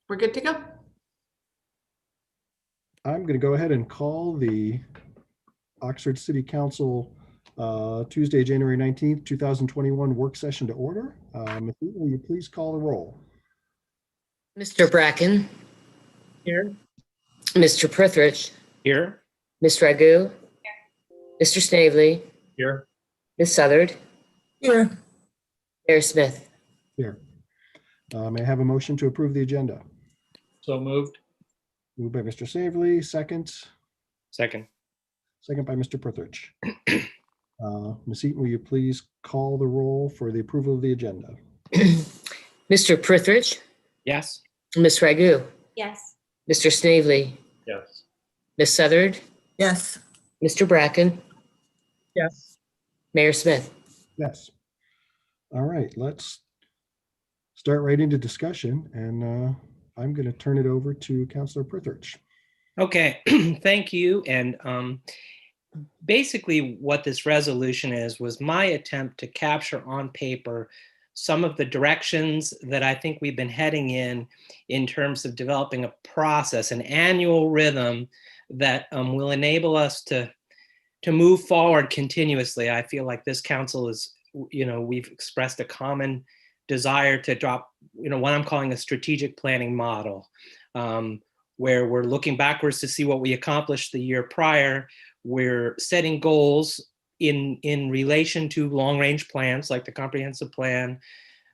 We're good to go. I'm going to go ahead and call the Oxford City Council Tuesday, January 19th, 2021 work session to order. Will you please call the roll? Mr. Bracken. Here. Mr. Prithridge. Here. Ms. Ragu. Mr. Snavely. Here. Ms. Southard. Here. Mayor Smith. Here. May I have a motion to approve the agenda? So moved. Moved by Mr. Snavely, second. Second. Second by Mr. Prithridge. Ms. Eaton, will you please call the roll for the approval of the agenda? Mr. Prithridge. Yes. Ms. Ragu. Yes. Mr. Snavely. Yes. Ms. Southard. Yes. Mr. Bracken. Yes. Mayor Smith. Yes. All right, let's start right into discussion, and I'm going to turn it over to Councilor Prithridge. Okay. Thank you. And basically what this resolution was my attempt to capture on paper some of the directions that I think we've been heading in terms of developing a process, an annual rhythm that will enable us to move forward continuously. I feel like this council is, we've expressed a common desire to drop, what I'm calling a strategic planning model, where we're looking backwards to see what we accomplished the year prior. We're setting goals in relation to long-range plans like the comprehensive plan,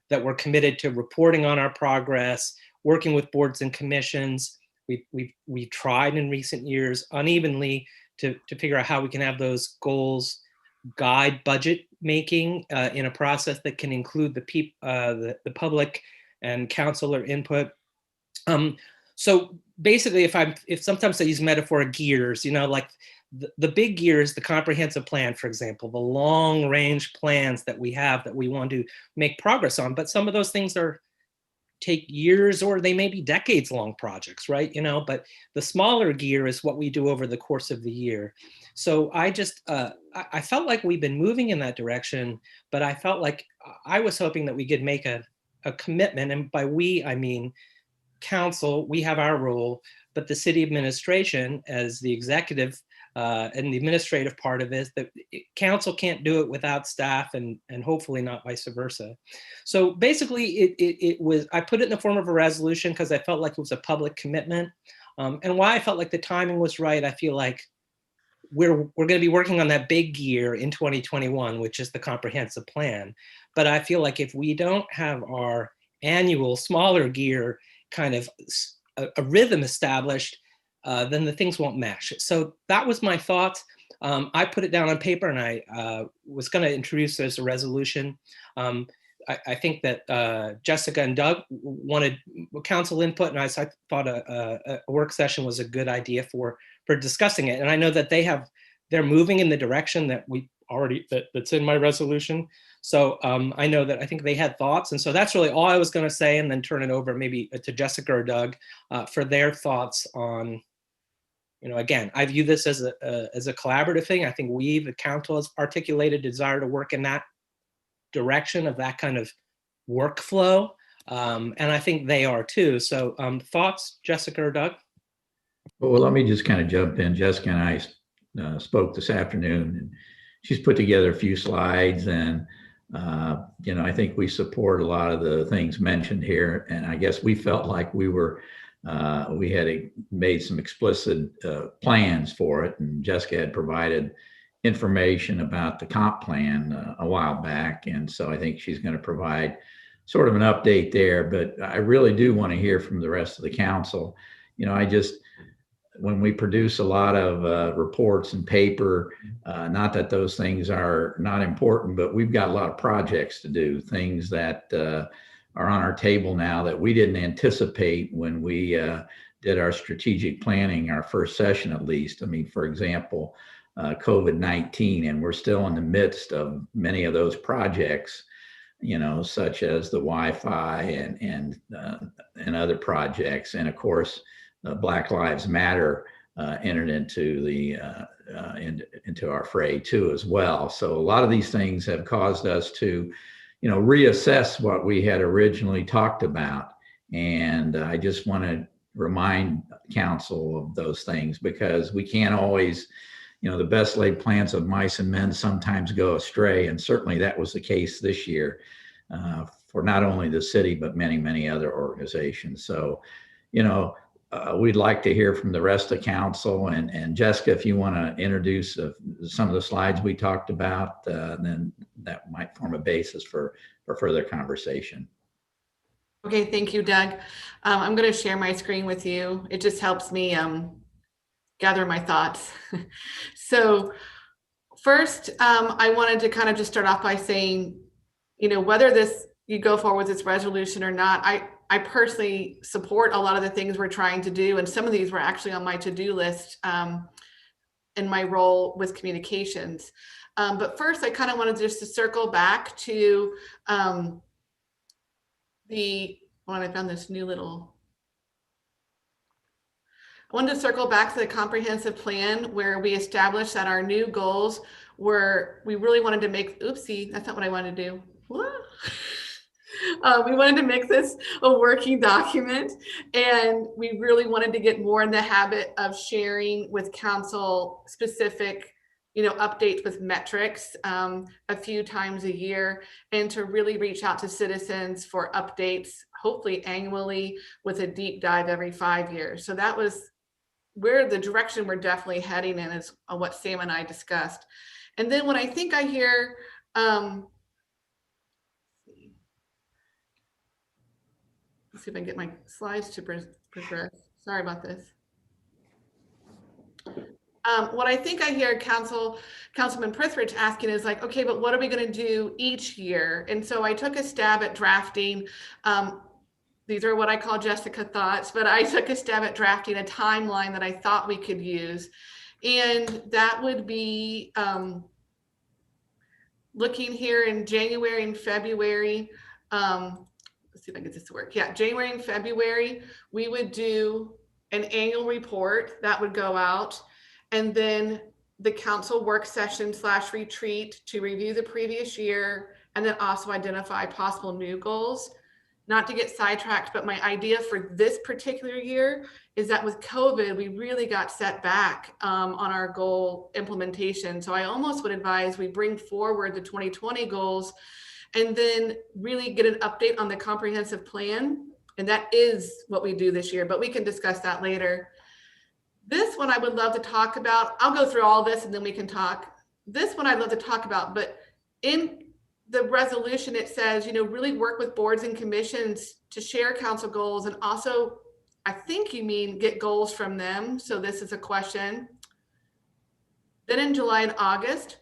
that we're committed to reporting on our progress, working with boards and commissions. We've tried in recent years unevenly to figure out how we can have those goals guide budget making in a process that can include the public and councilor input. So basically, if sometimes I use metaphor of gears, like the big gear is the comprehensive plan, for example, the long range plans that we have that we want to make progress on. But some of those things take years, or they may be decades long projects, right? But the smaller gear is what we do over the course of the year. So I just, I felt like we've been moving in that direction, but I felt like I was hoping that we could make a commitment. And by we, I mean, council, we have our role, but the city administration as the executive and the administrative part of it, that council can't do it without staff, and hopefully not vice versa. So basically it was, I put it in the form of a resolution because I felt like it was a public commitment. And why I felt like the timing was right, I feel like we're going to be working on that big gear in 2021, which is the comprehensive plan. But I feel like if we don't have our annual smaller gear kind of a rhythm established, then the things won't mesh. So that was my thoughts. I put it down on paper, and I was going to introduce it as a resolution. I think that Jessica and Doug wanted council input, and I thought a work session was a good idea for discussing it. And I know that they're moving in the direction that that's in my resolution. So I know that I think they had thoughts. And so that's really all I was going to say, and then turn it over maybe to Jessica or Doug for their thoughts on, again, I view this as a collaborative thing. I think the council has articulated a desire to work in that direction of that kind of workflow. And I think they are too. So thoughts, Jessica or Doug? Well, let me just kind of jump in. Jessica and I spoke this afternoon, and she's put together a few slides, and I think we support a lot of the things mentioned here. And I guess we felt like we had made some explicit plans for it, and Jessica had provided information about the comp plan a while back. And so I think she's going to provide sort of an update there, but I really do want to hear from the rest of the council. When we produce a lot of reports and paper, not that those things are not important, but we've got a lot of projects to do, things that are on our table now that we didn't anticipate when we did our strategic planning, our first session at least. I mean, for example, COVID-19, and we're still in the midst of many of those projects, such as the Wi-Fi and other projects. And of course, Black Lives Matter entered into our fray too as well. So a lot of these things have caused us to, reassess what we had originally talked about. And I just want to remind council of those things, because we can't always, the best laid plans of mice and men sometimes go astray. And certainly that was the case this year for not only the city, but many, many other organizations. So, we'd like to hear from the rest of council, and Jessica, if you want to introduce some of the slides we talked about, then that might form a basis for further conversation. Okay, thank you, Doug. I'm going to share my screen with you. It just helps me gather my thoughts. So first, I wanted to kind of just start off by saying, whether you go forward with this resolution or not, I personally support a lot of the things we're trying to do. And some of these were actually on my to-do list in my role with communications. But first, I kind of wanted just to circle back to when I found this new little, I wanted to circle back to the comprehensive plan where we established that our new goals were, we really wanted to make, oopsie, that's not what I wanted to do. We wanted to make this a working document, and we really wanted to get more in the habit of sharing with council specific updates with metrics a few times a year, and to really reach out to citizens for updates, hopefully annually, with a deep dive every 5 years. So that was where the direction we're definitely heading in, is what Sam and I discussed. And then when I think I hear, let's see if I can get my slides to progress. Sorry about this. What I think I hear Councilman Prithridge asking is like, okay, but what are we going to do each year? And so I took a stab at drafting. These are what I call Jessica thoughts, but I took a stab at drafting a timeline that I thought we could use. And that would be looking here in January and February. Let's see if I can get this to work. Yeah, January and February, we would do an annual report that would go out. And then the council work session / retreat to review the previous year, and then also identify possible new goals. Not to get sidetracked, but my idea for this particular year is that with COVID, we really got set back on our goal implementation. So I almost would advise we bring forward the 2020 goals and then really get an update on the comprehensive plan. And that is what we do this year, but we can discuss that later. This one I would love to talk about. I'll go through all this and then we can talk. This one I'd love to talk about, but in the resolution, it says, really work with boards and commissions to share council goals. And also, I think you mean get goals from them. So this is a question. Then in July and August,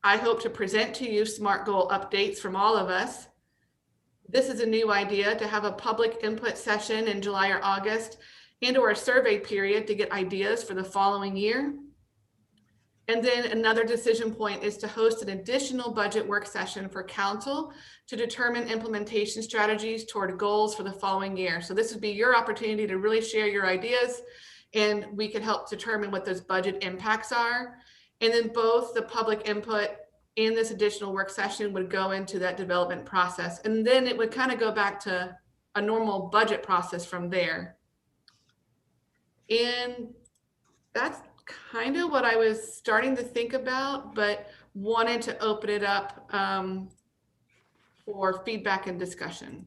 I hope to present to you SMART goal updates from all of us. This is a new idea, to have a public input session in July or August, and/or a survey period to get ideas for the following year. And then another decision point is to host an additional budget work session for council to determine implementation strategies toward goals for the following year. So this would be your opportunity to really share your ideas, and we can help determine what those budget impacts are. And then both the public input and this additional work session would go into that development process. And then it would kind of go back to a normal budget process from there. And that's kind of what I was starting to think about, but wanted to open it up for feedback and discussion.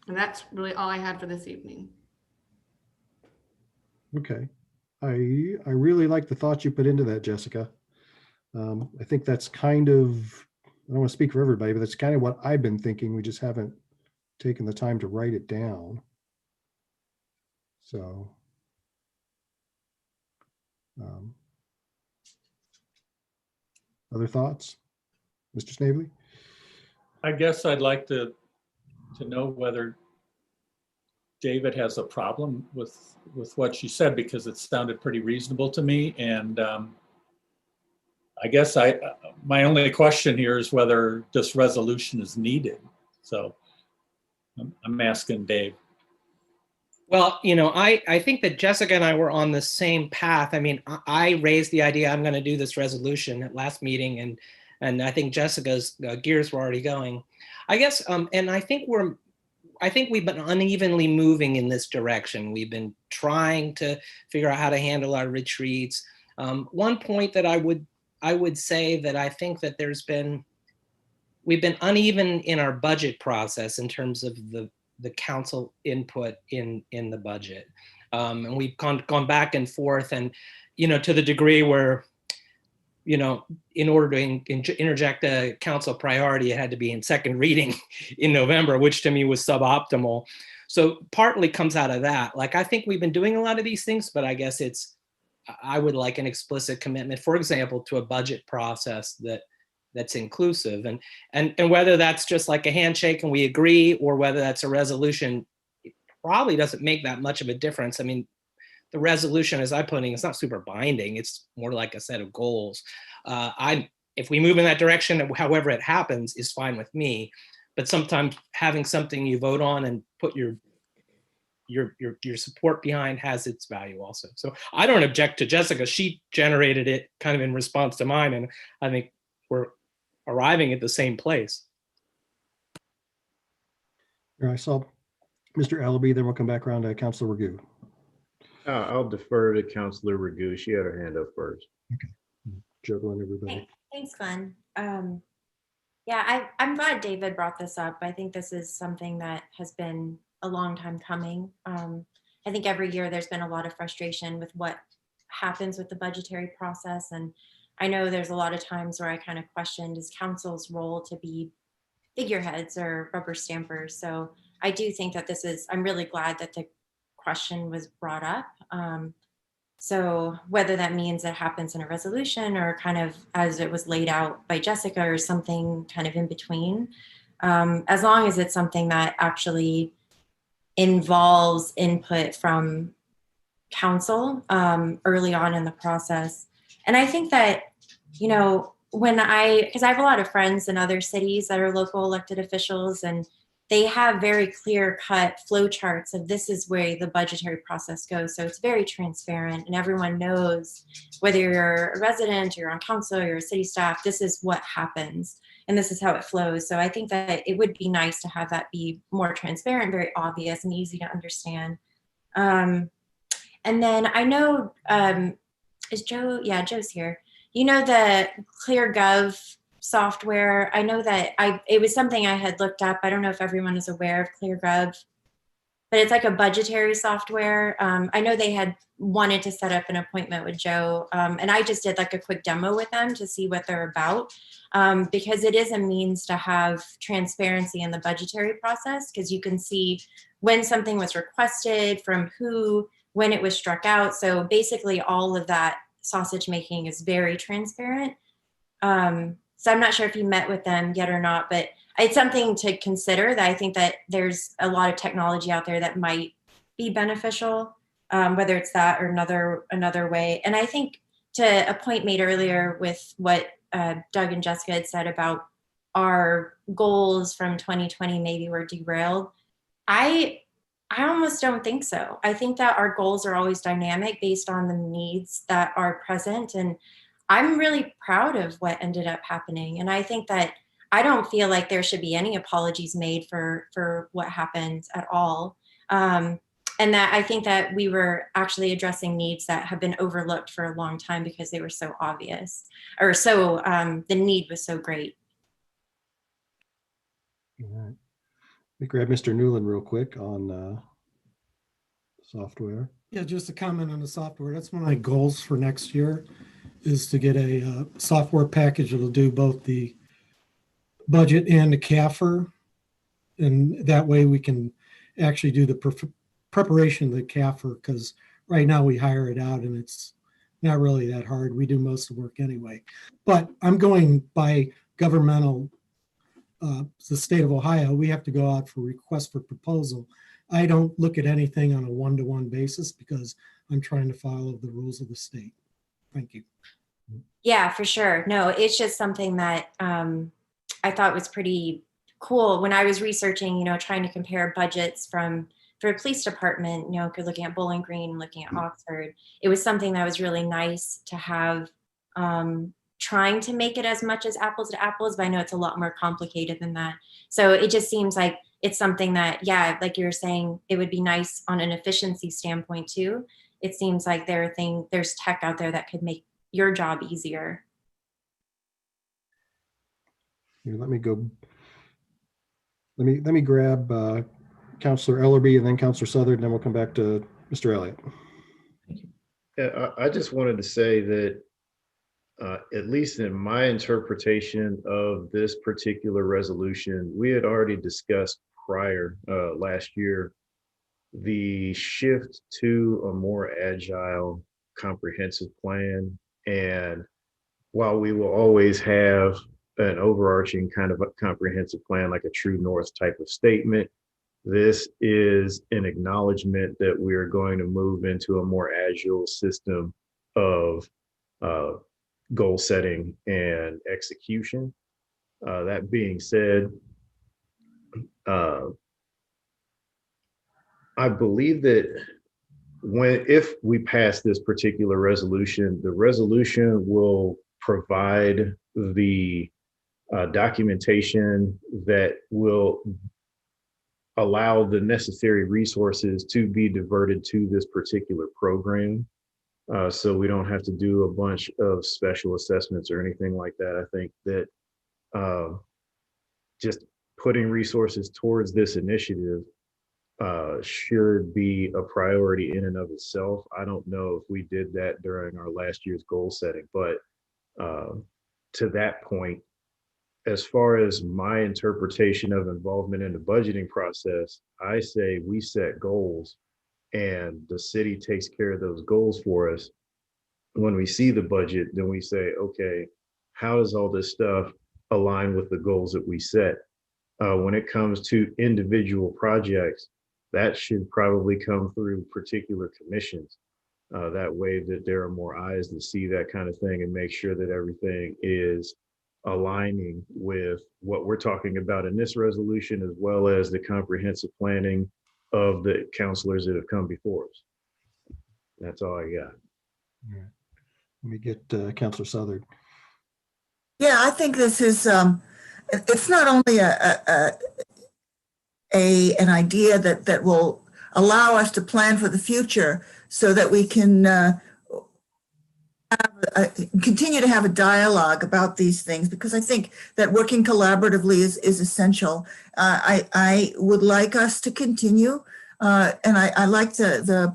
And that's really all I had for this evening. Okay. I really like the thoughts you put into that, Jessica. I think that's kind of, I don't want to speak for everybody, but that's kind of what I've been thinking. We just haven't taken the time to write it down. So, other thoughts, Mr. Snavely? I guess I'd like to know whether David has a problem with what she said, because it sounded pretty reasonable to me. And I guess my only question here is whether this resolution is needed. So I'm asking Dave. Well, I think that Jessica and I were on the same path. I mean, I raised the idea I'm going to do this resolution at last meeting, and And I think Jessica's gears were already going. I guess, and I think we've been unevenly moving in this direction. We've been trying to figure out how to handle our retreats. One point that I would say that I think that we've been uneven in our budget process in terms of the council input in the budget. And we've gone back and forth, and, to the degree where, in order to interject a council priority, it had to be in second reading in November, which to me was suboptimal. So partly comes out of that. Like, I think we've been doing a lot of these things, but I guess I would like an explicit commitment, for example, to a budget process that's inclusive, and whether that's just like a handshake and we agree, or whether that's a resolution, it probably doesn't make that much of a difference. I mean, the resolution, as I'm putting, it's not super binding. It's more like a set of goals. If we move in that direction, however it happens, is fine with me. But sometimes having something you vote on and put your support behind has its value also. So I don't object to Jessica. She generated it kind of in response to mine, and I think we're arriving at the same place. I saw Mr. Allaby, then we'll come back around to Councilor Ragu. I'll defer to Councilor Ragu. She had her hand up first. Juggling everybody. Thanks, Glenn. Yeah, I'm glad David brought this up. I think this is something that has been a long time coming. I think every year there's been a lot of frustration with what happens with the budgetary process. And I know there's a lot of times where I kind of questioned, is council's role to be figureheads or rubber stampers? So I do think that I'm really glad that the question was brought up. So whether that means it happens in a resolution or kind of as it was laid out by Jessica or something kind of in between, as long as it's something that actually involves input from council early on in the process. And I think that, because I have a lot of friends in other cities that are local elected officials, and they have very clear-cut flow charts of this is where the budgetary process goes. So it's very transparent, and everyone knows, whether you're a resident or you're on council or you're a city staff, this is what happens and this is how it flows. So I think that it would be nice to have that be more transparent, very obvious and easy to understand. And then I know, is Joe? Yeah, Joe's here. The ClearGov software. I know that it was something I had looked up. I don't know if everyone is aware of ClearGov, but it's like a budgetary software. I know they had wanted to set up an appointment with Joe, and I just did like a quick demo with them to see what they're about, because it is a means to have transparency in the budgetary process, because you can see when something was requested, from who, when it was struck out. So basically all of that sausage making is very transparent. So I'm not sure if you met with them yet or not, but it's something to consider, that I think that there's a lot of technology out there that might be beneficial, whether it's that or another way. And I think, to a point made earlier with what Doug and Jessica had said about our goals from 2020 maybe were derailed, I almost don't think so. I think that our goals are always dynamic based on the needs that are present. And I'm really proud of what ended up happening. And I think that I don't feel like there should be any apologies made for what happened at all. And that I think that we were actually addressing needs that have been overlooked for a long time because they were so obvious, or so the need was so great. All right. Let me grab Mr. Newland real quick on software. Yeah, just a comment on the software. That's one of my goals for next year, is to get a software package that'll do both the budget and the CAFR. And that way we can actually do the preparation of the CAFR, because right now we hire it out and it's not really that hard. We do most of the work anyway. But I'm going by governmental, the state of Ohio. We have to go out for request for proposal. I don't look at anything on a one-to-one basis because I'm trying to follow the rules of the state. Thank you. Yeah, for sure. No, it's just something that I thought was pretty cool when I was researching, trying to compare budgets for a police department, looking at Bowling Green, looking at Oxford. It was something that was really nice to have trying to make it as much as apples to apples, but I know it's a lot more complicated than that. So it just seems like it's something that, yeah, like you were saying, it would be nice on an efficiency standpoint too. It seems like there's tech out there that could make your job easier. Here, let me grab Counselor Ellerby and then Counselor Southern, and then we'll come back to Mr. Elliott. Yeah, I just wanted to say that at least in my interpretation of this particular resolution, we had already discussed prior last year the shift to a more agile, comprehensive plan. And while we will always have an overarching kind of a comprehensive plan, like a true north type of statement, this is an acknowledgement that we are going to move into a more agile system of goal setting and execution. That being said, I believe that if we pass this particular resolution, the resolution will provide the documentation that will allow the necessary resources to be diverted to this particular program. So we don't have to do a bunch of special assessments or anything like that. I think that just putting resources towards this initiative should be a priority in and of itself. I don't know if we did that during our last year's goal setting, but to that point, as far as my interpretation of involvement in the budgeting process, I say we set goals and the city takes care of those goals for us. When we see the budget, then we say, okay, how does all this stuff align with the goals that we set? When it comes to individual projects, that should probably come through particular commissions. That way that there are more eyes to see that kind of thing and make sure that everything is aligning with what we're talking about in this resolution, as well as the comprehensive planning of the counselors that have come before us. That's all I got. All right. Let me get Counselor Southern. Yeah, I think this is, it's not only an idea that will allow us to plan for the future so that we can continue to have a dialogue about these things, because I think that working collaboratively is essential. I would like us to continue, and I like the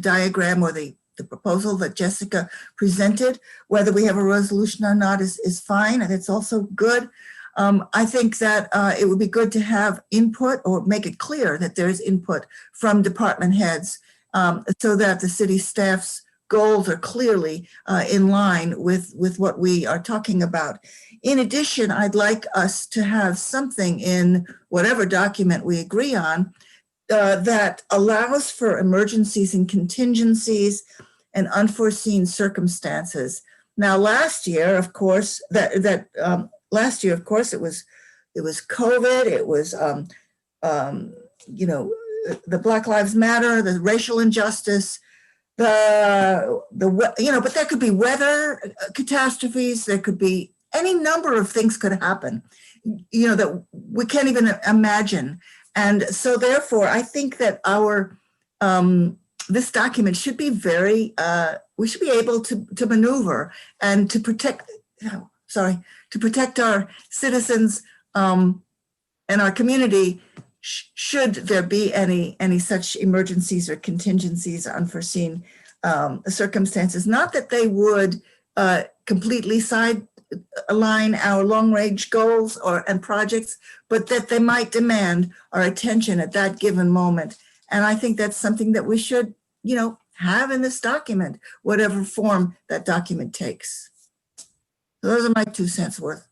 diagram or the proposal that Jessica presented. Whether we have a resolution or not is fine, and it's also good. I think that it would be good to have input, or make it clear that there's input from department heads, so that the city staff's goals are clearly in line with what we are talking about. In addition, I'd like us to have something in whatever document we agree on that allows for emergencies and contingencies and unforeseen circumstances. Now, last year, of course, last year, of course, it was COVID. It was, the Black Lives Matter, the racial injustice, but there could be weather catastrophes. There could be any number of things could happen, that we can't even imagine. And so therefore, I think that this document should be we should be able to maneuver and to protect our citizens and our community should there be any such emergencies or contingencies or unforeseen circumstances. Not that they would completely align our long-range goals and projects, but that they might demand our attention at that given moment. And I think that's something that we should, have in this document, whatever form that document takes. Those are my 2 cents worth.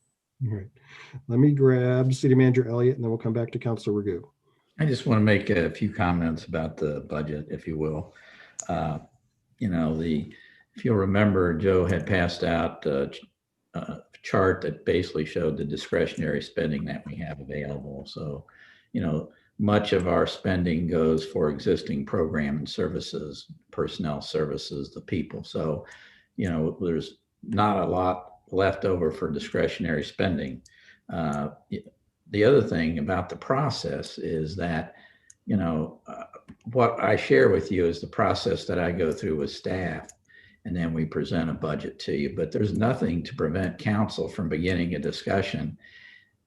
All right. Let me grab City Manager Elliott, and then we'll come back to Councilor Ragu. I just want to make a few comments about the budget, if you will. If you'll remember, Joe had passed out a chart that basically showed the discretionary spending that we have available. So, much of our spending goes for existing program and services, personnel services, the people. So, there's not a lot left over for discretionary spending. The other thing about the process is that, what I share with you is the process that I go through with staff, and then we present a budget to you. But there's nothing to prevent council from beginning a discussion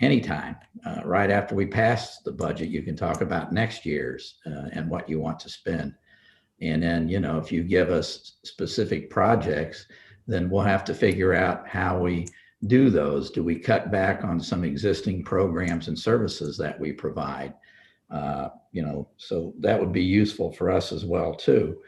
anytime. Right after we pass the budget, you can talk about next year's and what you want to spend. And then, if you give us specific projects, then we'll have to figure out how we do those. Do we cut back on some existing programs and services that we provide? So that would be useful for us as well, too.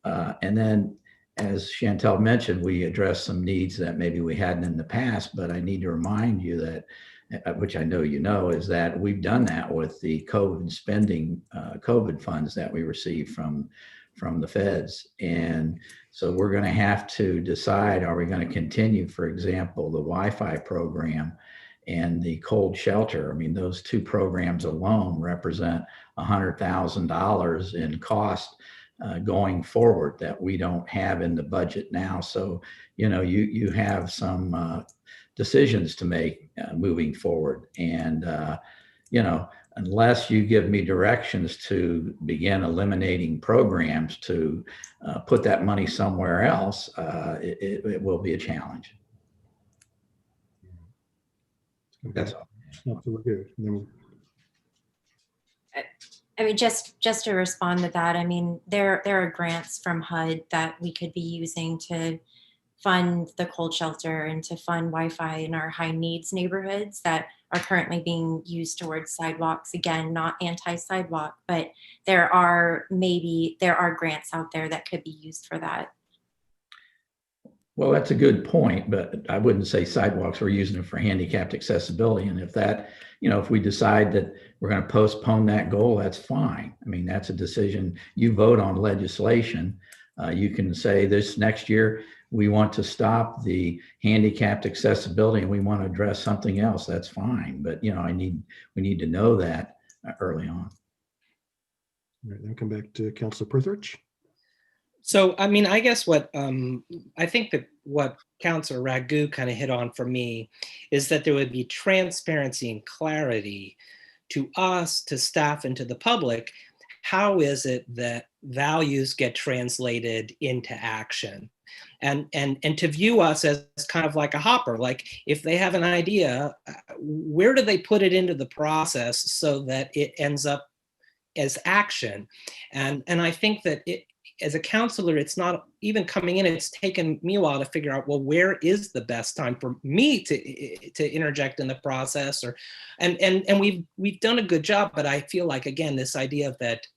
And then, as Chantel mentioned, we addressed some needs that maybe we hadn't in the past, but I need to remind you that, which I know is that we've done that with the COVID spending, COVID funds that we received from the feds. And so we're going to have to decide, are we going to continue, for example, the Wi-Fi program and the cold shelter? I mean, those two programs alone represent $100,000 in cost going forward that we don't have in the budget now. So, you have some decisions to make moving forward. And, unless you give me directions to begin eliminating programs to put that money somewhere else, it will be a challenge. That's all. I mean, just to respond to that, I mean, there are grants from HUD that we could be using to fund the cold shelter and to fund Wi-Fi in our high needs neighborhoods that are currently being used towards sidewalks. Again, not anti-sidewalk, but there are grants out there that could be used for that. Well, that's a good point, but I wouldn't say sidewalks. We're using them for handicapped accessibility. And if that, if we decide that we're going to postpone that goal, that's fine. I mean, that's a decision. You vote on legislation. You can say this next year, we want to stop the handicapped accessibility and we want to address something else. That's fine. But, we need to know that early on. All right, then come back to Councilor Perthrich. So, I mean, I guess what I think that what Councilor Ragu kind of hit on for me is that there would be transparency and clarity to us, to staff, and to the public. How is it that values get translated into action? And to view us as kind of like a hopper, like if they have an idea, where do they put it into the process so that it ends up as action? And I think that as a counselor, it's not even coming in, it's taken me a while to figure out, well, where is the best time for me to interject in the process? And we've done a good job, but I feel like, again, this idea of that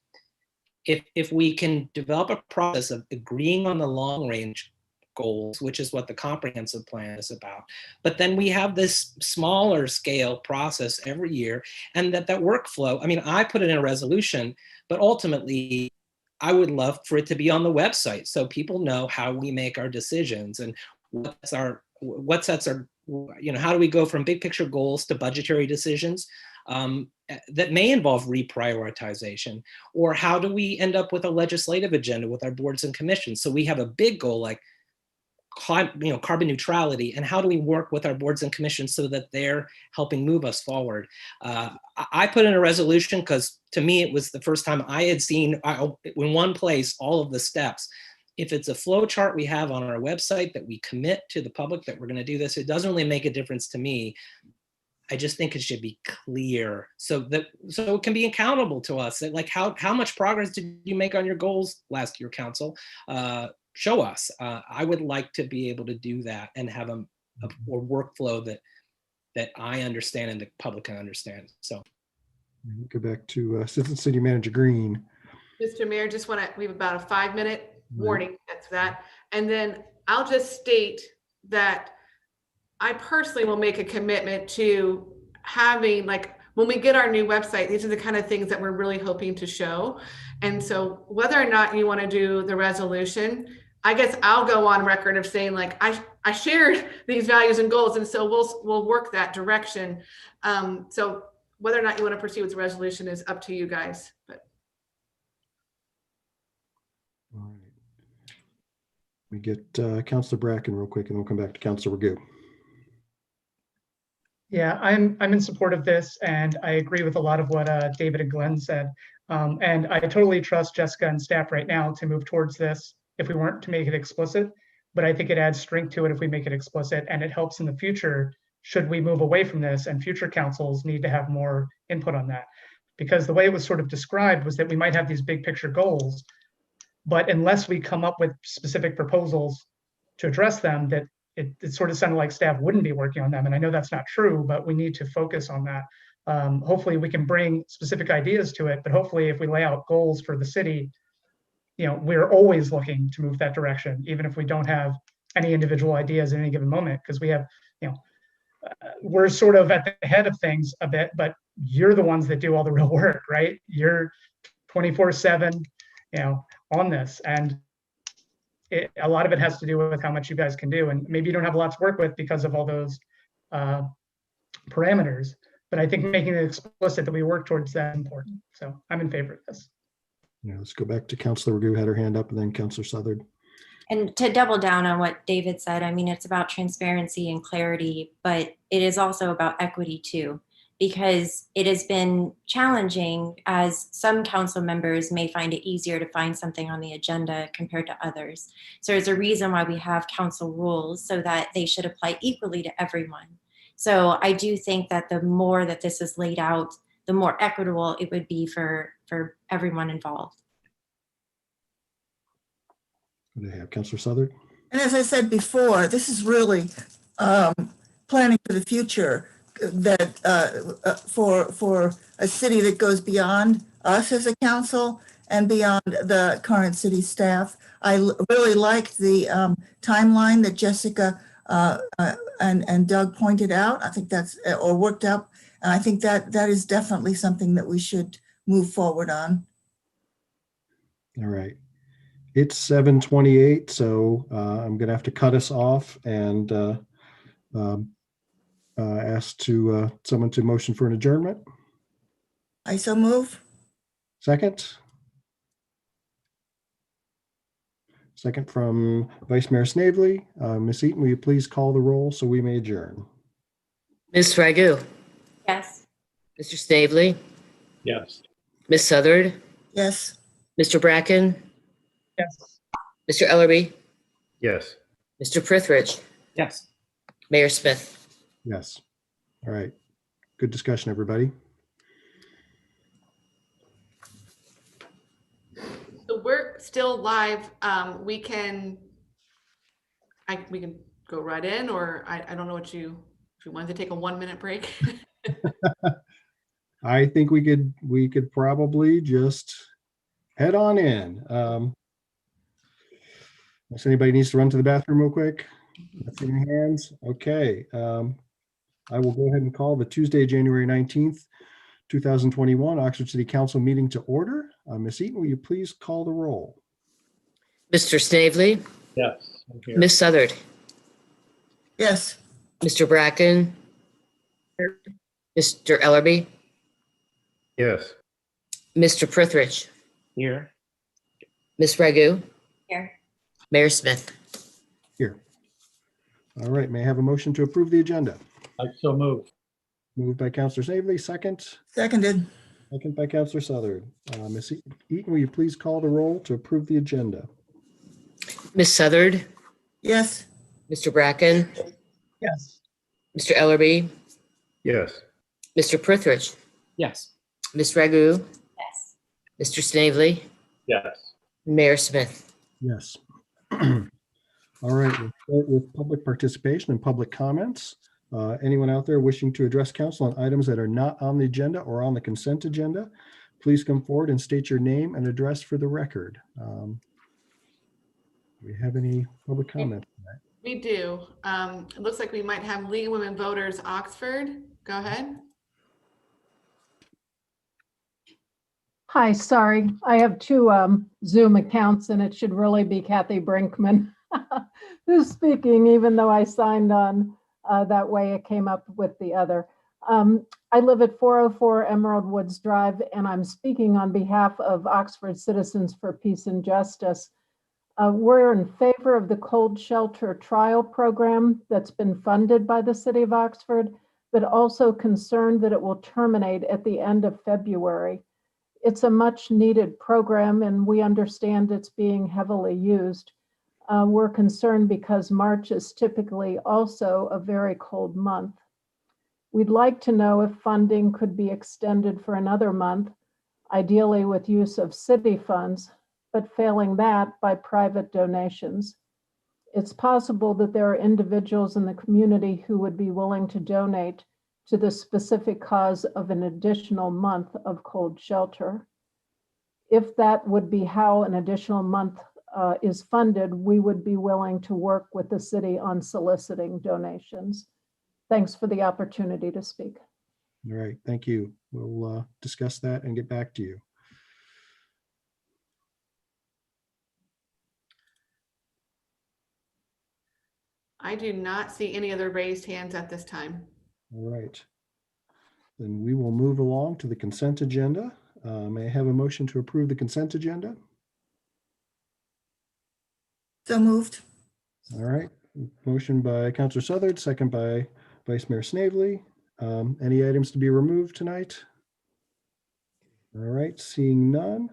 if we can develop a process of agreeing on the long range goals, which is what the comprehensive plan is about, but then we have this smaller scale process every year, and that workflow, I mean, I put it in a resolution, but ultimately I would love for it to be on the website so people know how we make our decisions and what sets our, how do we go from big picture goals to budgetary decisions that may involve reprioritization, or how do we end up with a legislative agenda with our boards and commissions? So we have a big goal like carbon neutrality, and how do we work with our boards and commissions so that they're helping move us forward? I put in a resolution because to me, it was the first time I had seen in one place all of the steps. If it's a flow chart we have on our website that we commit to the public that we're going to do this, it doesn't really make a difference to me. I just think it should be clear so it can be accountable to us. Like how much progress did you make on your goals last year, council? Show us. I would like to be able to do that and have a workflow that I understand and the public can understand. So Go back to Assistant City Manager Green. Mr. Mayor, we have about a 5-minute warning. That's that. And then I'll just state that I personally will make a commitment to having, like, when we get our new website, these are the kind of things that we're really hoping to show. And so whether or not you want to do the resolution, I guess I'll go on record of saying, like, I shared these values and goals, and so we'll work that direction. So whether or not you want to proceed with the resolution is up to you guys. But We get Councilor Bracken real quick, and we'll come back to Councilor Ragu. Yeah, I'm in support of this, and I agree with a lot of what David and Glenn said. And I totally trust Jessica and staff right now to move towards this if we weren't to make it explicit. But I think it adds strength to it if we make it explicit, and it helps in the future should we move away from this and future councils need to have more input on that. Because the way it was sort of described was that we might have these big picture goals, but unless we come up with specific proposals to address them, that it sort of sounded like staff wouldn't be working on them. And I know that's not true, but we need to focus on that. Hopefully we can bring specific ideas to it, but hopefully if we lay out goals for the city, we're always looking to move that direction, even if we don't have any individual ideas at any given moment, because we have, we're sort of at the head of things a bit, but you're the ones that do all the real work, right? You're 24/7, on this. And a lot of it has to do with how much you guys can do. And maybe you don't have a lot to work with because of all those parameters, but I think making it explicit that we work towards that is important. So I'm in favor of this. Yeah, let's go back to Councilor Ragu, had her hand up, and then Councilor Southard. And to double down on what David said, I mean, it's about transparency and clarity, but it is also about equity too, because it has been challenging as some council members may find it easier to find something on the agenda compared to others. So there's a reason why we have council rules so that they should apply equally to everyone. So I do think that the more that this is laid out, the more equitable it would be for everyone involved. What do they have, Councilor Southard? And as I said before, this is really planning for the future, that for a city that goes beyond us as a council and beyond the current city staff. I really like the timeline that Jessica and Doug pointed out. I think that's, or worked up. And I think that is definitely something that we should move forward on. All right. It's 7:28, so I'm going to have to cut us off and ask someone to motion for an adjournment. I so move. Second? Second from Vice Mayor Snavely. Ms. Eaton, will you please call the roll so we may adjourn? Ms. Ragu, Yes. Mr. Snavely, Yes. Ms. Southard, Yes. Mr. Bracken, Yes. Mr. Ellerby, Yes. Mr. Prithridge, Yes. Mayor Smith. Yes. All right. Good discussion, everybody. So we're still live. We can go right in, or I don't know if you wanted to take a 1-minute break. I think we could probably just head on in. Unless anybody needs to run to the bathroom real quick. That's in your hands. Okay. I will go ahead and call the Tuesday, January 19th, 2021 Oxford City Council meeting to order. Ms. Eaton, will you please call the roll? Mr. Snavely, Yes. I'm here. Ms. Southard, Yes. Mr. Bracken, Mr. Ellerby, Yes. Mr. Prithridge, Here. Ms. Ragu, Here. Mayor Smith. Here. All right. May I have a motion to approve the agenda? I so move. Moved by Councilor Snavely, second. Seconded. Second by Councilor Southard. Ms. Eaton, will you please call the roll to approve the agenda? Ms. Southard, Yes. Mr. Bracken, Yes. Mr. Ellerby, Yes. Mr. Prithridge, Yes. Ms. Ragu, Yes. Mr. Snavely, Yes. Mayor Smith. Yes. All right, we'll start with public participation and public comments. Anyone out there wishing to address council on items that are not on the agenda or on the consent agenda, please come forward and state your name and address for the record. Do we have any public comment? We do. It looks like we might have League of Women Voters Oxford. Go ahead. Hi, sorry. I have two Zoom accounts and it should really be Kathy Brinkman who's speaking, even though I signed on that way. It came up with the other. I live at 404 Emerald Woods Drive and I'm speaking on behalf of Oxford Citizens for Peace and Justice. We're in favor of the cold shelter trial program that's been funded by the City of Oxford, but also concerned that it will terminate at the end of February. It's a much needed program and we understand it's being heavily used. We're concerned because March is typically also a very cold month. We'd like to know if funding could be extended for another month, ideally with use of city funds, but failing that, by private donations. It's possible that there are individuals in the community who would be willing to donate to the specific cause of an additional month of cold shelter. If that would be how an additional month is funded, we would be willing to work with the city on soliciting donations. Thanks for the opportunity to speak. All right, thank you. We'll discuss that and get back to you. I do not see any other raised hands at this time. All right. Then we will move along to the consent agenda. May I have a motion to approve the consent agenda? So moved. All right. Motion by Councilor Southard, second by Vice Mayor Snavely. Any items to be removed tonight? All right, seeing none.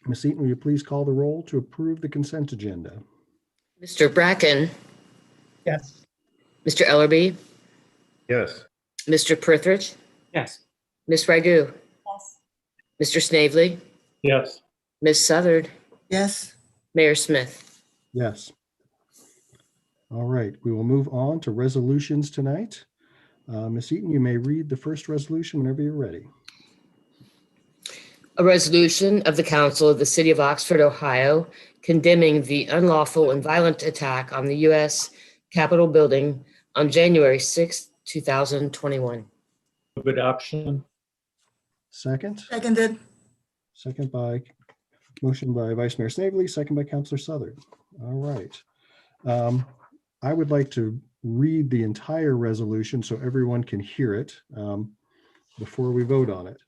Ms. Eaton, will you please call the roll to approve the consent agenda? Mr. Bracken, Yes. Mr. Ellerby, Yes. Mr. Prithridge, Yes. Ms. Ragu, Yes. Mr. Snavely, Yes. Ms. Southard, Yes. Mayor Smith. Yes. All right, we will move on to resolutions tonight. Ms. Eaton, you may read the first resolution whenever you're ready. A resolution of the Council of the City of Oxford, Ohio, condemning the unlawful and violent attack on the U.S. Capitol building on January 6, 2021. Move adoption. Second, Seconded. motion by Vice Mayor Snavely, second by Councilor Southard. All right. I would like to read the entire resolution so everyone can hear it before we vote on it.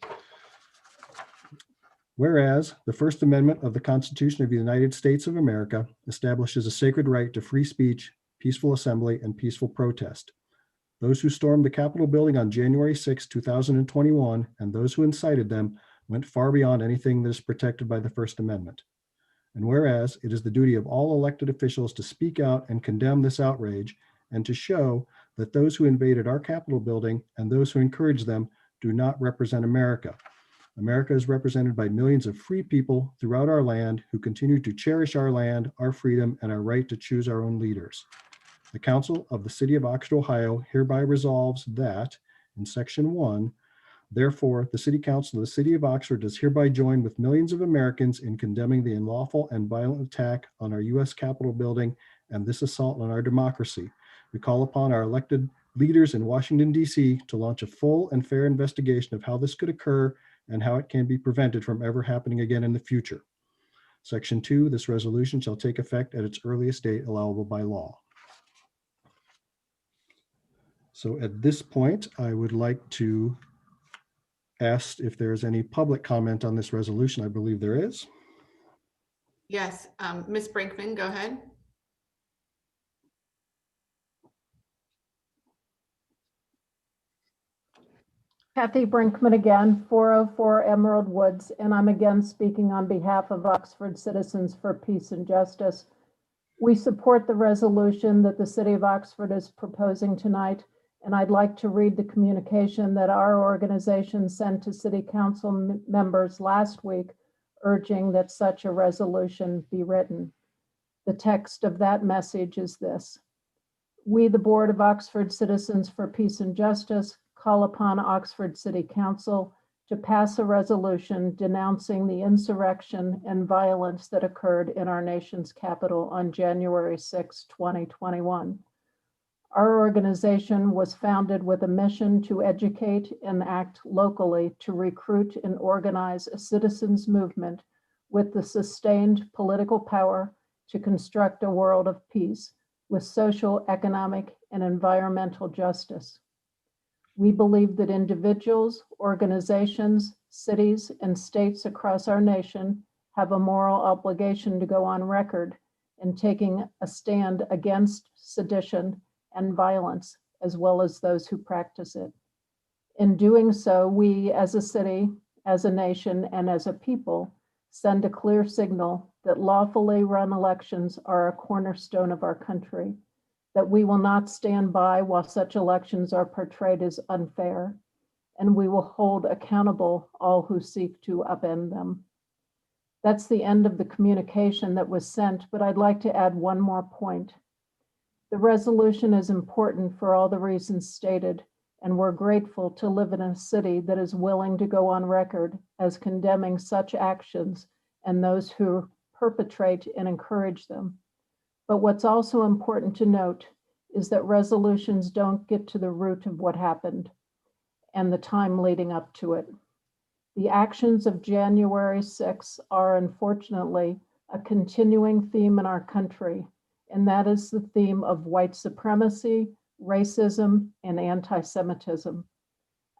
Whereas the First Amendment of the Constitution of the United States of America establishes a sacred right to free speech, peaceful assembly, and peaceful protest. Those who stormed the Capitol building on January 6, 2021, and those who incited them went far beyond anything that is protected by the First Amendment. And whereas it is the duty of all elected officials to speak out and condemn this outrage and to show that those who invaded our Capitol building and those who encouraged them do not represent America. America is represented by millions of free people throughout our land who continue to cherish our land, our freedom, and our right to choose our own leaders. The Council of the City of Oxford, Ohio hereby resolves that, in Section 1, therefore, the City Council of the City of Oxford does hereby join with millions of Americans in condemning the unlawful and violent attack on our U.S. Capitol building and this assault on our democracy. We call upon our elected leaders in Washington, D.C. to launch a full and fair investigation of how this could occur and how it can be prevented from ever happening again in the future. Section 2, this resolution shall take effect at its earliest date allowable by law. So at this point, I would like to ask if there's any public comment on this resolution. I believe there is. Yes, Ms. Brinkman, go ahead. Kathy Brinkman again, 404 Emerald Woods, and I'm again speaking on behalf of Oxford Citizens for Peace and Justice. We support the resolution that the City of Oxford is proposing tonight, and I'd like to read the communication that our organization sent to City Council members last week, urging that such a resolution be written. The text of that message is this: we, the Board of Oxford Citizens for Peace and Justice, call upon Oxford City Council to pass a resolution denouncing the insurrection and violence that occurred in our nation's capital on January 6, 2021. Our organization was founded with a mission to educate and act locally to recruit and organize a citizens movement with the sustained political power to construct a world of peace with social, economic, and environmental justice. We believe that individuals, organizations, cities, and states across our nation have a moral obligation to go on record in taking a stand against sedition and violence, as well as those who practice it. In doing so, we as a city, as a nation, and as a people send a clear signal that lawfully run elections are a cornerstone of our country, that we will not stand by while such elections are portrayed as unfair, and we will hold accountable all who seek to upend them. That's the end of the communication that was sent, but I'd like to add one more point. The resolution is important for all the reasons stated, and we're grateful to live in a city that is willing to go on record as condemning such actions and those who perpetrate and encourage them. But what's also important to note is that resolutions don't get to the root of what happened and the time leading up to it. The actions of January 6 are unfortunately a continuing theme in our country, and that is the theme of white supremacy, racism, and anti-Semitism.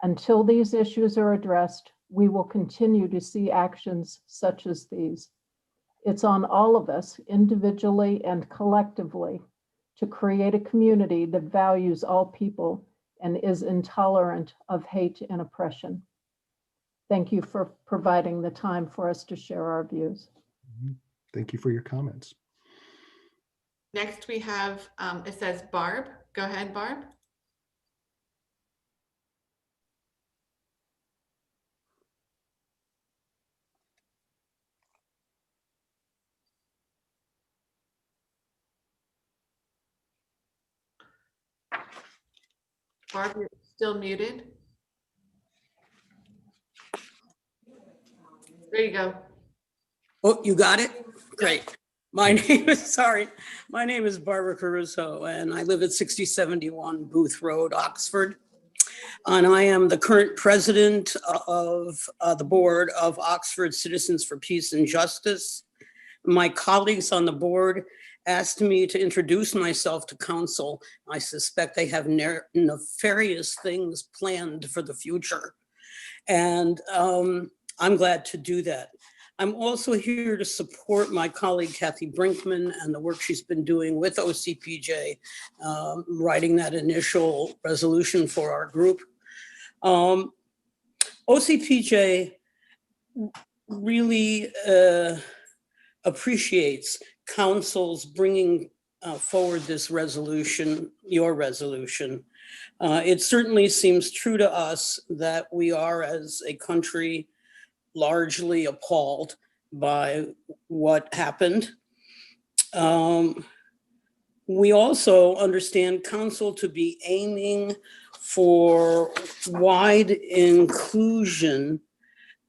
Until these issues are addressed, we will continue to see actions such as these. It's on all of us, individually and collectively, to create a community that values all people and is intolerant of hate and oppression. Thank you for providing the time for us to share our views. Thank you for your comments. Next we have, it says Barb. Go ahead, Barb. Barb, you're still muted. There you go. Oh, you got it? Great. My name is Barbara Caruso, and I live at 6071 Booth Road, Oxford. And I am the current president of the board of Oxford Citizens for Peace and Justice. My colleagues on the board asked me to introduce myself to council. I suspect they have nefarious things planned for the future. And I'm glad to do that. I'm also here to support my colleague Kathy Brinkman and the work she's been doing with OCPJ, writing that initial resolution for our group. OCPJ really appreciates council's bringing forward this resolution, your resolution. It certainly seems true to us that we are, as a country, largely appalled by what happened. We also understand council to be aiming for wide inclusion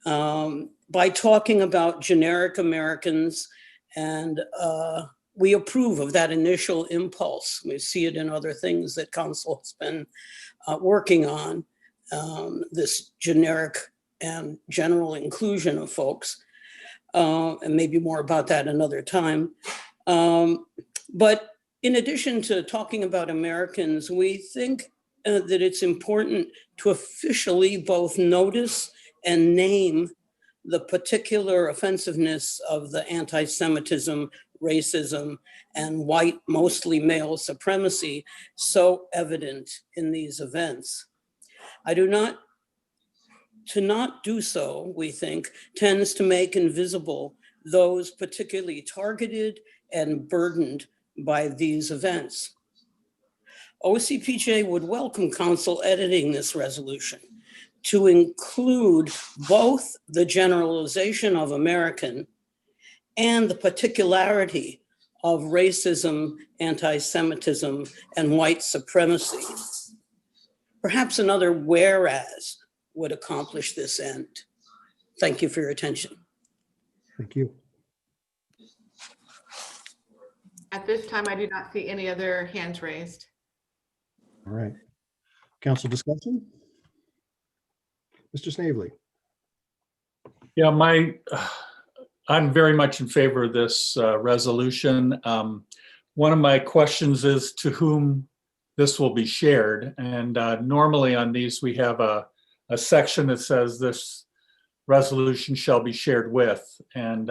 by talking about generic Americans, and we approve of that initial impulse. We see it in other things that council has been working on, this generic and general inclusion of folks, and maybe more about that another time. But in addition to talking about Americans, we think that it's important to officially both notice and name the particular offensiveness of the anti-Semitism, racism, and white, mostly male supremacy so evident in these events. To not do so, we think, tends to make invisible those particularly targeted and burdened by these events. OCPJ would welcome council editing this resolution to include both the generalization of American and the particularity of racism, anti-Semitism, and white supremacy. Perhaps another whereas would accomplish this end. Thank you for your attention. Thank you. At this time, I do not see any other hands raised. All right. Council discussion? Mr. Snavely. Yeah, I'm very much in favor of this resolution. One of my questions is to whom this will be shared. And normally on these, we have a section that says this resolution shall be shared with. And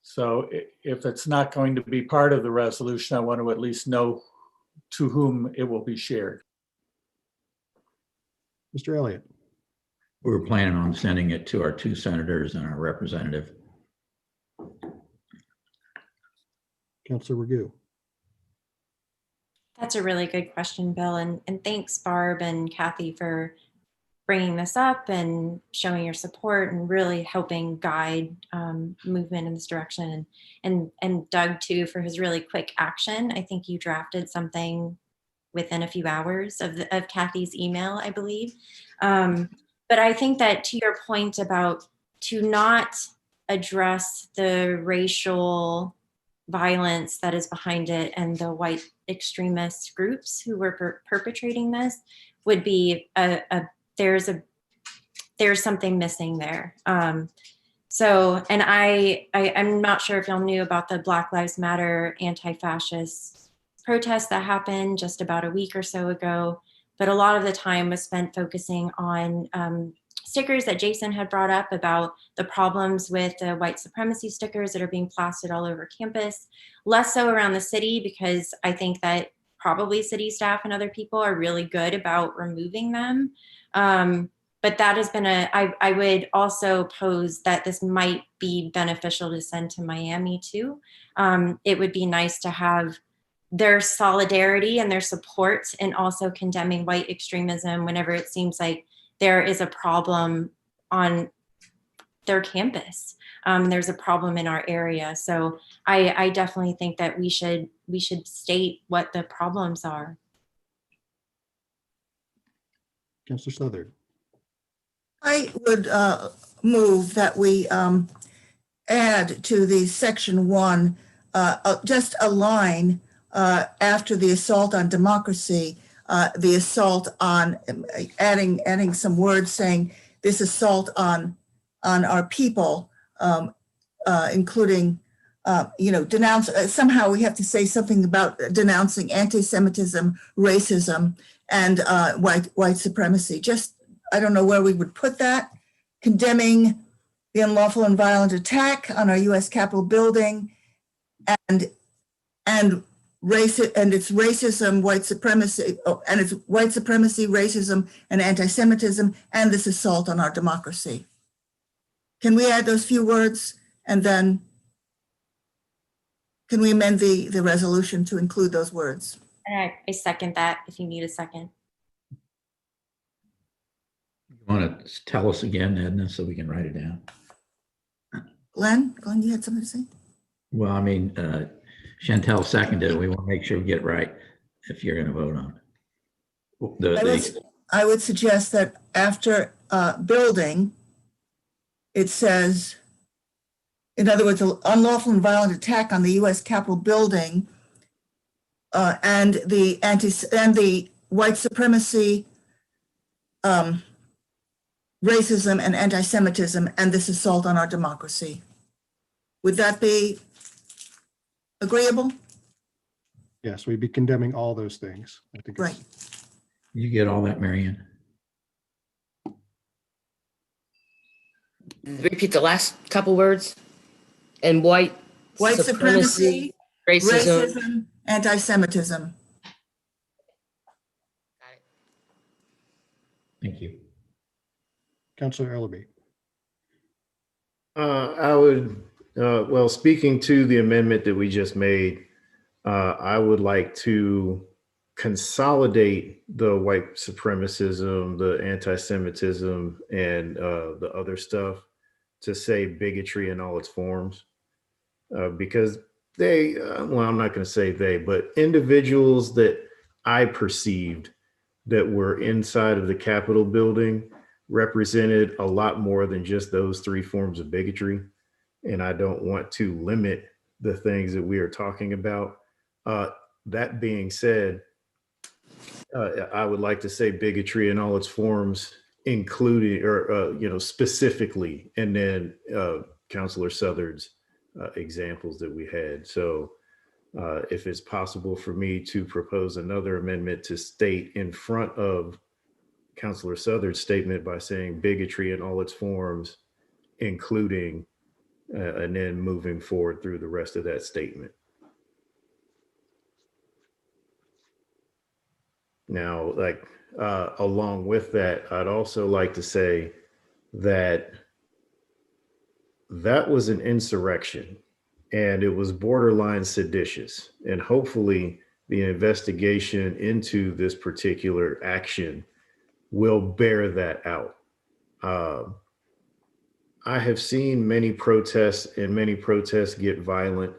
so if it's not going to be part of the resolution, I want to at least know to whom it will be shared. Mr. Elliott, We were planning on sending it to our 2 senators and our representative. Councilor Raghu. That's a really good question, Bill. And thanks, Barb and Kathy, for bringing this up and showing your support and really helping guide movement in this direction. And Doug, too, for his really quick action. I think you drafted something within a few hours of Kathy's email, I believe. But I think that to your point about to not address the racial violence that is behind it and the white extremist groups who were perpetrating this would be there's something missing there. So, and I'm not sure if y'all knew about the Black Lives Matter anti-fascist protest that happened just about a week or so ago, but a lot of the time was spent focusing on stickers that Jason had brought up about the problems with the white supremacy stickers that are being plastered all over campus, less so around the city, because I think that probably city staff and other people are really good about removing them. But that has been I would also pose that this might be beneficial to send to Miami too. It would be nice to have their solidarity and their support and also condemning white extremism whenever it seems like there is a problem on their campus. There's a problem in our area. So I definitely think that we should state what the problems are. Councilor Southern. I would move that we add to the section 1 just a line after the assault on democracy, the assault on adding some words saying this assault on our people, including denounce. Somehow we have to say something about denouncing anti-Semitism, racism, and white supremacy. Just I don't know where we would put that. Condemning the unlawful and violent attack on our U.S. Capitol building, and its racism, white supremacy, and its white supremacy, racism, and anti-Semitism, and this assault on our democracy. Can we add those few words, and then can we amend the resolution to include those words? And I second that if you need a second. You want to tell us again, Edna, so we can write it down? Glenn, you had something to say? Well, I mean, Chantel seconded it. We want to make sure we get it right if you're going to vote on it. I would suggest that after building, it says, in other words, an unlawful and violent attack on the U.S. Capitol building and the white supremacy, racism, and anti-Semitism, and this assault on our democracy. Would that be agreeable? Yes, we'd be condemning all those things. I think. Right. You get all that, Marianne? Repeat the last couple words. And white supremacy, racism, anti-Semitism. Thank you. Councilor Ellerby. I would, well, speaking to the amendment that we just made, I would like to consolidate the white supremacism, the anti-Semitism, and the other stuff to say bigotry in all its forms. Because they, well, I'm not going to say they, but individuals that I perceived that were inside of the Capitol building represented a lot more than just those 3 forms of bigotry. And I don't want to limit the things that we are talking about. That being said, I would like to say bigotry in all its forms, including, or, specifically, and then Councilor Southard's examples that we had. So if it's possible for me to propose another amendment to state in front of Councilor Southard's statement by saying bigotry in all its forms, including, and then moving forward through the rest of that statement. Now, like, along with that, I'd also like to say that that was an insurrection and it was borderline seditious. And hopefully the investigation into this particular action will bear that out. I have seen many protests and many protests get violent.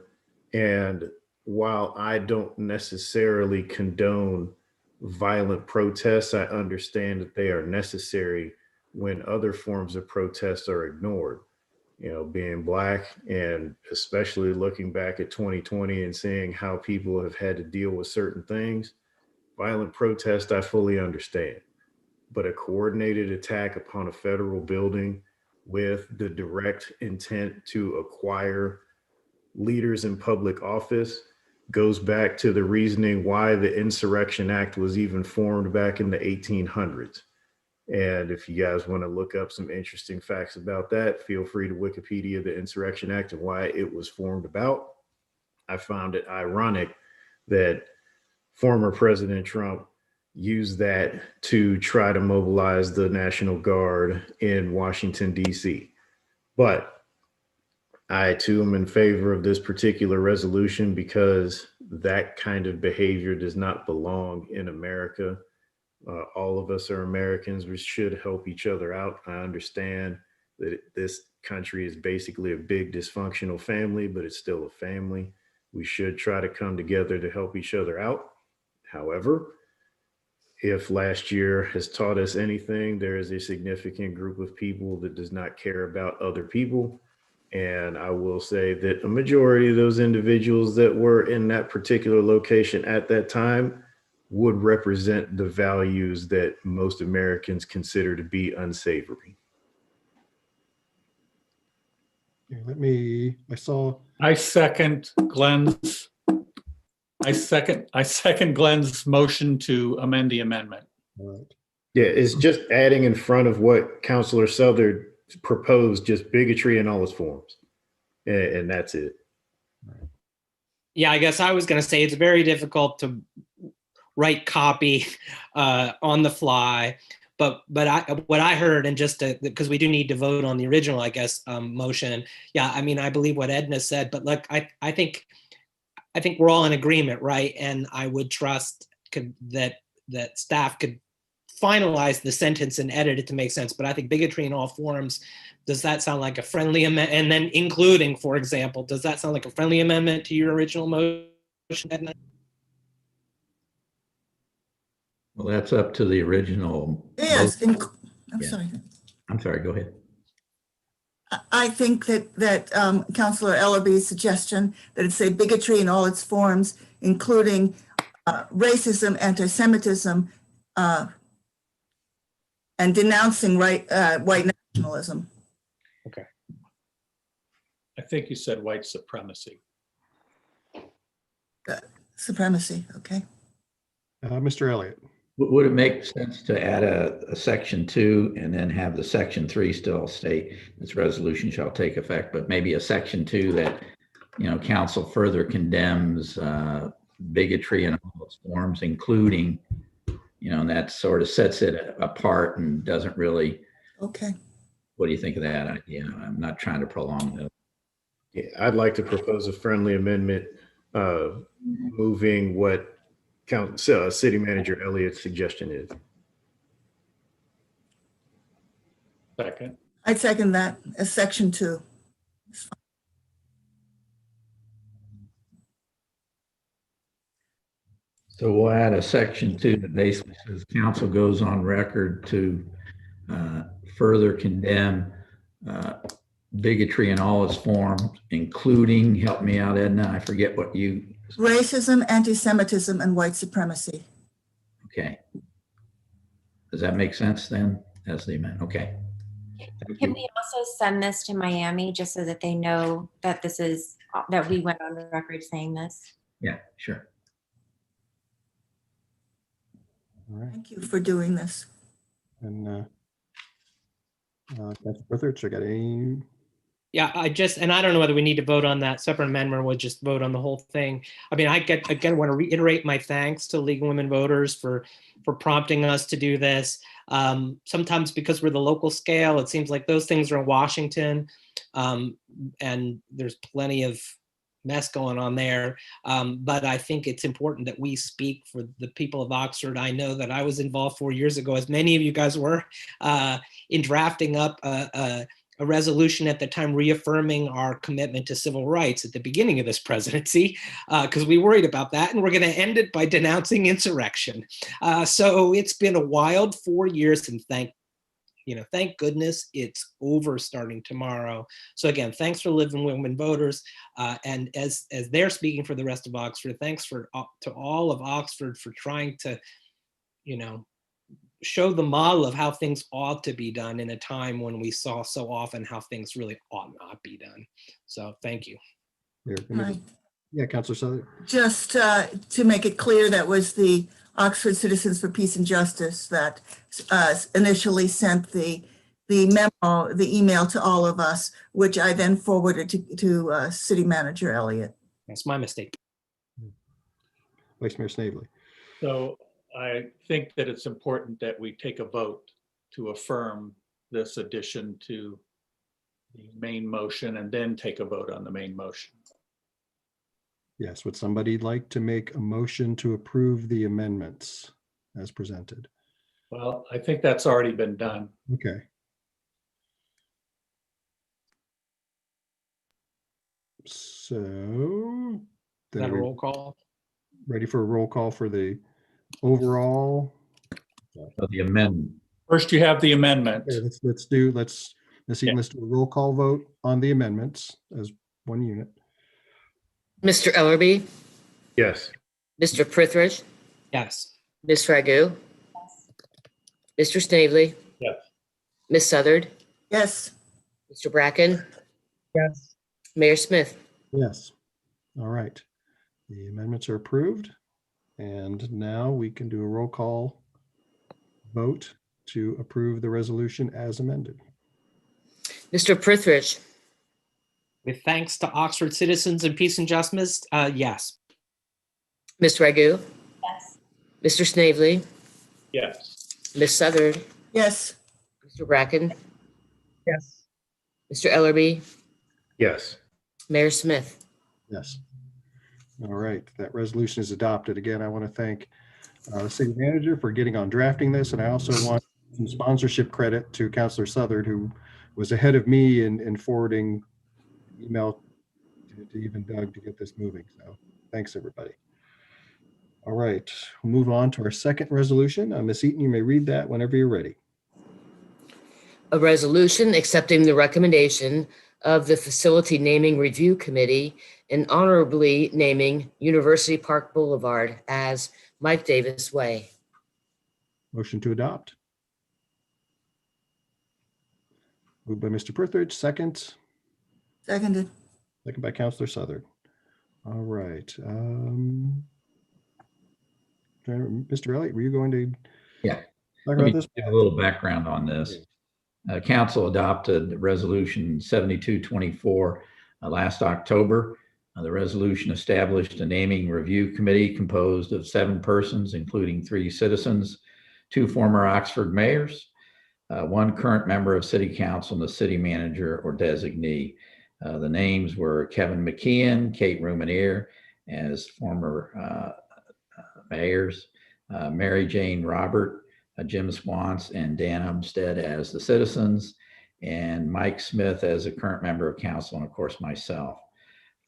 And while I don't necessarily condone violent protests, I understand that they are necessary when other forms of protests are ignored. You know, being Black and especially looking back at 2020 and seeing how people have had to deal with certain things, violent protest, I fully understand. But a coordinated attack upon a federal building with the direct intent to acquire leaders in public office goes back to the reasoning why the Insurrection Act was even formed back in the 1800s. And if you guys want to look up some interesting facts about that, feel free to Wikipedia the Insurrection Act and why it was formed about. I found it ironic that former President Trump used that to try to mobilize the National Guard in Washington, D.C. But I too am in favor of this particular resolution because that kind of behavior does not belong in America. All of us are Americans. We should help each other out. I understand that this country is basically a big dysfunctional family, but it's still a family. We should try to come together to help each other out. However, if last year has taught us anything, there is a significant group of people that does not care about other people. And I will say that a majority of those individuals that were in that particular location at that time would represent the values that most Americans consider to be unsavory. I second Glenn's motion to amend the amendment. Yeah, it's just adding in front of what Councilor Southard proposed, just bigotry in all its forms. And that's it. Yeah, I guess I was going to say it's very difficult to write copy on the fly, but what I heard, and just because we do need to vote on the original, I guess, motion. Yeah, I mean, I believe what Edna said, but look, I think we're all in agreement, right? And I would trust that staff could finalize the sentence and edit it to make sense. But I think bigotry in all forms, does that sound like a friendly amendment? And then including, for example, does that sound like a friendly amendment to your original motion, Edna? Well, that's up to the original. Yes, I'm sorry, go ahead. I think that Councilor Ellaby's suggestion that it say bigotry in all its forms, including racism, anti-Semitism, and denouncing white nationalism. Okay. I think you said white supremacy. Supremacy, okay. Mr. Elliott. Would it make sense to add a section 2 and then have the section 3 still state this resolution shall take effect, but maybe a section 2 that, you know, council further condemns bigotry in all its forms, including, you know, and that sort of sets it apart and doesn't really. Okay. What do you think of that idea? I'm not trying to prolong this. Yeah, I'd like to propose a friendly amendment, moving what City Manager Elliott's suggestion is. Second. I'd second that as section 2. So we'll add a section 2 that basically says council goes on record to further condemn bigotry in all its forms, including, help me out, Edna, I forget what you. Racism, anti-Semitism, and white supremacy. Okay. Does that make sense then? That's the amendment. Okay. Can we also send this to Miami just so that they know that that we went on the record saying this? Yeah, sure. Thank you for doing this. And Councilor Prithridge, I got any? Yeah, I don't know whether we need to vote on that separate amendment or we'll just vote on the whole thing. I mean, again, want to reiterate my thanks to League of Women Voters for prompting us to do this. Sometimes because we're the local scale, it seems like those things are in Washington, and there's plenty of mess going on there. But I think it's important that we speak for the people of Oxford. I know that I was involved 4 years ago, as many of you guys were, in drafting up a resolution at the time reaffirming our commitment to civil rights at the beginning of this presidency, because we worried about that, and we're going to end it by denouncing insurrection. So it's been a wild 4 years, and thank goodness it's over starting tomorrow. So again, thanks for League of Women Voters, and as they're speaking for the rest of Oxford, thanks to all of Oxford for trying to, show the model of how things ought to be done in a time when we saw so often how things really ought not be done. So thank you. Right. Yeah, Councilor Southern. Just to make it clear, that was the Oxford Citizens for Peace and Justice that initially sent the memo, the email to all of us, which I then forwarded to City Manager Elliott. That's my mistake. Vice Mayor Snavely. So I think that it's important that we take a vote to affirm this addition to the main motion and then take a vote on the main motion. Yes, would somebody like to make a motion to approve the amendments as presented? Well, I think that's already been done. Okay. So. Is that a roll call? Ready for a roll call for the overall? The amendment. First, you have the amendment. Okay, let's do a roll call vote on the amendments as one unit. Mr. Ellerby, Yes. Mr. Prithridge, Yes. Ms. Ragu, Mr. Snavely, Yes. Ms. Southard, Yes. Mr. Bracken, Yes. Mayor Smith. Yes. All right. The amendments are approved. And now we can do a roll call vote to approve the resolution as amended. Mr. Prithridge, With thanks to Oxford Citizens and Peace and Justice, yes. Ms. Ragu, Yes. Mr. Snavely, Yes. Ms. Southard, Yes. Mr. Bracken, Yes. Mr. Ellerby, Yes. Mayor Smith. Yes. All right, that resolution is adopted. Again, I want to thank the city manager for getting on drafting this. And I also want some sponsorship credit to Councilor Southard, who was ahead of me in forwarding email to even Doug to get this moving. So thanks, everybody. All right, we'll move on to our second resolution. Ms. Eaton, you may read that whenever you're ready. A resolution accepting the recommendation of the Facility Naming Review Committee and honorably naming University Park Boulevard as Mike Davis Way. Motion to adopt. Moved by Mr. Prithridge, second. Seconded. Second by Councilor Southard. All right. Mr. Elliott, were you going to Yeah. talk Let about me this? give a little background on this. Council adopted Resolution 7224 last October. The resolution established a naming review committee composed of 7 persons, including 3 citizens, 2 former Oxford mayors, 1 current member of city council, and the city manager or designee. The names were Kevin McKeon, Kate Rumanier as former mayors, Mary Jane Robert, Jim Swans, and Dan Umstead as the citizens, and Mike Smith as a current member of council, and of course myself.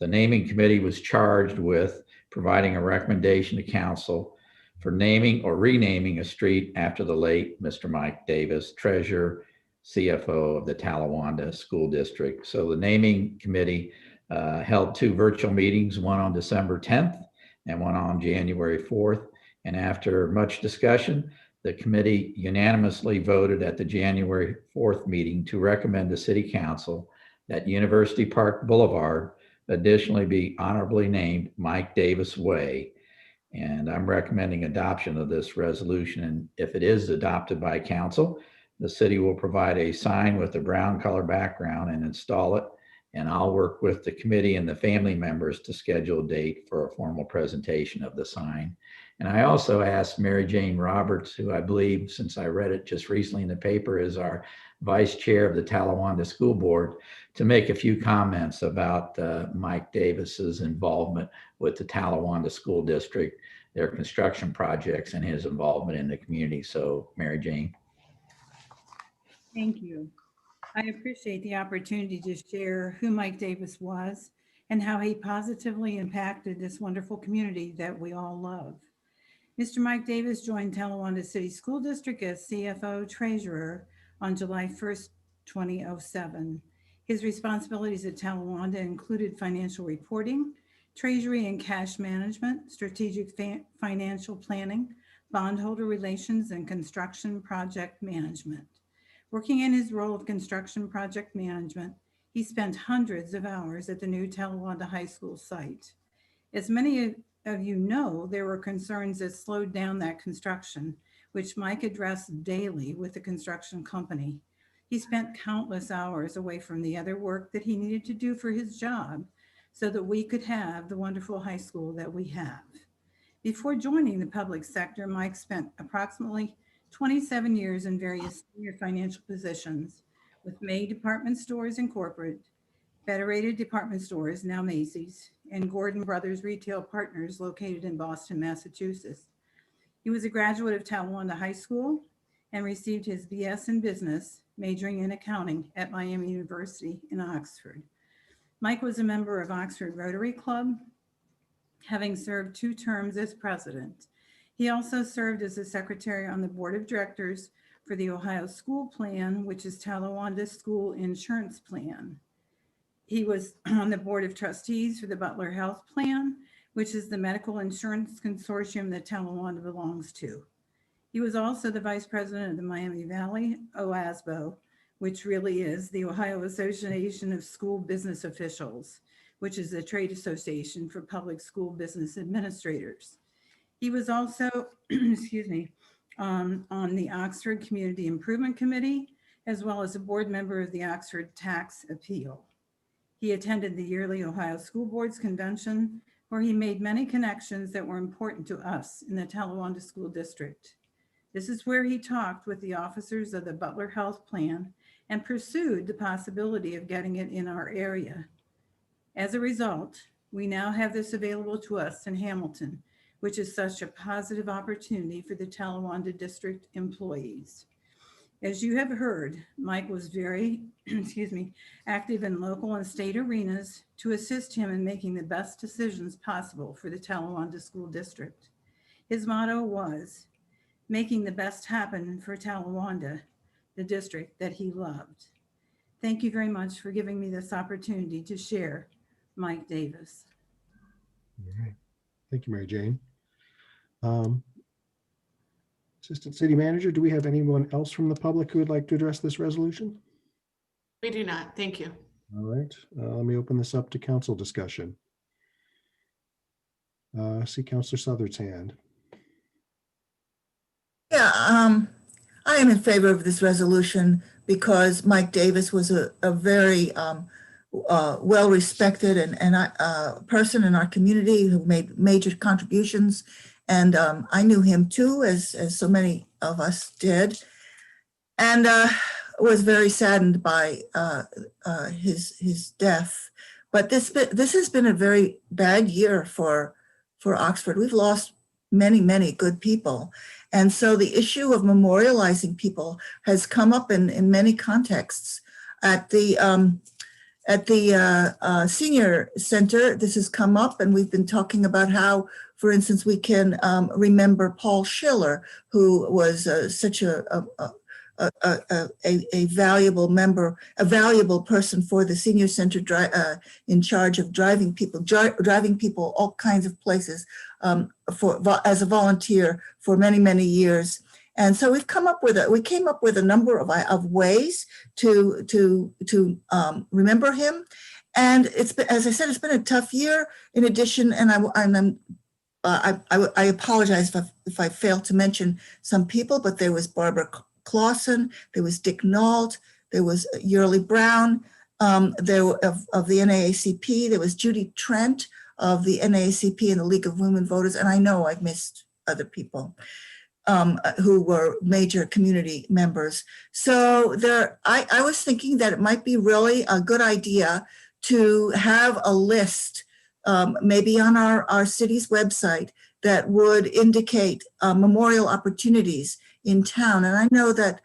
The naming committee was charged with providing a recommendation to council for naming or renaming a street after the late Mr. Mike Davis, treasurer, CFO of the Talawanda School District. So the naming committee held 2 virtual meetings, one on December 10th and one on January 4th. And after much discussion, the committee unanimously voted at the January 4th meeting to recommend to City Council that University Park Boulevard additionally be honorably named Mike Davis Way. And I'm recommending adoption of this resolution. And if it is adopted by council, the city will provide a sign with a brown color background and install it. And I'll work with the committee and the family members to schedule a date for a formal presentation of the sign. And I also asked Mary Jane Roberts, who I believe, since I read it just recently in the paper, is our vice chair of the Talawanda School Board, to make a few comments about Mike Davis's involvement with the Talawanda School District, their construction projects, and his involvement in the community. So, Mary Jane. Thank you. I appreciate the opportunity to share who Mike Davis was and how he positively impacted this wonderful community that we all love. Mr. Mike Davis joined Talawanda City School District as CFO Treasurer on July 1st, 2007. His responsibilities at Talawanda included financial reporting, treasury and cash management, strategic financial planning, bondholder relations, and construction project management. Working in his role of construction project management, he spent hundreds of hours at the new Talawanda High School site. As many of you know, there were concerns that slowed down that construction, which Mike addressed daily with the construction company. He spent countless hours away from the other work that he needed to do for his job so that we could have the wonderful high school that we have. Before joining the public sector, Mike spent approximately 27 years in various senior financial positions with May Department Stores Incorporated, Federated Department Stores, now Macy's, and Gordon Brothers Retail Partners located in Boston, Massachusetts. He was a graduate of Talawanda High School and received his BS in business, majoring in accounting at Miami University in Oxford. Mike was a member of Oxford Rotary Club, having served 2 terms as president. He also served as a secretary on the board of directors for the Ohio School Plan, which is Talawanda's school insurance plan. He was on the board of trustees for the Butler Health Plan, which is the medical insurance consortium that Talawanda belongs to. He was also the vice president of the Miami Valley OASBO, which really is the Ohio Association of School Business Officials, which is a trade association for public school business administrators. He was also, excuse me, on the Oxford Community Improvement Committee, as well as a board member of the Oxford Tax Appeal. He attended the yearly Ohio School Boards Convention, where he made many connections that were important to us in the Talawanda School District. This is where he talked with the officers of the Butler Health Plan and pursued the possibility of getting it in our area. As a result, we now have this available to us in Hamilton, which is such a positive opportunity for the Talawanda District employees. As you have heard, Mike was very, active in local and state arenas to assist him in making the best decisions possible for the Talawanda School District. His motto was, making the best happen for Talawanda, the district that he loved. Thank you very much for giving me this opportunity to share Mike Davis. All right. Thank you, Mary Jane. Assistant City Manager, do we have anyone else from the public who would like to address this resolution? We do not. Thank you. All right, let me open this up to council discussion. I see Councilor Southard's hand. Yeah, I am in favor of this resolution because Mike Davis was a very well-respected and person in our community who made major contributions. And I knew him too, as so many of us did, and was very saddened by his death. But this has been a very bad year for Oxford. We've lost many good people. And so the issue of memorializing people has come up in many contexts. At the senior center, this has come up, and we've been talking about how, for instance, we can remember Paul Schiller, who was such a valuable member, a valuable person for the senior center, in charge of driving people all kinds of places as a volunteer for many years. And so we came up with a number of ways to remember him. And it's been, as I said, it's been a tough year. In addition, and I'm I apologize if I failed to mention some people, but there was Barbara Clausen, there was Dick Nault, there was Yearly Brown, there of the NAACP, there was Judy Trent of the NAACP and the League of Women Voters, and I know I've missed other people who were major community members. So I was thinking that it might be really a good idea to have a list, maybe on our city's website, that would indicate memorial opportunities in town. And I know that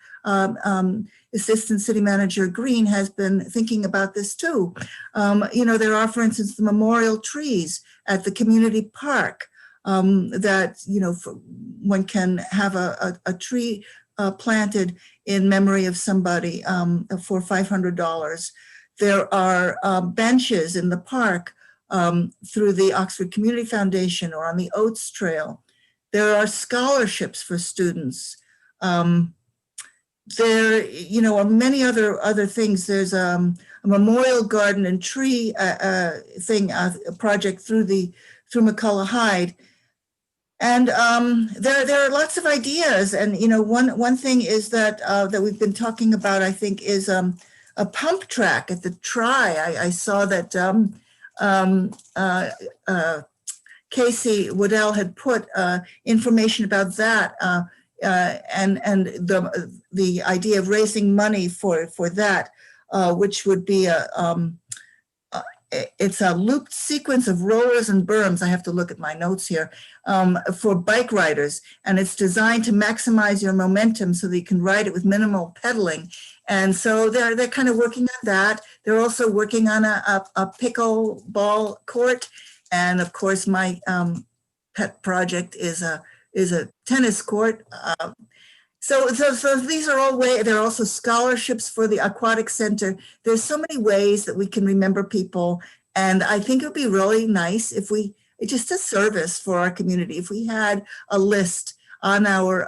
Assistant City Manager Green has been thinking about this too. There are, for instance, the memorial trees at the community park that, one can have a tree planted in memory of somebody for $500. There are benches in the park through the Oxford Community Foundation or on the Oates Trail. There are scholarships for students. There, are many other things. There's a memorial garden and tree project through McCullough Hyde. And there are lots of ideas. And, one thing is that we've been talking about, I think, is a pump track at the Tri. I saw that Casey Waddell had put information about that and the idea of raising money for that, which would be it's a looped sequence of rollers and berms. I have to look at my notes here, for bike riders, and it's designed to maximize your momentum so that you can ride it with minimal pedaling. And so they're kind of working on that. They're also working on a pickleball court, and of course, my pet project is a tennis court. So these are all ways. There are also scholarships for the aquatic center. There's so many ways that we can remember people. And I think it would be really nice if it's just a service for our community, if we had a list on our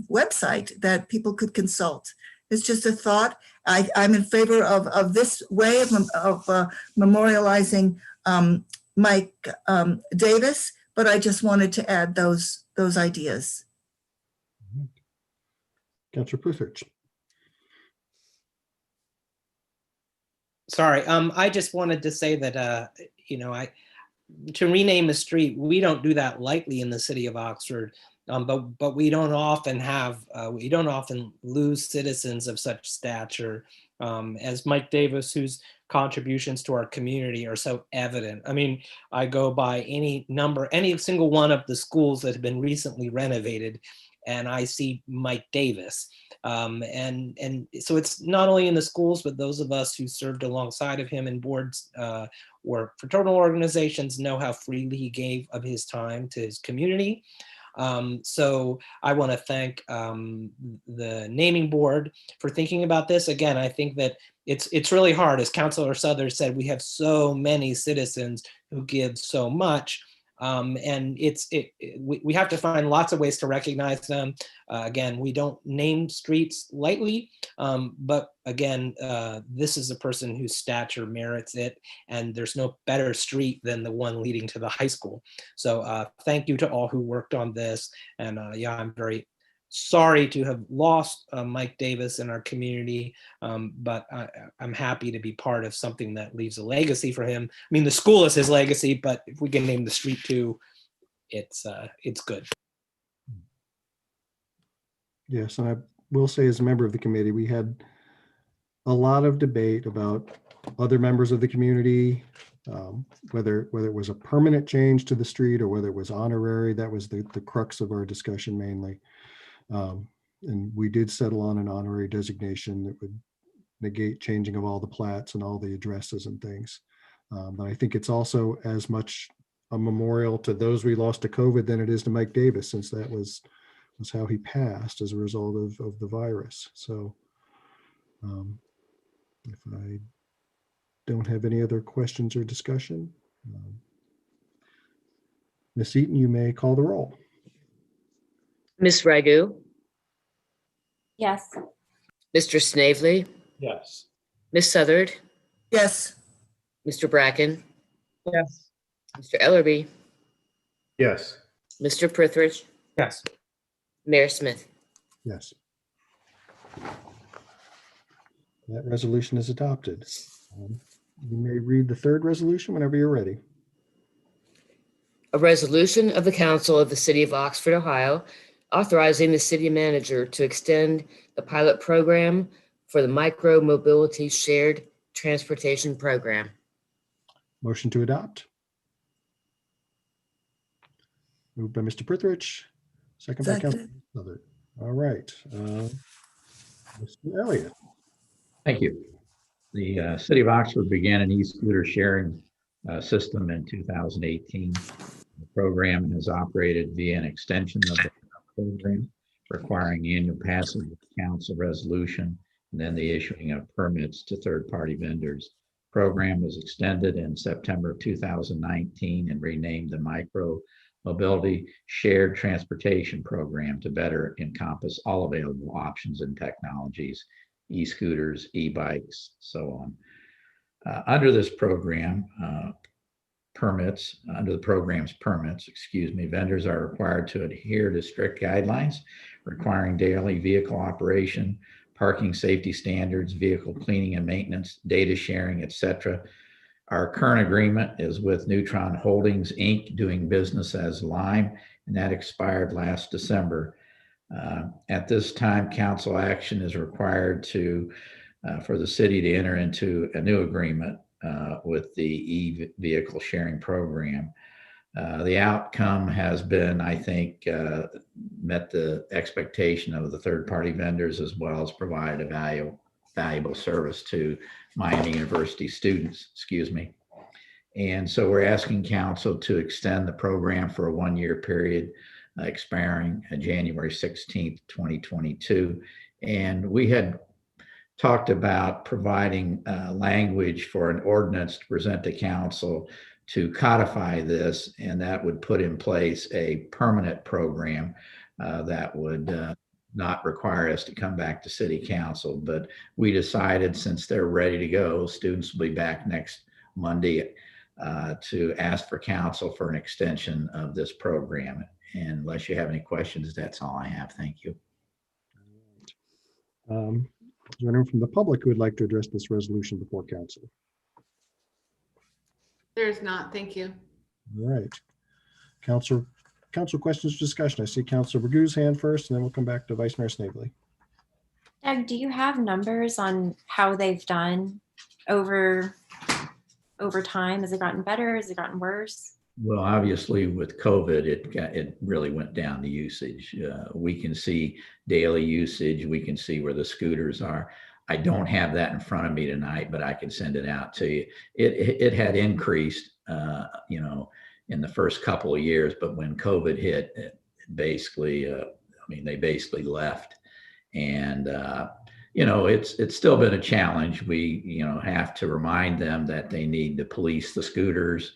website that people could consult. It's just a thought. I'm in favor of this way of memorializing Mike Davis, but I just wanted to add those ideas. Councilor Pruthridge. Sorry, I just wanted to say that, to rename a street, we don't do that lightly in the city of Oxford, but we don't often lose citizens of such stature as Mike Davis, whose contributions to our community are so evident. I mean, I go by any single one of the schools that have been recently renovated, and I see Mike Davis. And so it's not only in the schools, but those of us who served alongside of him in boards or fraternal organizations know how freely he gave of his time to his community. So I want to thank the naming board for thinking about this. Again, I think that it's really hard. As Councilor Souther said, we have so many citizens who give so much. And we have to find lots of ways to recognize them. Again, we don't name streets lightly, but again, this is a person whose stature merits it, and there's no better street than the one leading to the high school. So thank you to all who worked on this, and yeah, I'm very sorry to have lost Mike Davis in our community, but I'm happy to be part of something that leaves a legacy for him. I mean, the school is his legacy, but if we can name the street too, it's good. Yes, and I will say, as a member of the committee, we had a lot of debate about other members of the community, whether it was a permanent change to the street or whether it was honorary. That was the crux of our discussion mainly. And we did settle on an honorary designation that would negate changing of all the plats and all the addresses and things. But I think it's also as much a memorial to those we lost to COVID than it is to Mike Davis, since that was how he passed as a result of the virus. So if I don't have any other questions or discussion, Ms. Eaton, you may call the roll. Ms. Ragu, Yes. Mr. Snavely, Yes. Ms. Southard, Yes. Mr. Bracken, Yes. Mr. Ellerby, Yes. Mr. Prithridge, Yes. Mayor Smith. Yes. That resolution is adopted. You may read the third resolution whenever you're ready. A resolution of the Council of the City of Oxford, Ohio, authorizing the city manager to extend the pilot program for the micro mobility shared transportation program. Motion to adopt. Moved by Mr. Prithridge, second by Second. Councilman Southard. All right. Mr. Elliott. Thank you. The City of Oxford began an e-scooter sharing system in 2018. The program has operated via an extension of the program, requiring annual passage of council resolution and then the issuing of permits to third-party vendors. Program was extended in September of 2019 and renamed the Micro Mobility Shared Transportation Program to better encompass all available options and technologies, e-scooters, e-bikes, so on. Under this program, vendors are required to adhere to strict guidelines requiring daily vehicle operation, parking safety standards, vehicle cleaning and maintenance, data sharing, etc. Our current agreement is with Neutron Holdings, Inc., doing business as Lime, and that expired last December. At this time, council action is required for the city to enter into a new agreement with the e-vehicle sharing program. The outcome has been, I think, met the expectation of the third-party vendors, as well as provide a valuable service to Miami University students, And so we're asking council to extend the program for a one-year period, expiring January 16th, 2022. And we had talked about providing language for an ordinance to present to council to codify this, and that would put in place a permanent program that would not require us to come back to city council. But we decided, since they're ready to go, students will be back next Monday, to ask for council for an extension of this program. And unless you have any questions, that's all I have. Thank you. Is there anyone from the public who would like to address this resolution before council? There's not. Thank you. All right. Council questions, discussion. I see Councilor Burgoo's hand first, and then we'll come back to Vice Mayor Snavely. Doug, do you have numbers on how they've done over time? Has it gotten better? Has it gotten worse? Well, obviously with COVID, it really went down the usage. We can see daily usage. We can see where the scooters are. I don't have that in front of me tonight, but I can send it out to you. It had increased, in the first couple of years, but when COVID hit, they basically left. And, it's still been a challenge. We, have to remind them that they need to police the scooters.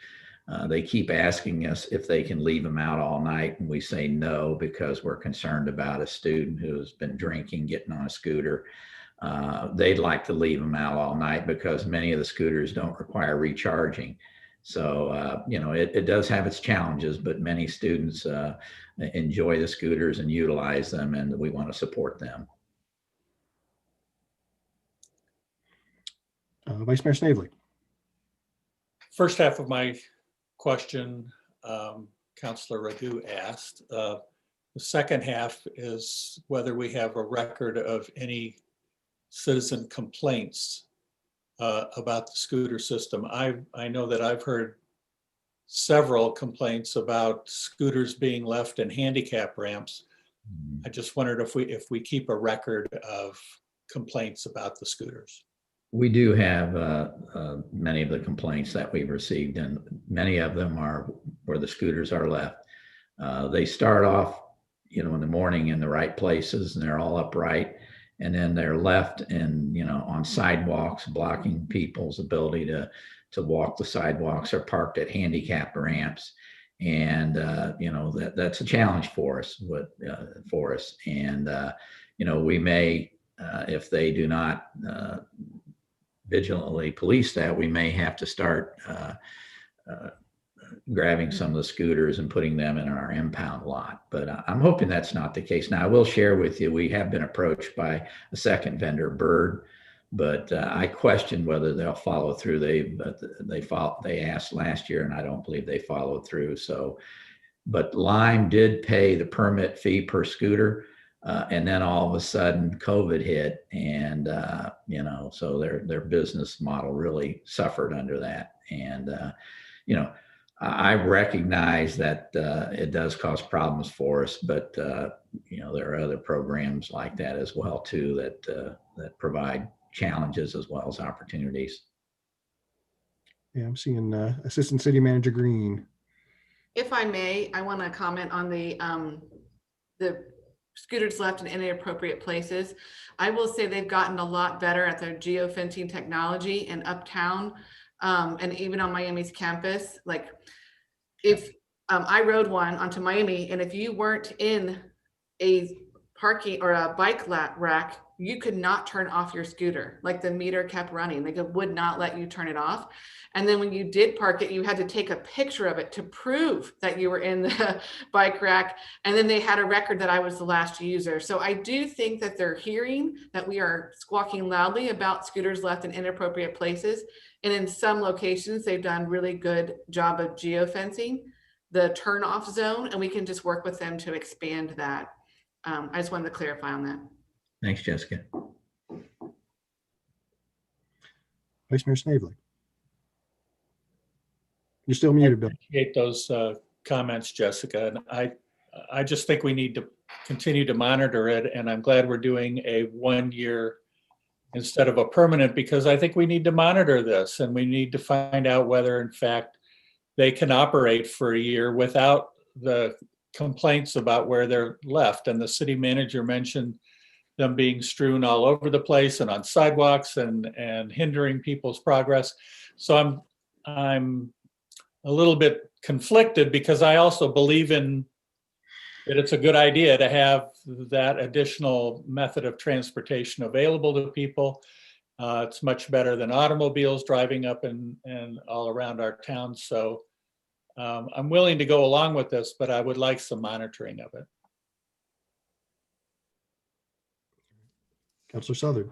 They keep asking us if they can leave them out all night, and we say no, because we're concerned about a student who has been drinking, getting on a scooter. They'd like to leave them out all night because many of the scooters don't require recharging. So, it does have its challenges, but many students enjoy the scooters and utilize them, and we want to support them. Vice Mayor Snavely. First half of my question, Councilor Raghu asked. The second half is whether we have a record of any citizen complaints about the scooter system. I know that I've heard several complaints about scooters being left in handicap ramps. I just wondered if we keep a record of complaints about the scooters. We do have many of the complaints that we've received, and many of them are where the scooters are left. They start off, in the morning in the right places, and they're all upright, and then they're left on sidewalks, blocking people's ability to walk the sidewalks, or parked at handicap ramps. And that's a challenge for us. And we may, if they do not vigilantly police that, we may have to start grabbing some of the scooters and putting them in our impound lot. But I'm hoping that's not the case. Now, I will share with you, we have been approached by a second vendor, Bird, but I question whether they'll follow through. They asked last year, and I don't believe they followed through. So, but Lime did pay the permit fee per scooter. And then all of a sudden COVID hit, and so their business model really suffered under that. And I recognize that it does cause problems for us, but there are other programs like that as well too that provide challenges as well as opportunities. Yeah, I'm seeing Assistant City Manager Green. If I may, I want to comment on the scooters left in inappropriate places. I will say they've gotten a lot better at their geofencing technology in Uptown, and even on Miami's campus. Like if I rode one onto Miami, and if you weren't in a parking or a bike rack, you could not turn off your scooter. Like the meter kept running, like it would not let you turn it off. And then when you did park it, you had to take a picture of it to prove that you were in the bike rack. And then they had a record that I was the last user. So I do think that they're hearing that we are squawking loudly about scooters left in inappropriate places. And in some locations, they've done really good job of geofencing the turn off zone, and we can just work with them to expand that. I just wanted to clarify on that. Thanks, Jessica. Vice Mayor Snavely. You're still muted, Bill. Appreciate those comments, Jessica. And I just think we need to continue to monitor it. And I'm glad we're doing a 1 year instead of a permanent, because I think we need to monitor this and we need to find out whether in fact they can operate for a year without the complaints about where they're left. And the city manager mentioned them being strewn all over the place and on sidewalks and hindering people's progress. So I'm a little bit conflicted, because I also believe in that it's a good idea to have that additional method of transportation available to people. It's much better than automobiles driving up and all around our town. So I'm willing to go along with this, but I would like some monitoring of it. Councilor Southern.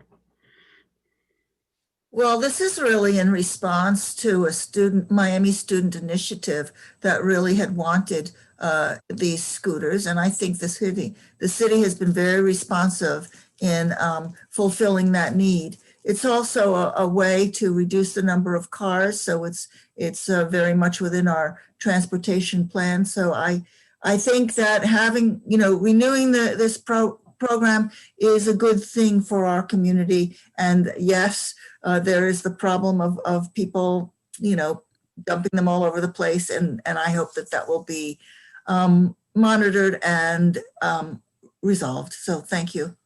Well, this is really in response to a Miami student initiative that really had wanted these scooters. And I think the city has been very responsive in fulfilling that need. It's also a way to reduce the number of cars. So it's very much within our transportation plan. So I think that having, renewing this program is a good thing for our community. And yes, there is the problem of people, dumping them all over the place. And I hope that will be monitored and resolved. So thank you.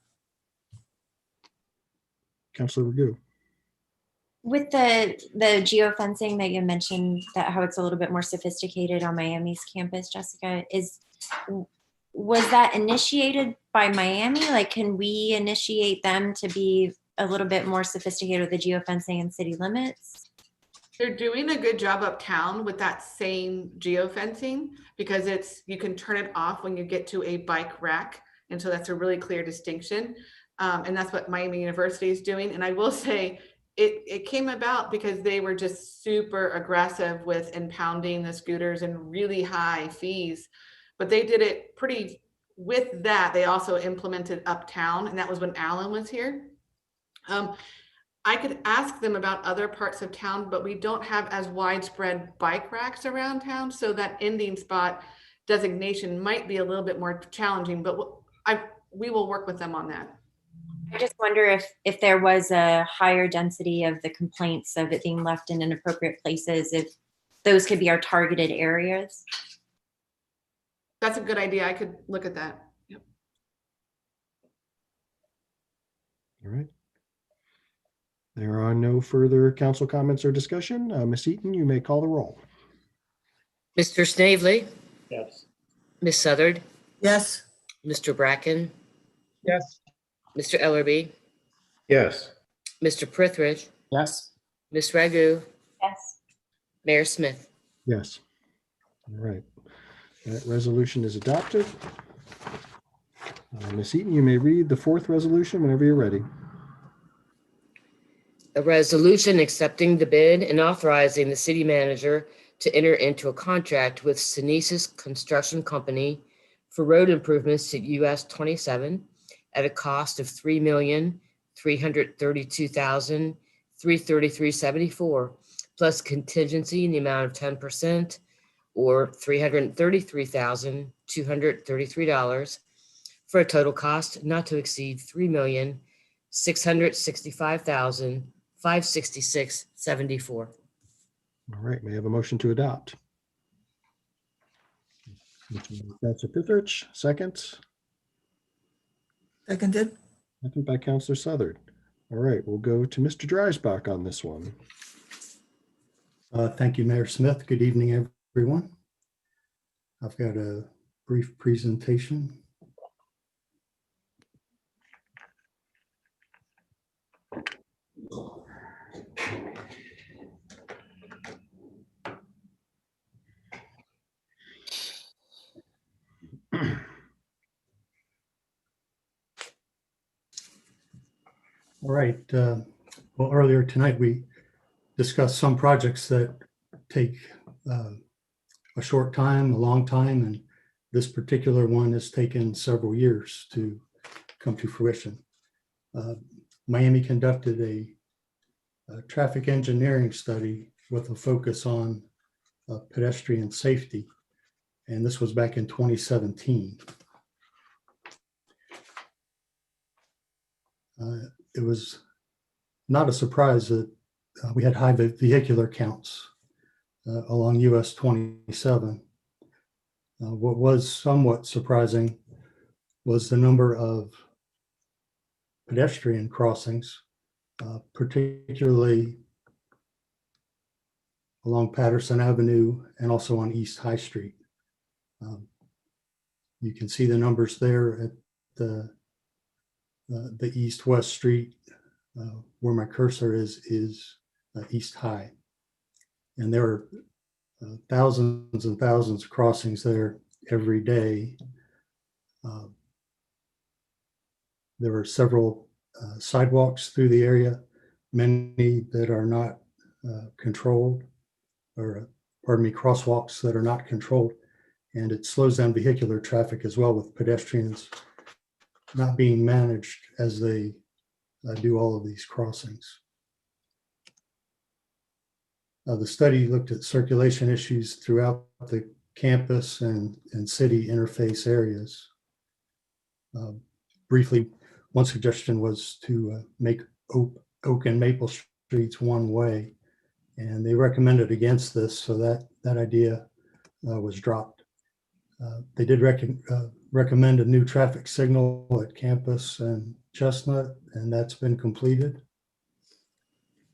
Councilor Ragu. With the geofencing that you mentioned, that how it's a little bit more sophisticated on Miami's campus, Jessica, was that initiated by Miami? Like, can we initiate them to be a little bit more sophisticated with the geofencing and city limits? They're doing a good job uptown with that same geofencing, because you can turn it off when you get to a bike rack. And so that's a really clear distinction. And that's what Miami University is doing. And I will say it came about because they were just super aggressive with impounding the scooters and really high fees. But they did it with that. They also implemented uptown, and that was when Alan was here. I could ask them about other parts of town, but we don't have as widespread bike racks around town. So that ending spot designation might be a little bit more challenging, but we will work with them on that. I just wonder if there was a higher density of the complaints of it being left in inappropriate places, if those could be our targeted areas. That's a good idea. I could look at that. Yep. All right. There are no further council comments or discussion. Ms. Eaton, you may call the roll. Mr. Snavely, Yes. Ms. Southard, Yes. Mr. Bracken, Yes. Mr. Ellerby, Yes. Mr. Prithridge, Yes. Ms. Ragu, Yes. Mayor Smith. Yes. All right. That resolution is adopted. Ms. Eaton, you may read the fourth resolution whenever you're ready. A resolution accepting the bid and authorizing the city manager to enter into a contract with Sunesis Construction Company for road improvements to US 27 at a cost of $3,332,333.74 plus contingency in the amount of 10% or $333,233 for a total cost not to exceed $3,665,566.74. All right, may I have a motion to adopt? Counselor Pithridge, second. Seconded. Second by Counselor Southard. All right, we'll go to Mr. Dreisbach on this one. Thank you, Mayor Smith. Good evening, everyone. I've got a brief presentation. All right. Well, earlier tonight, we discussed some projects that take a short time, a long time, and this particular one has taken several years to come to fruition. Miami conducted a traffic engineering study with a focus on pedestrian safety, and this was back in 2017. It was not a surprise that we had high vehicular counts along US 27. What was somewhat surprising was the number of pedestrian crossings, particularly along Patterson Avenue and also on East High Street. You can see the numbers there at the East-West Street, where my cursor is East High. And there are thousands and thousands of crossings there every day. There are several sidewalks through the area, many that are not controlled, or pardon me, crosswalks that are not controlled. And it slows down vehicular traffic as well, with pedestrians not being managed as they do all of these crossings. The study looked at circulation issues throughout the campus and city interface areas. Briefly, one suggestion was to make Oak and Maple Streets one way, and they recommended against this, so that idea was dropped. They did recommend a new traffic signal at Campus and Chestnut, and that's been completed.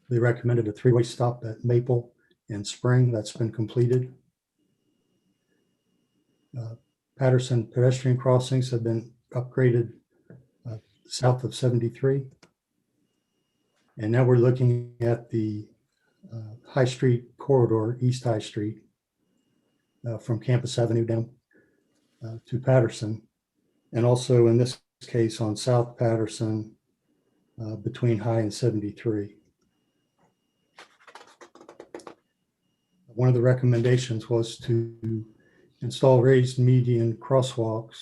They recommended a three-way stop at Maple and Spring. That's been completed. Patterson pedestrian crossings have been upgraded south of 73. And now we're looking at the High Street corridor, East High Street, from Campus Avenue down to Patterson. And also in this case on South Patterson between High and 73. One of the recommendations was to install raised median crosswalks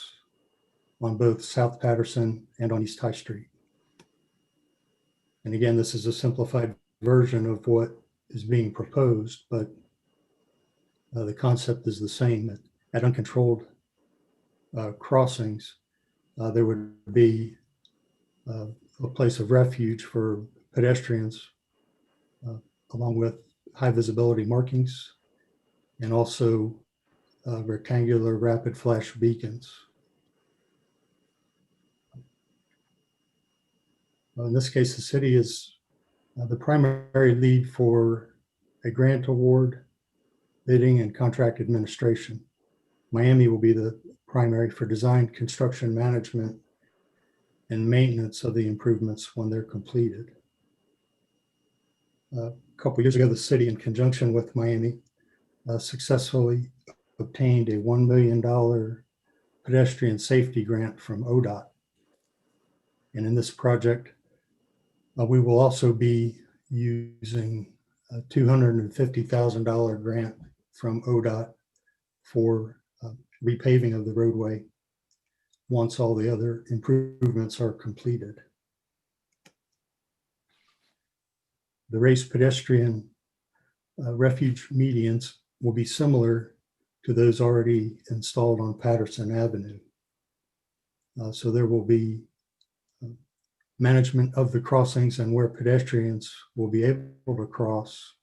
on both South Patterson and on East High Street. And again, this is a simplified version of what is being proposed, but the concept is the same. At uncontrolled crossings, there would be a place of refuge for pedestrians, along with high visibility markings, and also rectangular rapid flash beacons. In this case, the city is the primary lead for a grant award, bidding, and contract administration. Miami will be the primary for design, construction, management, and maintenance of the improvements when they're completed. A couple of years ago, the city, in conjunction with Miami, successfully obtained a $1 million pedestrian safety grant from ODOT. And in this project, we will also be using a $250,000 grant from ODOT for repaving of the roadway once all the other improvements are completed. The raised pedestrian refuge medians will be similar to those already installed on Patterson Avenue. So there will be management of the crossings and where pedestrians will be able to cross.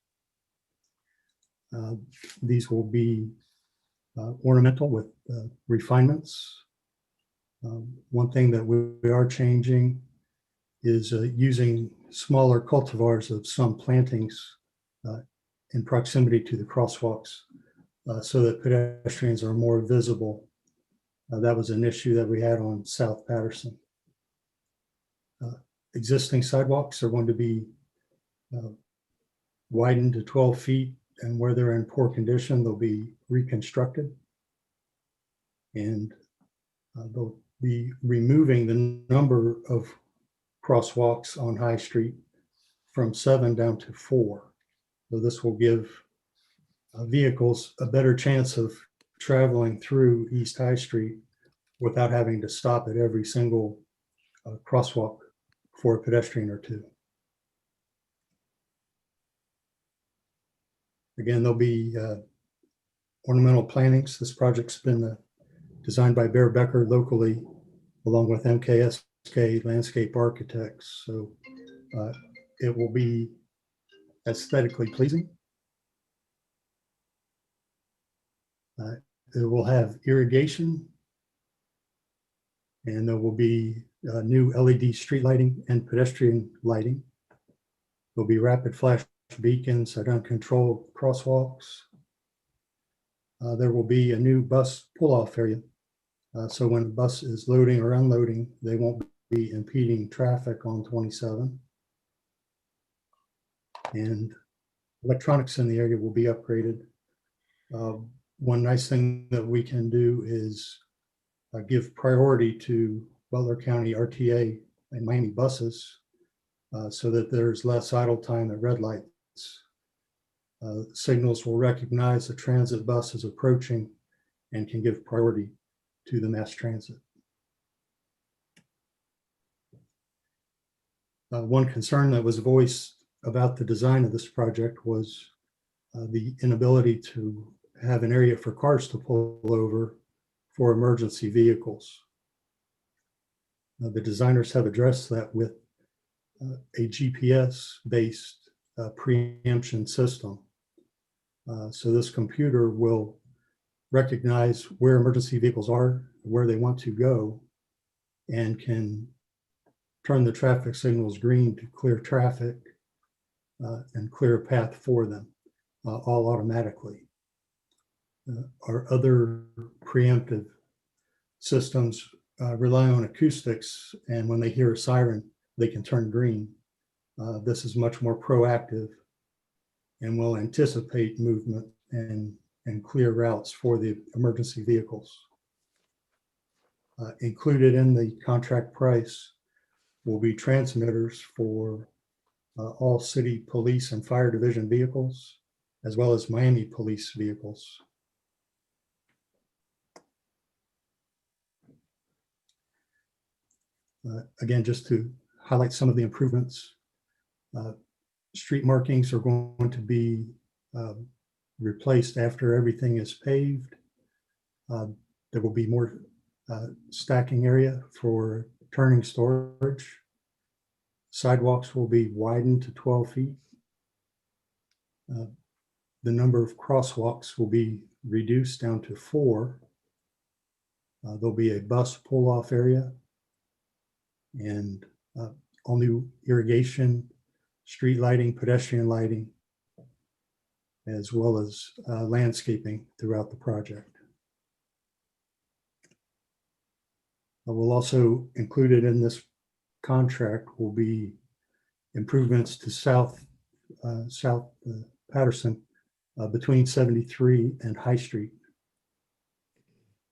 These will be ornamental with refinements. One thing that we are changing is using smaller cultivars of some plantings in proximity to the crosswalks so that pedestrians are more visible. That was an issue that we had on South Patterson. Existing sidewalks are going to be widened to 12 feet, and where they're in poor condition, they'll be reconstructed. And they'll be removing the number of crosswalks on High Street from 7 down to 4. So this will give vehicles a better chance of traveling through East High Street without having to stop at every single crosswalk for a pedestrian or two. Again, there'll be ornamental plantings. This project's been designed by Bear Becker locally, along with MKSK Landscape Architects. So it will be aesthetically pleasing. It will have irrigation, and there will be new LED street lighting and pedestrian lighting. There'll be rapid flash beacons at uncontrolled crosswalks. There will be a new bus pull-off area. So when a bus is loading or unloading, they won't be impeding traffic on 27. And electronics in the area will be upgraded. One nice thing that we can do is give priority to Butler County RTA and Miami buses so that there's less idle time at red lights. Signals will recognize the transit bus is approaching and can give priority to the mass transit. One concern that was voiced about the design of this project was the inability to have an area for cars to pull over for emergency vehicles. The designers have addressed that with a GPS-based preemption system. So this computer will recognize where emergency vehicles are, where they want to go, and can turn the traffic signals green to clear traffic and clear a path for them, all automatically. Our other preemptive systems rely on acoustics, and when they hear a siren, they can turn green. This is much more proactive and will anticipate movement and clear routes for the emergency vehicles. Included in the contract price will be transmitters for all city police and fire division vehicles, as well as Miami police vehicles. Again, just to highlight some of the improvements, street markings are going to be replaced after everything is paved. There will be more stacking area for turning storage. Sidewalks will be widened to 12 feet. The number of crosswalks will be reduced down to 4. There'll be a bus pull-off area and all new irrigation, street lighting, pedestrian lighting, as well as landscaping throughout the project. We'll also included in this contract will be improvements to South Patterson between 73 and High Street.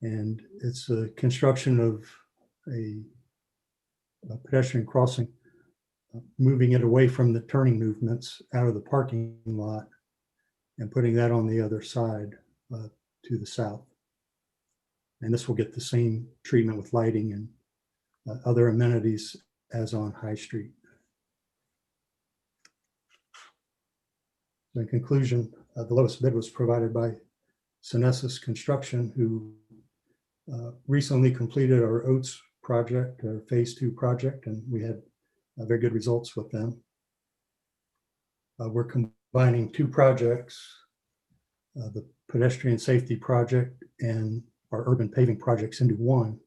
And it's a construction of a pedestrian crossing, moving it away from the turning movements out of the parking lot and putting that on the other side to the south. And this will get the same treatment with lighting and other amenities as on High Street. In conclusion, the lowest bid was provided by Synesis Construction, who recently completed our Oats project, our phase 2 project, and we had very good results with them. We're combining 2 projects, the pedestrian safety project and our urban paving projects into one.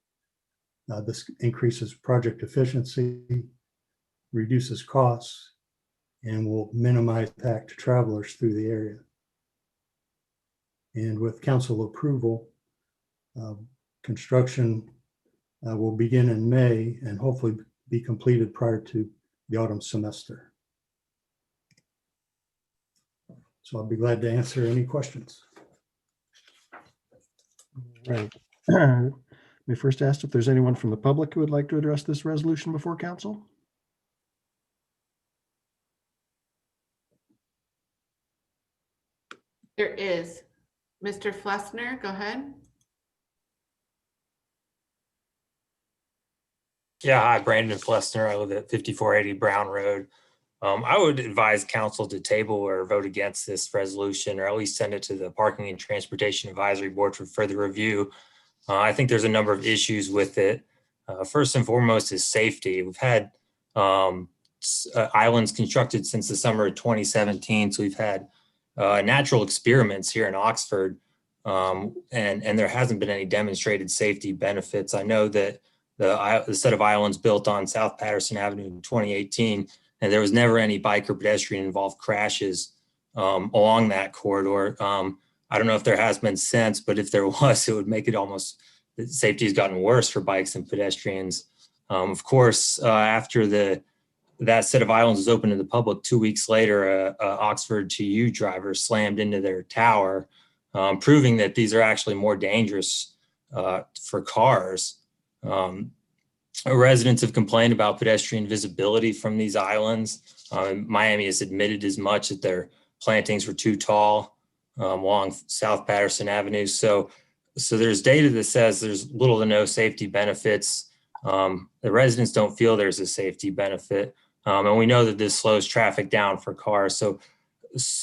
This increases project efficiency, reduces costs, and will minimize impact to travelers through the area. And with council approval, construction will begin in May and hopefully be completed prior to the autumn semester. So I'll be glad to answer any questions. Right. We first asked if there's anyone from the public who would like to address this resolution before council. There is. Mr. Flessner, go ahead. Yeah, hi, Brandon Flessner. I live at 5480 Brown Road. I would advise council to table or vote against this resolution, or at least send it to the Parking and Transportation Advisory Board for further review. I think there's a number of issues with it. First and foremost is safety. We've had islands constructed since the summer of 2017. So we've had natural experiments here in Oxford, and there hasn't been any demonstrated safety benefits. I know that the set of islands built on South Patterson Avenue in 2018, and there was never any bike or pedestrian involved crashes along that corridor. I don't know if there has been since, but if there was, it would make it almost, the safety has gotten worse for bikes and pedestrians. Of course, after that set of islands was open to the public, 2 weeks later, a Oxford 2U driver slammed into their tower, proving that these are actually more dangerous for cars. Residents have complained about pedestrian visibility from these islands. Miami has admitted as much, that their plantings were too tall along South Patterson Avenue. So there's data that says there's little to no safety benefits. The residents don't feel there's a safety benefit. And we know that this slows traffic down for cars. So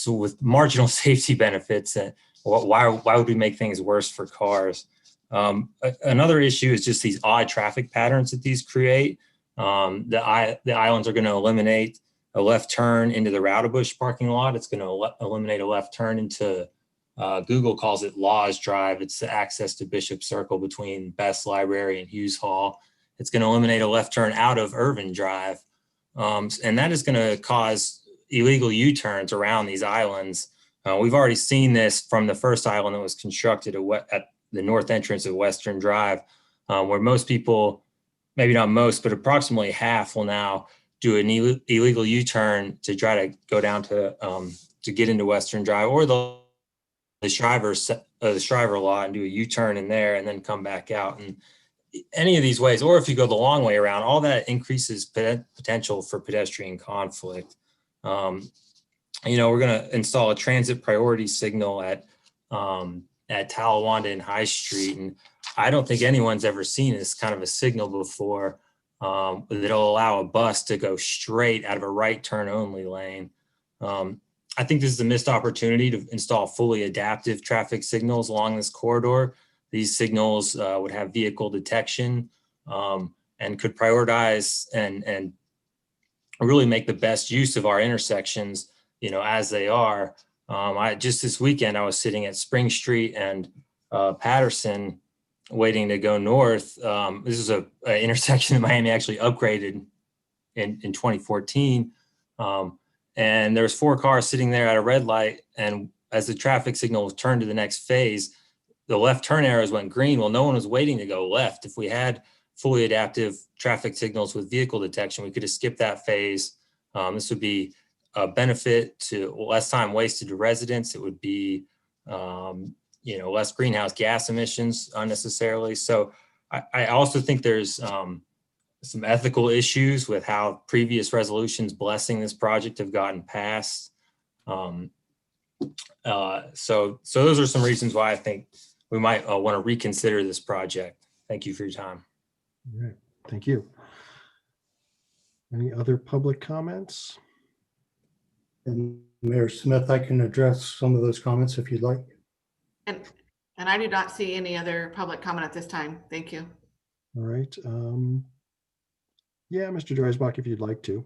with marginal safety benefits, why would we make things worse for cars? Another issue is just these odd traffic patterns that these create. The islands are going to eliminate a left turn into the Rowdebush parking lot. It's going to eliminate a left turn into, Google calls it Laws Drive. It's the access to Bishop Circle between Best Library and Hughes Hall. It's going to eliminate a left turn out of Irvin Drive. And that is going to cause illegal U-turns around these islands. We've already seen this from the first island that was constructed at the north entrance of Western Drive, where most people, maybe not most, but approximately half will now do an illegal U-turn to try to go down to get into Western Drive, or the Shriver lot and do a U-turn in there and then come back out. And any of these ways, or if you go the long way around, all that increases potential for pedestrian conflict. We're going to install a transit priority signal at Talawanda and High Street. And I don't think anyone's ever seen this kind of a signal before, that'll allow a bus to go straight out of a right turn only lane. I think this is a missed opportunity to install fully adaptive traffic signals along this corridor. These signals would have vehicle detection and could prioritize and really make the best use of our intersections, as they are. Just this weekend, I was sitting at Spring Street and Patterson waiting to go north. This is an intersection that Miami actually upgraded in 2014. And there's 4 cars sitting there at a red light. And as the traffic signal was turned to the next phase, the left turn arrows went green. Well, no one was waiting to go left. If we had fully adaptive traffic signals with vehicle detection, we could have skipped that phase. This would be a benefit to less time wasted to residents. It would be less greenhouse gas emissions unnecessarily. So I also think there's some ethical issues with how previous resolutions blessing this project have gotten passed. So those are some reasons why I think we might want to reconsider this project. Thank you for your time. All right, thank you. Any other public comments? And Mayor Smith, I can address some of those comments if you'd like. And I do not see any other public comment at this time. Thank you. All right. Yeah, Mr. Dreisbach, if you'd like to.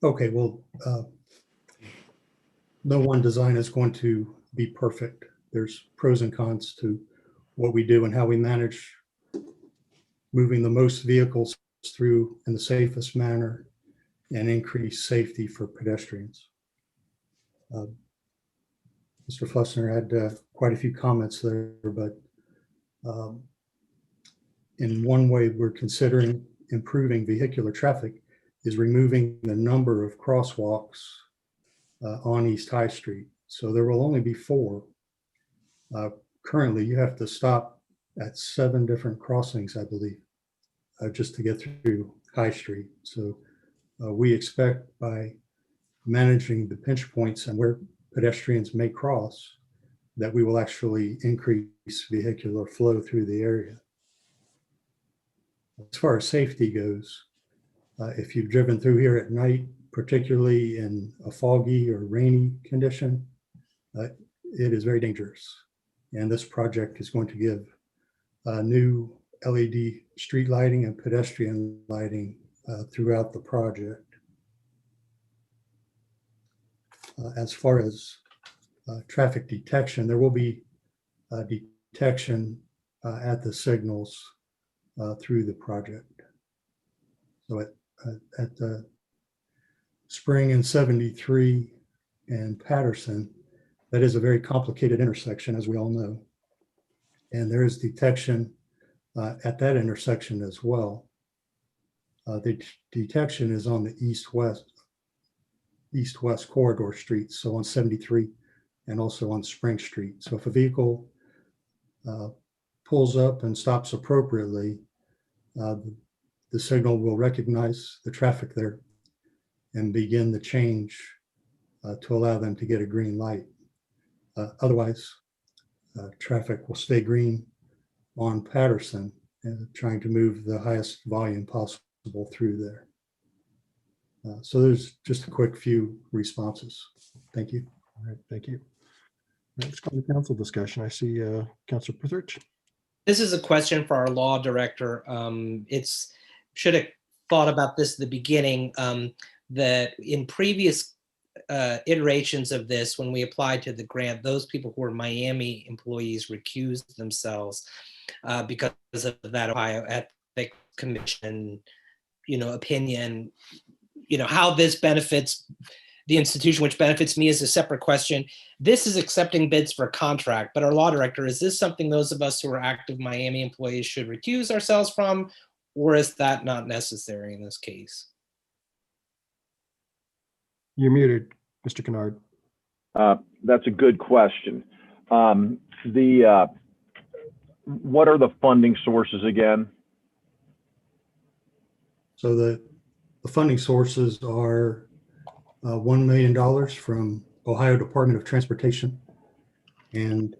Okay, well, no one design is going to be perfect. There's pros and cons to what we do and how we manage moving the most vehicles through in the safest manner and increase safety for pedestrians. Mr. Flessner had quite a few comments there, but in one way we're considering improving vehicular traffic is removing the number of crosswalks on East High Street. So there will only be 4. Currently, you have to stop at 7 different crossings, I believe, just to get through High Street. So we expect by managing the pinch points and where pedestrians may cross, that we will actually increase vehicular flow through the area. As far as safety goes, if you've driven through here at night, particularly in a foggy or rainy condition, it is very dangerous. And this project is going to give new LED street lighting and pedestrian lighting throughout the project. As far as traffic detection, there will be detection at the signals through the project. So at the Spring and 73 and Patterson, that is a very complicated intersection, as we all know. And there is detection at that intersection as well. The detection is on the east-west corridor streets, so on 73 and also on Spring Street. So if a vehicle pulls up and stops appropriately, the signal will recognize the traffic there and begin the change to allow them to get a green light. Otherwise, traffic will stay green on Patterson, trying to move the highest volume possible through there. So there's just a quick few responses. Thank you. All right, thank you. Let's go to council discussion. I see Councilor Pritchard. This is a question for our law director. Should have thought about this at the beginning, that in previous iterations of this, when we applied to the grant, those people who were Miami employees recused themselves because of that Ohio Ethics Commission, opinion. How this benefits the institution, which benefits me, is a separate question. This is accepting bids for a contract, but our law director, is this something those of us who are active Miami employees should recuse ourselves from, or is that not necessary in this case? You're muted, Mr. Kennard. That's a good question. What are the funding sources again? So the funding sources are $1 million from Ohio Department of Transportation, and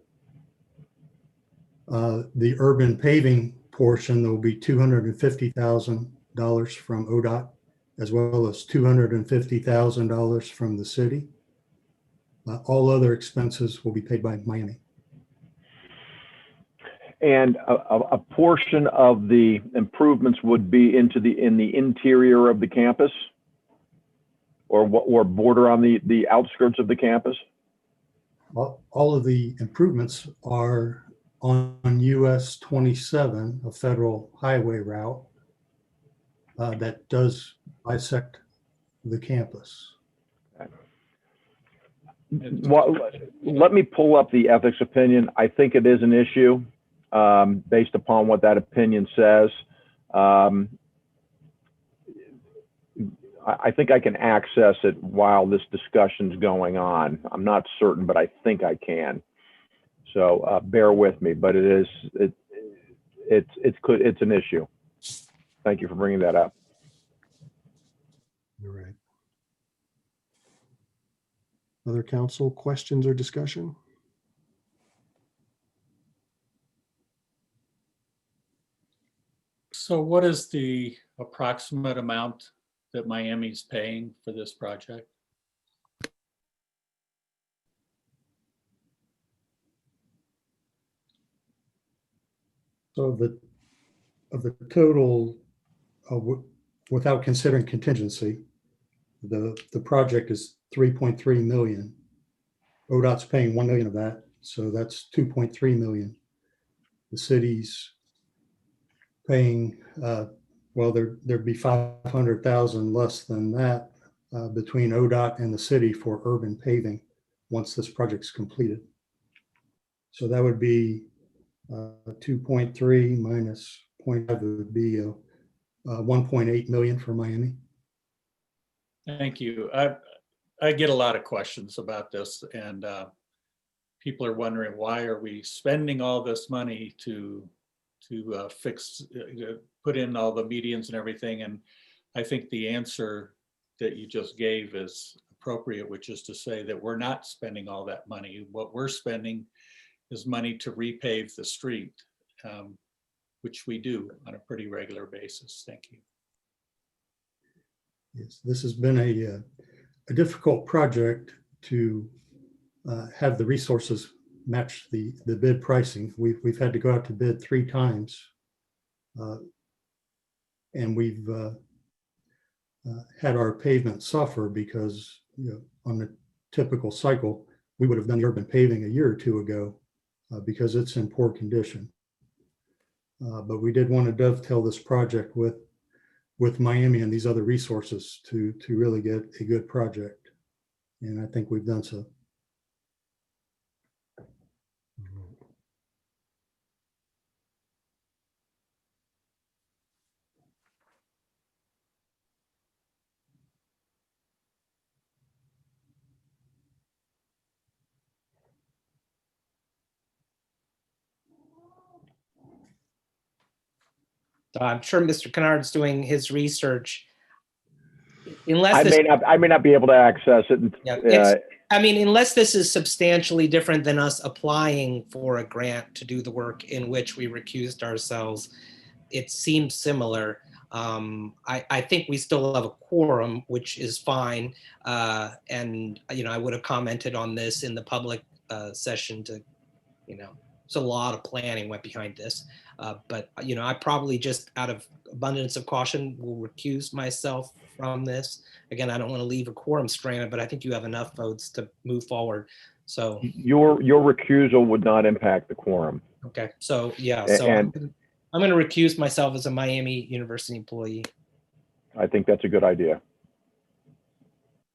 the urban paving portion, there will be $250,000 from ODOT, as well as $250,000 from the city. All other expenses will be paid by Miami. And a portion of the improvements would be in the interior of the campus, or border on the outskirts of the campus? Well, all of the improvements are on US 27, a federal highway route that does bisect the campus. Well, let me pull up the ethics opinion. I think it is an issue based upon what that opinion says. I think I can access it while this discussion's going on. I'm not certain, but I think I can. So bear with me, but it's an issue. Thank you for bringing that up. All right. Other council questions or discussion? So what is the approximate amount that Miami's paying for this project? So of the total, without considering contingency, the project is 3.3 million. ODOT's paying 1 million of that, so that's 2.3 million. The city's paying, well, there'd be 500,000 less than that between ODOT and the city for urban paving once this project's completed. So that would be 2.3 minus 0.5 would be 1.8 million for Miami. Thank you. I get a lot of questions about this, and people are wondering, why are we spending all this money to fix, put in all the medians and everything? And I think the answer that you just gave is appropriate, which is to say that we're not spending all that money. What we're spending is money to repave the street, which we do on a pretty regular basis. Thank you. Yes, this has been a difficult project to have the resources match the bid pricing. We've had to go out to bid 3 times, and we've had our pavement suffer because, you know, on a typical cycle, we would have done the urban paving a year or 2 ago because it's in poor condition. But we did want to dovetail this project with Miami and these other resources to really get a good project. And I think we've done so. I'm sure Mr. Kennard's doing his research. Unless I may not be able to access it. Yeah, I mean, unless this is substantially different than us applying for a grant to do the work in which we recused ourselves, it seems similar. I think we still have a quorum, which is fine. And, you know, I would have commented on this in the public session to, you know, so a lot of planning went behind this. But, you know, I probably just out of abundance of caution will recuse myself from this. Again, I don't want to leave a quorum stranded, but I think you have enough votes to move forward. So your recusal would not impact the quorum. Okay, so yeah, so I'm going to recuse myself as a Miami University employee. I think that's a good idea.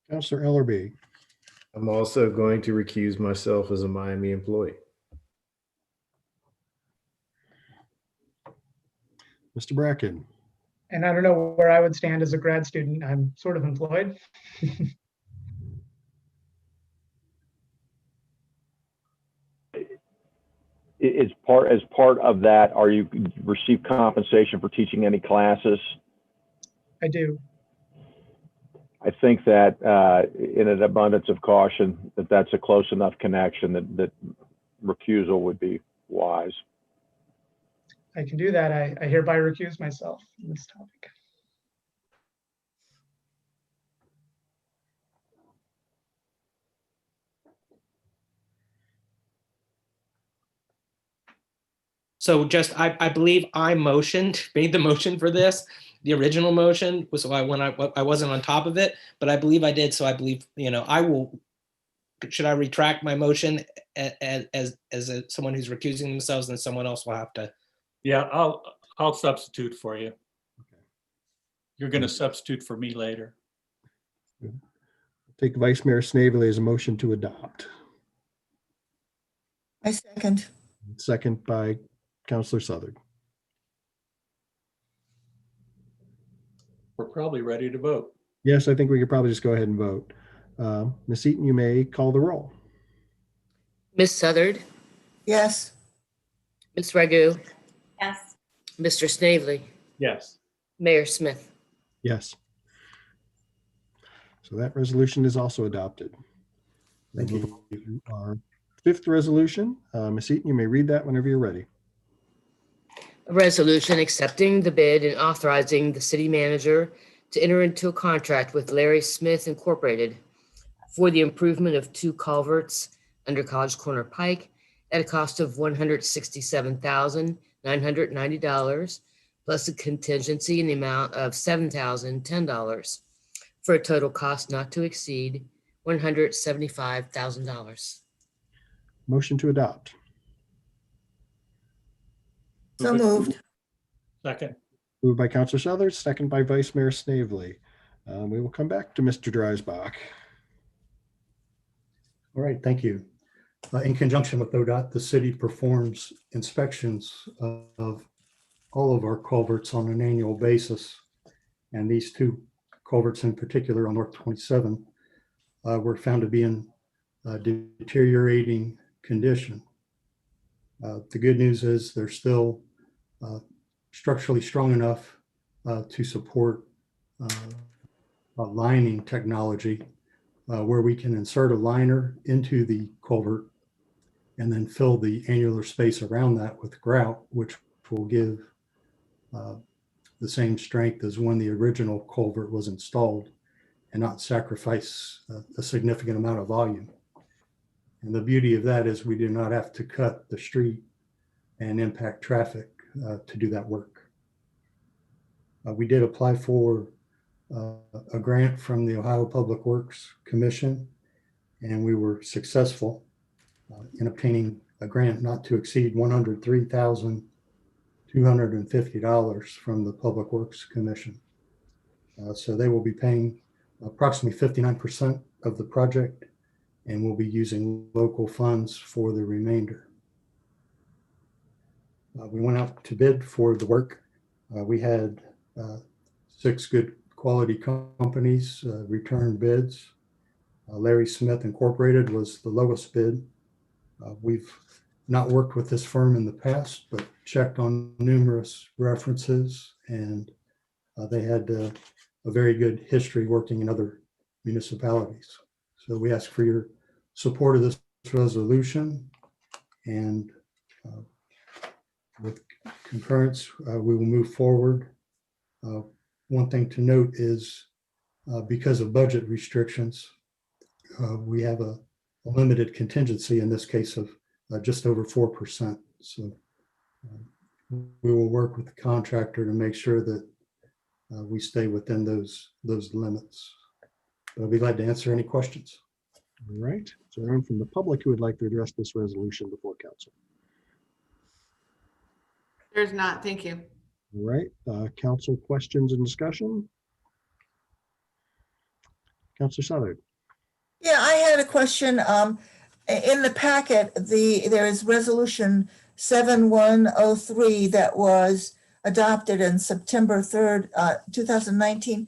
Councilor Ellerby. I'm also going to recuse myself as a Miami employee. Mr. Bracken. And I don't know where I would stand as a grad student. I'm sort of employed. As part of that, are you receive compensation for teaching any classes? I do. I think that in an abundance of caution, that's a close enough connection that recusal would be wise. I can do that. I hereby recuse myself on this topic. So just, I believe I made the motion for this. The original motion was why when I wasn't on top of it, but I believe I did. So I believe, you know, I will, should I retract my motion as someone who's recusing themselves, and someone else will have to. Yeah, I'll substitute for you. Okay. You're going to substitute for me later. Take Vice Mayor Snavely as a motion to adopt. I second. Second by Councilor Southard. We're probably ready to vote. Yes, I think we could probably just go ahead and vote. Ms. Eaton, you may call the roll. Ms. Southard, Yes. Ms. Ragu, Yes. Mr. Snavely, Yes. Mayor Smith. Yes. So that resolution is also adopted. Thank We'll you. move on to our fifth resolution. Ms. Eaton, you may read that whenever you're ready. A resolution accepting the bid and authorizing the city manager to enter into a contract with Larry Smith Incorporated for the improvement of 2 culverts under College Corner Pike at a cost of $167,990 plus a contingency in the amount of $7,010 for a total cost not to exceed $175,000. Motion to adopt. So moved. Second. Moved by Counselor Southard, second by Vice Mayor Snavely. We will come back to Mr. Dreisbach. All right, thank you. In conjunction with ODOT, the city performs inspections of all of our culverts on an annual basis. And these 2 culverts in particular on North 27 were found to be in deteriorating condition. The good news is they're still structurally strong enough to support lining technology where we can insert a liner into the culvert and then fill the annular space around that with grout, which will give the same strength as when the original culvert was installed and not sacrifice a significant amount of volume. And the beauty of that is we do not have to cut the street and impact traffic to do that work. We did apply for a grant from the Ohio Public Works Commission, and we were successful in obtaining a grant not to exceed $103,250 from the Public Works Commission. So they will be paying approximately 59% of the project, and we'll be using local funds for the remainder. We went out to bid for the work. We had 6 good quality companies return bids. Larry Smith Incorporated was the lowest bid. We've not worked with this firm in the past, but checked on numerous references, and they had a very good history working in other municipalities. So we ask for your support of this resolution, and with concurrence, we will move forward. One thing to note is because of budget restrictions, we have a limited contingency in this case of just over 4%. So we will work with the contractor to make sure that we stay within those limits. But I'll be glad to answer any questions. All right. Is there anyone from the public who would like to address this resolution before council? There's not. Thank you. All right. Council questions and discussion? Counselor Southard. Yeah, I had a question. In the packet, there is resolution 7103 that was adopted on September 3rd, 2019.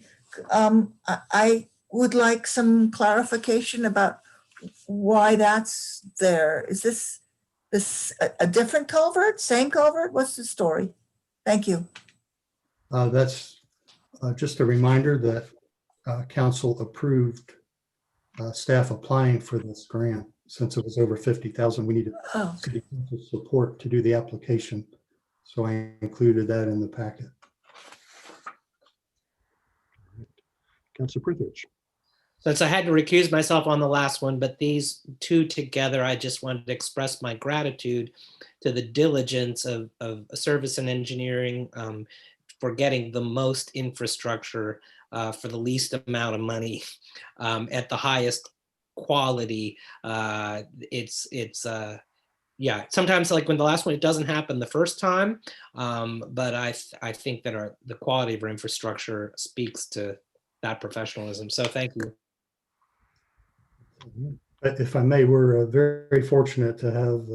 I would like some clarification about why that's there. Is this a different culvert, same culvert? What's the story? Thank you. That's just a reminder that council approved staff applying for this grant. Since it was over 50,000, we needed city council support to do the application. So I included that in the packet. Councilor Prithridge. Since I had to recuse myself on the last one, but these 2 together, I just wanted to express my gratitude to the diligence of service and engineering for getting the most infrastructure for the least amount of money at the highest quality. Yeah, sometimes like when the last one, it doesn't happen the first time, but I think that the quality of our infrastructure speaks to that professionalism. So thank you. If I may, we're very fortunate to have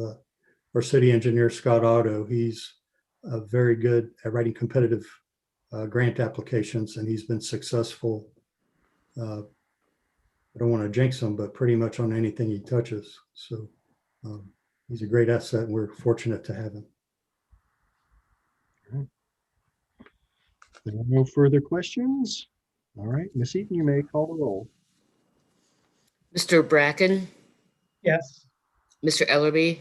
our city engineer, Scott Otto. He's very good at writing competitive grant applications, and he's been successful I don't want to jinx him, but pretty much on anything he touches. So he's a great asset and we're fortunate to have him. There are no further questions. All right, Ms. Eaton, you may call the roll. Mr. Bracken, Yes. Mr. Ellerby,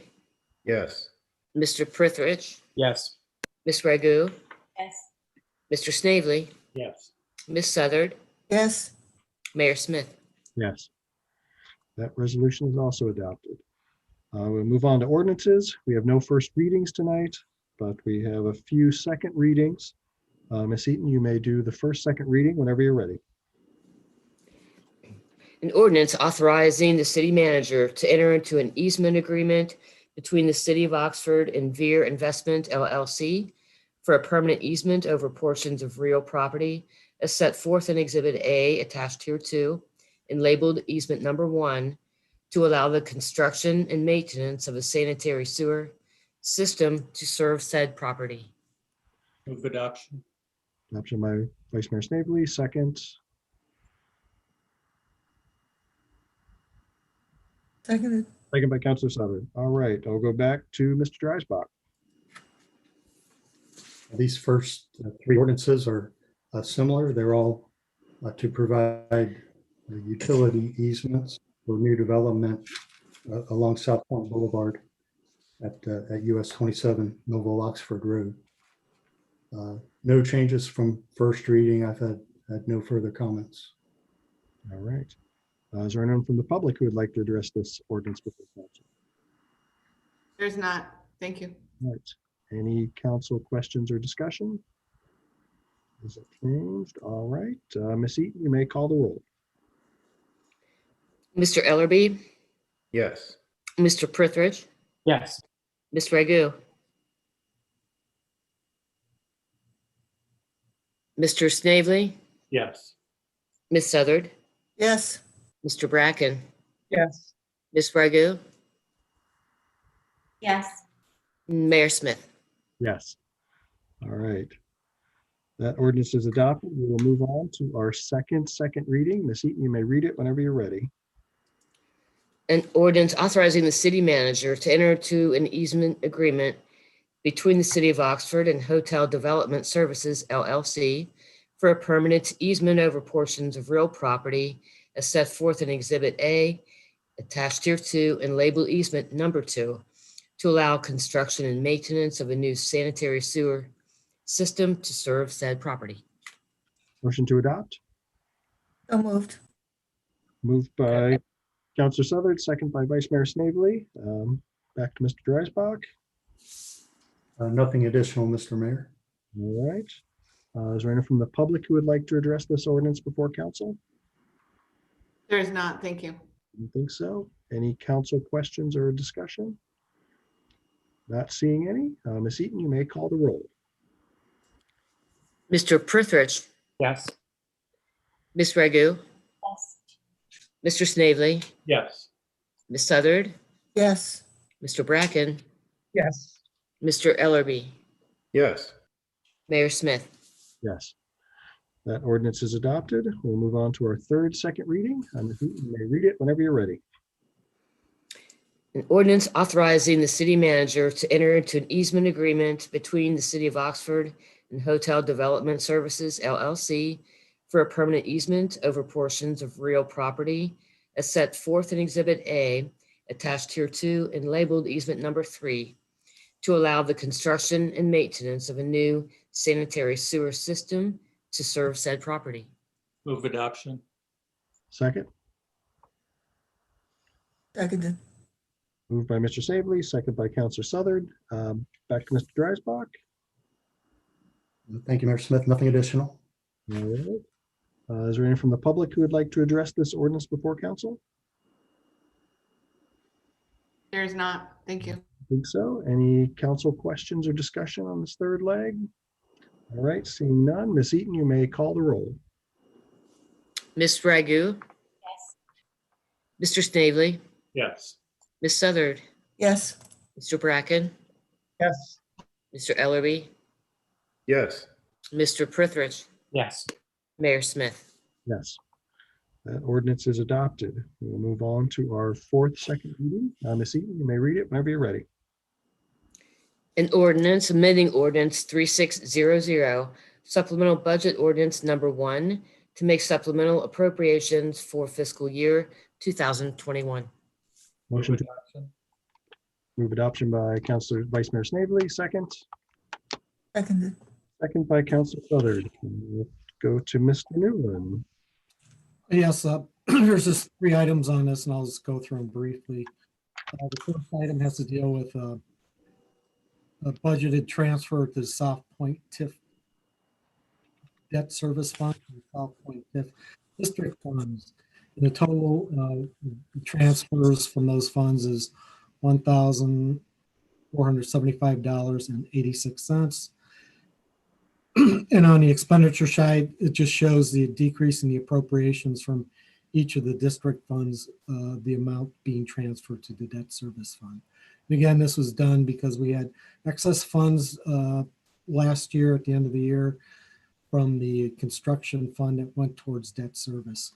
Yes. Mr. Prithridge, Yes. Ms. Ragu, Yes. Mr. Snavely, Yes. Ms. Southard, Yes. Mayor Smith. Yes. That resolution is also adopted. We'll move on to ordinances. We have no first readings tonight, but we have a few second readings. Ms. Eaton, you may do the first, second reading whenever you're ready. An ordinance authorizing the city manager to enter into an easement agreement between the city of Oxford and Veer Investment LLC for a permanent easement over portions of real property as set forth in Exhibit A attached here to and labeled easement number 1 to allow the construction and maintenance of a sanitary sewer system to serve said property. Move adoption. Adoption by Vice Mayor Snavely, second. Seconded. Second by Councilor Southern. All right, I'll go back to Mr. Dreisbach. These first three ordinances are similar. They're all to provide utility easements for new development along South Point Boulevard at US 27 Millville Oxford Road. No changes from first reading. I've had no further comments. All right. Is there anyone from the public who would like to address this ordinance before council? There's not. Thank you. All right. Any council questions or discussion? Is it changed? All right. Ms. Eaton, you may call the roll. Mr. Ellerby, Yes. Mr. Prithridge, Yes. Ms. Ragu, Mr. Snavely, Yes. Ms. Southard, Yes. Mr. Bracken, Yes. Ms. Ragu, Yes. Mayor Smith. Yes. All right. That ordinance is adopted. We will move on to our second reading. Ms. Eaton, you may read it whenever you're ready. An ordinance authorizing the city manager to enter into an easement agreement between the city of Oxford and Hotel Development Services LLC for a permanent easement over portions of real property as set forth in Exhibit A attached here to and labeled easement number 2 to allow construction and maintenance of a new sanitary sewer system to serve said property. Motion to adopt. So moved. Moved by Councilor Southard, second by Vice Mayor Snavely. Back to Mr. Dreisbach. Nothing additional, Mr. Mayor. All right. Is there anyone from the public who would like to address this ordinance before council? There's not. Thank you. I don't think so. Any council questions or discussion? Not seeing any. Ms. Eaton, you may call the roll. Mr. Prithridge, Yes. Ms. Ragu, Yes. Mr. Snavely, Yes. Ms. Southard, Yes. Mr. Bracken, Yes. Mr. Ellerby, Yes. Mayor Smith. Yes. That ordinance is adopted. We'll move on to our third, second reading. Ms. Eaton, you may read it whenever you're ready. An ordinance authorizing the city manager to enter into an easement agreement between the city of Oxford and Hotel Development Services LLC for a permanent easement over portions of real property as set forth in Exhibit A attached here to and labeled easement number 3 to allow the construction and maintenance of a new sanitary sewer system to serve said property. Move adoption. Second. Seconded. Moved by Mr. Snavely, second by Councilor Southard. Back to Mr. Dreisbach. Thank you, Mayor Smith. Nothing additional. All right. Is there anyone from the public who would like to address this ordinance before council? There's not. Thank you. I think so. Any council questions or discussion on this third leg? All right, seeing none. Ms. Eaton, you may call the roll. Ms. Ragu, Yes. Mr. Snavely, Yes. Ms. Southard, Yes. Mr. Bracken, Yes. Mr. Ellerby, Yes. Mr. Prithridge, Yes. Mayor Smith. Yes. That ordinance is adopted. We'll move on to our fourth second reading. Ms. Eaton, you may read it whenever you're ready. An ordinance amending ordinance 3600, supplemental budget ordinance number 1 to make supplemental appropriations for fiscal year 2021. Motion to move adoption by Councilor Vice Mayor Snavely, second. Seconded. Second by Councilor Southard. We'll go to Mr. Newland. Yes, there's just 3 items on this, and I'll just go through them briefly. The first item has to deal with a budgeted transfer to the South Point TIF Debt Service Fund, South Point TIF District Funds. And the total transfers from those funds is $1,475.86. And on the expenditure side, it just shows the decrease in the appropriations from each of the district funds, the amount being transferred to the debt service fund. And again, this was done because we had excess funds last year at the end of the year from the construction fund that went towards debt service.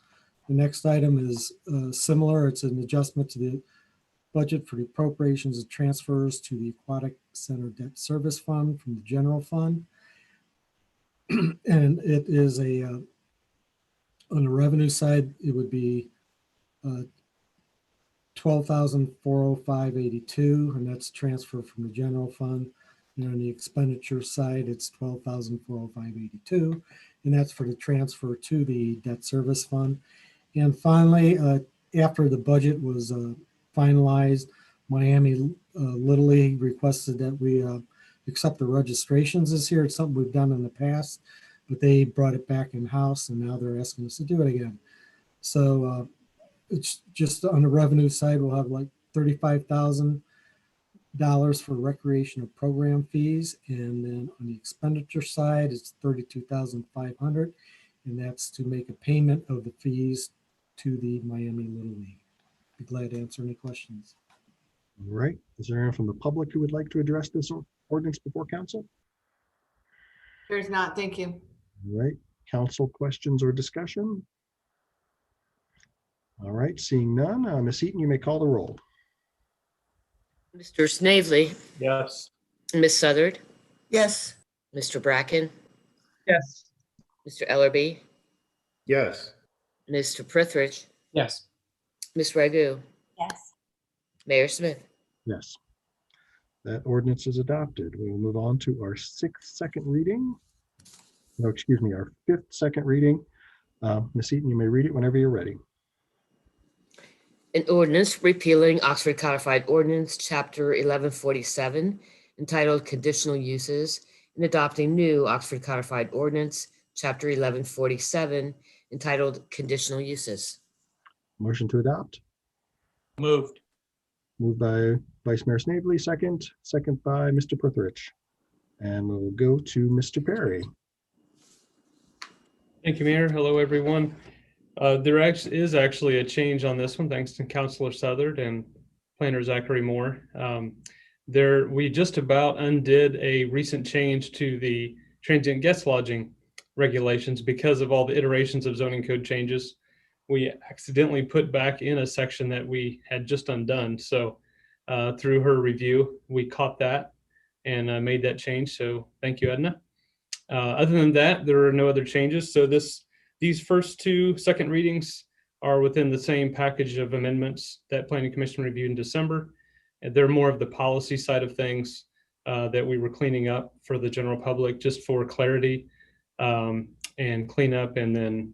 The next item is similar. It's an adjustment to the budget for the appropriations and transfers to the Aquatic Center Debt Service Fund from the general fund. And it is on the revenue side, it would be $12,405.82, and that's transfer from the general fund. And on the expenditure side, it's $12,405.82, and that's for the transfer to the debt service fund. And finally, after the budget was finalized, Miami Little League requested that we accept the registrations this year. It's something we've done in the past, but they brought it back in-house, and now they're asking us to do it again. So it's just on the revenue side, we'll have like $35,000 for recreational program fees. And then on the expenditure side, it's $32,500, and that's to make a payment of the fees to the Miami Little League. Be glad to answer any questions. All right. Is there anyone from the public who would like to address this ordinance before council? There's not, thank you. All right. Council questions or discussion? All right. Seeing none, Ms. Eaton, you may call the roll. Mr. Snavely, Yes. Ms. Southard, Yes. Mr. Bracken, Yes. Mr. Ellerby, Yes. Mr. Prithridge, Yes. Ms. Ragu, Yes. Mayor Smith. Yes. That ordinance is adopted. We will move on to our second reading. No, excuse me, our 5th second reading. Ms. Eaton, you may read it whenever you're ready. An ordinance repealing Oxford Codified Ordinance, Chapter 1147, entitled Conditional Uses, and adopting new Oxford Codified Ordinance, Chapter 1147, entitled Conditional Uses. Motion to adopt. Moved. Moved by Vice Mayor Snavely, second by Mr. Prithridge. And we'll go to Mr. Perry. Thank you, Mayor. Hello, everyone. There is actually a change on this one, thanks to Councilor Southard and Planner Zachary Moore. We just about undid a recent change to the transient guest lodging regulations because of all the iterations of zoning code changes. We accidentally put back in a section that we had just undone. So through her review, we caught that and made that change. So thank you, Edna. Other than that, there are no other changes. So these first 2 second readings are within the same package of amendments that Planning Commission reviewed in December. And they're more of the policy side of things that we were cleaning up for the general public, just for clarity and cleanup. And then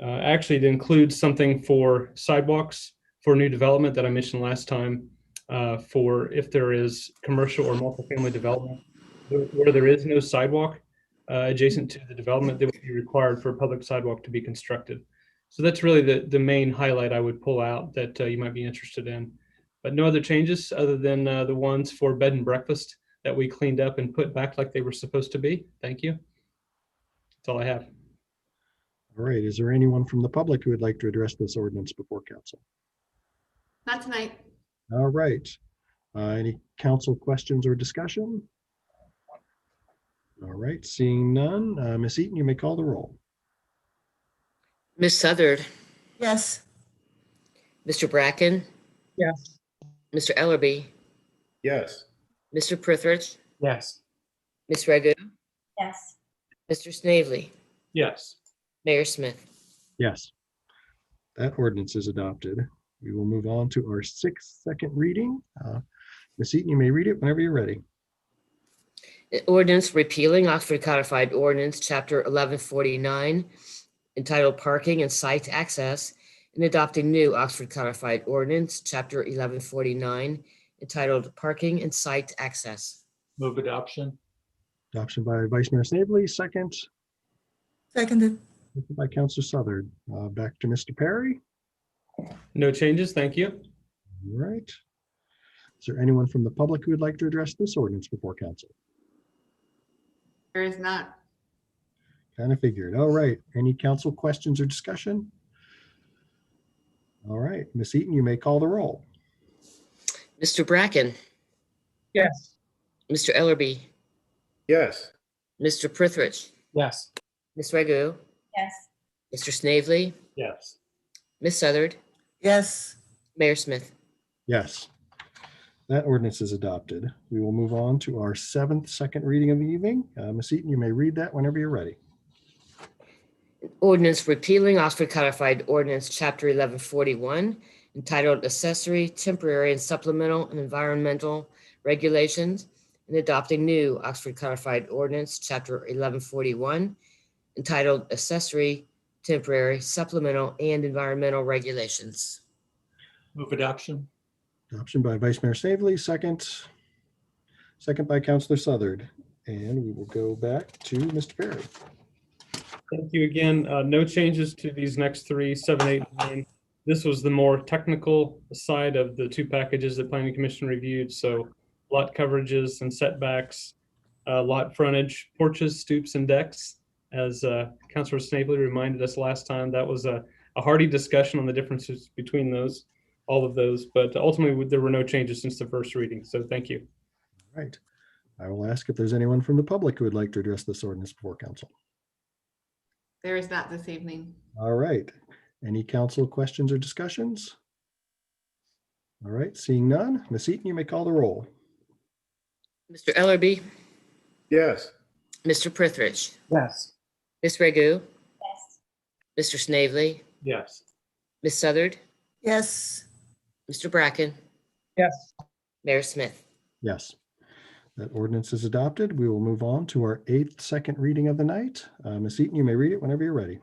actually it includes something for sidewalks for new development that I mentioned last time, for if there is commercial or multifamily development where there is no sidewalk adjacent to the development, that would be required for a public sidewalk to be constructed. So that's really the main highlight I would pull out that you might be interested in. But no other changes other than the ones for bed and breakfast that we cleaned up and put back like they were supposed to be. Thank you. That's all I have. All right. Is there anyone from the public who would like to address this ordinance before council? Not tonight. All right. Any council questions or discussion? All right. Seeing none, Ms. Eaton, you may call the roll. Ms. Southard, Yes. Mr. Bracken, Yes. Mr. Ellerby, Yes. Mr. Prithridge, Yes. Ms. Raghu, Yes. Mr. Snavely, Yes. Mayor Smith. Yes. That ordinance is adopted. We will move on to our sixth second reading. Ms. Eaton, you may read it whenever you're ready. An ordinance repealing Oxford Codified Ordinance, Chapter 1149, entitled Parking and Site Access, and adopting new Oxford Codified Ordinance, Chapter 1149, entitled Parking and Site Access. Move adoption. Adoption by Vice Mayor Snavely, second. Seconded. Second by Councilor Southard. Back to Mr. Perry. No changes, thank you. All right. Is there anyone from the public who would like to address this ordinance before council? There is not. Kind of figured. All right. Any council questions or discussion? All right. Ms. Eaton, you may call the roll. Mr. Bracken, Yes. Mr. Ellerby, Yes. Mr. Prithridge, Yes. Ms. Raghu, Yes. Mr. Snavely, Yes. Ms. Southard, Yes. Mayor Smith. Yes. That ordinance is adopted. We will move on to our seventh second reading of the evening. Ms. Eaton, you may read that whenever you're ready. Ordinance repealing Oxford Codified Ordinance, Chapter 1141, entitled Accessory, Temporary, and Supplemental and Environmental Regulations, and adopting new Oxford Codified Ordinance, Chapter 1141, entitled Accessory, Temporary, Supplemental, and Environmental Regulations. Move adoption. Adoption by Vice Mayor Snavely, second. Second by Councilor Southard. And we will go back to Mr. Perry. Thank you again. No changes to these next three, 7, 8, 9. This was the more technical side of the two packages that Planning Commission reviewed. So lot coverages and setbacks, lot frontage, porches, stoops, and decks. As Councilor Snavely reminded us last time, that was a hearty discussion on the differences between those, all of those. But ultimately, there were no changes since the first reading. So thank you. All right. I will ask if there's anyone from the public who would like to address this ordinance before council. There is not this evening. All right. Any council questions or discussions? All right. Seeing none, Ms. Eaton, you may call the roll. Mr. Ellerby, Yes. Mr. Prithridge, Yes. Ms. Raghu, Yes. Mr. Snavely, Yes. Ms. Southard, Yes. Mr. Bracken, Yes. Mayor Smith. Yes. That ordinance is adopted. We will move on to our eighth second reading of the night. Ms. Eaton, you may read it whenever you're ready.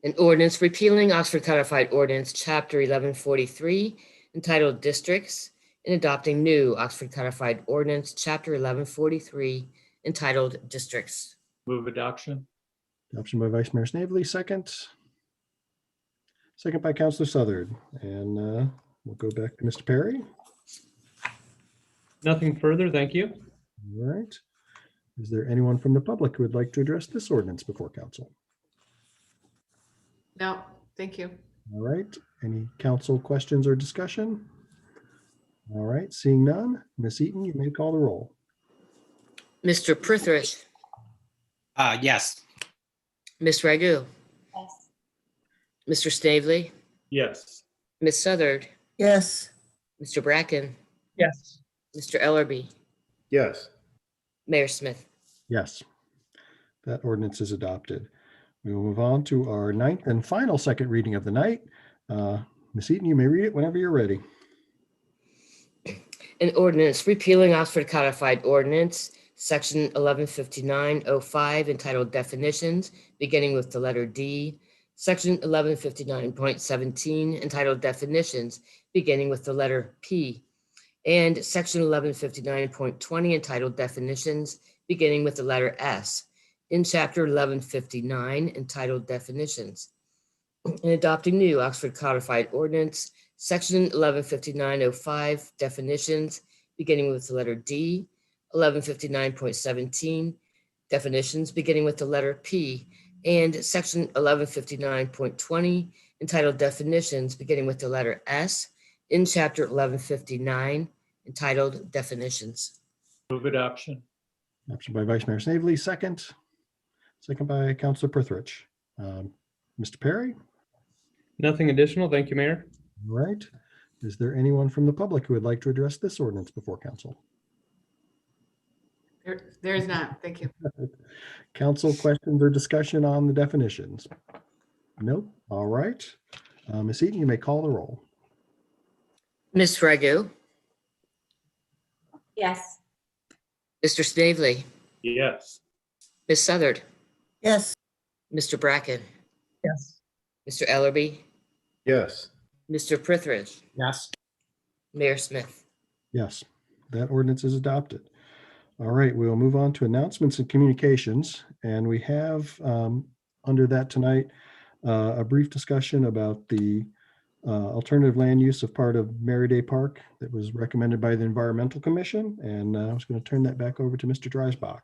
An ordinance repealing Oxford Codified Ordinance, Chapter 1143, entitled Districts, and adopting new Oxford Codified Ordinance, Chapter 1143, entitled Districts. Move adoption. Adoption by Vice Mayor Snavely, second. Second by Councilor Southard. And we'll go back to Mr. Perry. Nothing further. Thank you. All right. Is there anyone from the public who would like to address this ordinance before council? No, thank you. All right. Any council questions or discussion? All right. Seeing none, Ms. Eaton, you may call the roll. Mr. Prithridge, Yes. Ms. Raghu, Yes. Mr. Snavely, Yes. Ms. Southard, Yes. Mr. Bracken, Yes. Mr. Ellerby, Yes. Mayor Smith. Yes. That ordinance is adopted. We will move on to our ninth and final second reading of the night. Ms. Eaton, you may read it whenever you're ready. An ordinance repealing Oxford Codified Ordinance, Section 1159.05, entitled Definitions, beginning with the letter D. Section 1159.17, entitled Definitions, beginning with the letter P. And Section 1159.20, entitled Definitions, beginning with the letter S, in Chapter 1159, entitled Definitions. And adopting new Oxford Codified Ordinance, Section 1159.05, Definitions, beginning with the letter D, 1159.17, Definitions, beginning with the letter P, and Section 1159.20, entitled Definitions, beginning with the letter S, in Chapter 1159, entitled Definitions. Move adoption. Adoption by Vice Mayor Snavely, second. Second by Councilor Prithridge. Mr. Perry? Nothing additional. Thank you, Mayor. All right. Is there anyone from the public who would like to address this ordinance before council? There is not. Thank you. Council questions or discussion on the definitions? Nope. All right. Ms. Eaton, you may call the roll. Ms. Ragu, Yes. Mr. Snavely, Yes. Ms. Southard, Yes. Mr. Bracken, Yes. Mr. Ellerby, Yes. Mr. Prithridge, Yes. Mayor Smith. Yes, that ordinance is adopted. All right, we'll move on to announcements and communications. And we have under that tonight, a brief discussion about the alternative land use of part of Mary Day Park that was recommended by the Environmental Commission. And I was going to turn that back over to Mr. Dreisbach.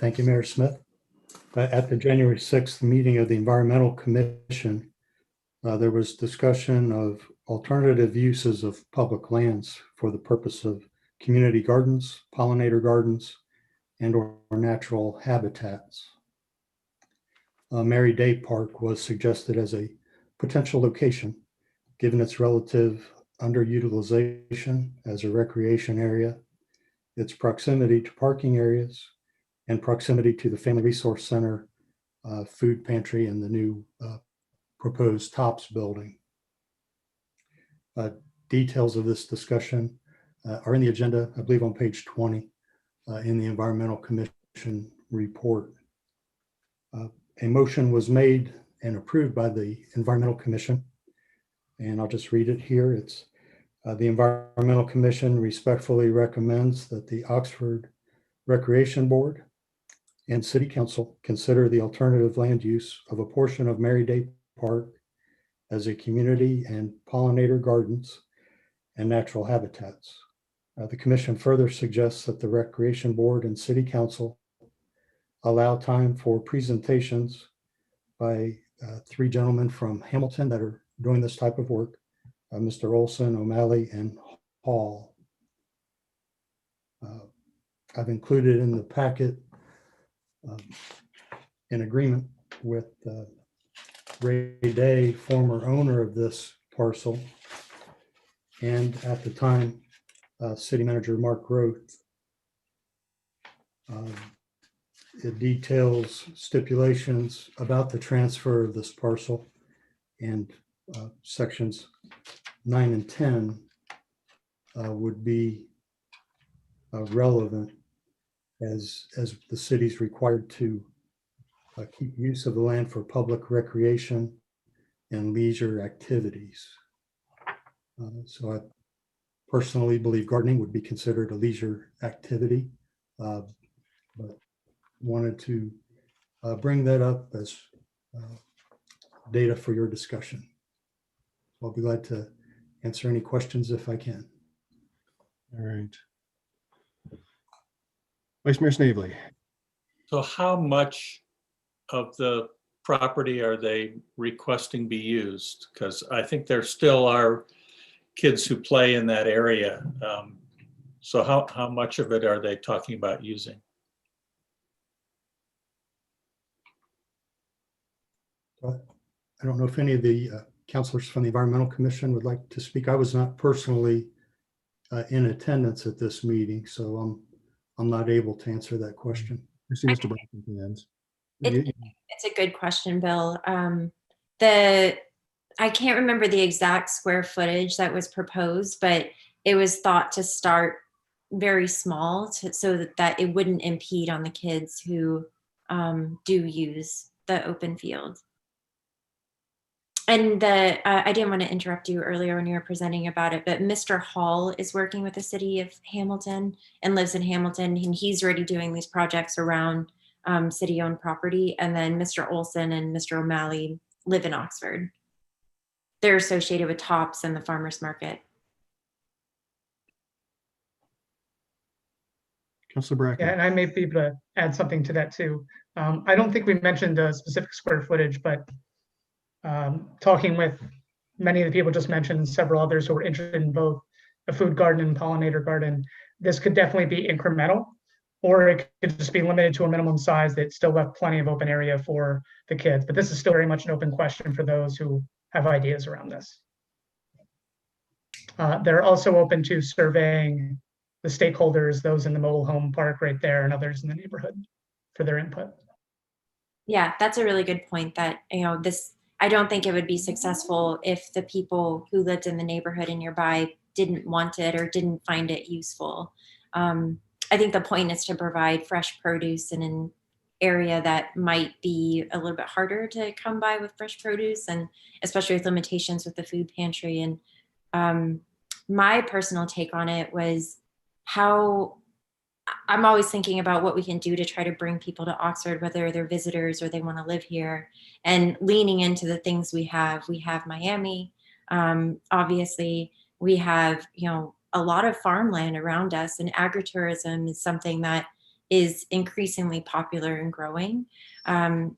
Thank you, Mayor Smith. At the January 6th meeting of the Environmental Commission, there was discussion of alternative uses of public lands for the purpose of community gardens, pollinator gardens, and or natural habitats. Mary Day Park was suggested as a potential location, given its relative underutilization as a recreation area, its proximity to parking areas, and proximity to the Family Resource Center, food pantry, and the new proposed TOPS building. Details of this discussion are in the agenda, I believe on page 20 in the Environmental Commission report. A motion was made and approved by the Environmental Commission, and I'll just read it here. It's the Environmental Commission respectfully recommends that the Oxford Recreation Board and City Council consider the alternative land use of a portion of Mary Day Park as a community and pollinator gardens and natural habitats. The Commission further suggests that the Recreation Board and City Council allow time for presentations by three gentlemen from Hamilton that are doing this type of work, Mr. Olson, O'Malley, and Hall. I've included in the packet in agreement with Ray Day, former owner of this parcel, and at the time, City Manager Mark Roth. It details stipulations about the transfer of this parcel, and sections 9 and 10 would be relevant as the city's required to keep use of the land for public recreation and leisure activities. So I personally believe gardening would be considered a leisure activity, but wanted to bring that up as data for your discussion. I'll be glad to answer any questions if I can. All right. Vice Mayor Snavely. So how much of the property are they requesting be used? Because I think there still are kids who play in that area. So how much of it are they talking about using? I don't know if any of the counselors from the Environmental Commission would like to speak. I was not personally in attendance at this meeting, so I'm not able to answer that question. I see Mr. Bracken's hands. It's a good question, Bill. I can't remember the exact square footage that was proposed, but it was thought to start very small so that it wouldn't impede on the kids who do use the open field. And I didn't want to interrupt you earlier when you were presenting about it, but Mr. Hall is working with the city of Hamilton and lives in Hamilton, and he's already doing these projects around city-owned property. And then Mr. Olson and Mr. O'Malley live in Oxford. They're associated with TOPS and the farmers market. Councilor Bracken. Yeah, and I may be able to add something to that too. I don't think we mentioned the specific square footage, but talking with many of the people just mentioned, several others who were interested in both a food garden and pollinator garden, this could definitely be incremental or it could just be limited to a minimum size that still left plenty of open area for the kids. But this is still very much an open question for those who have ideas around this. They're also open to surveying the stakeholders, those in the mobile home park right there and others in the neighborhood for their input. Yeah, that's a really good point that, I don't think it would be successful if the people who lived in the neighborhood and nearby didn't want it or didn't find it useful. I think the point is to provide fresh produce in an area that might be a little bit harder to come by with fresh produce, and especially with limitations with the food pantry. And my personal take on it was how I'm always thinking about what we can do to try to bring people to Oxford, whether they're visitors or they want to live here, and leaning into the things we have. We have Miami, obviously. We have, a lot of farmland around us, and agritourism is something that is increasingly popular and growing.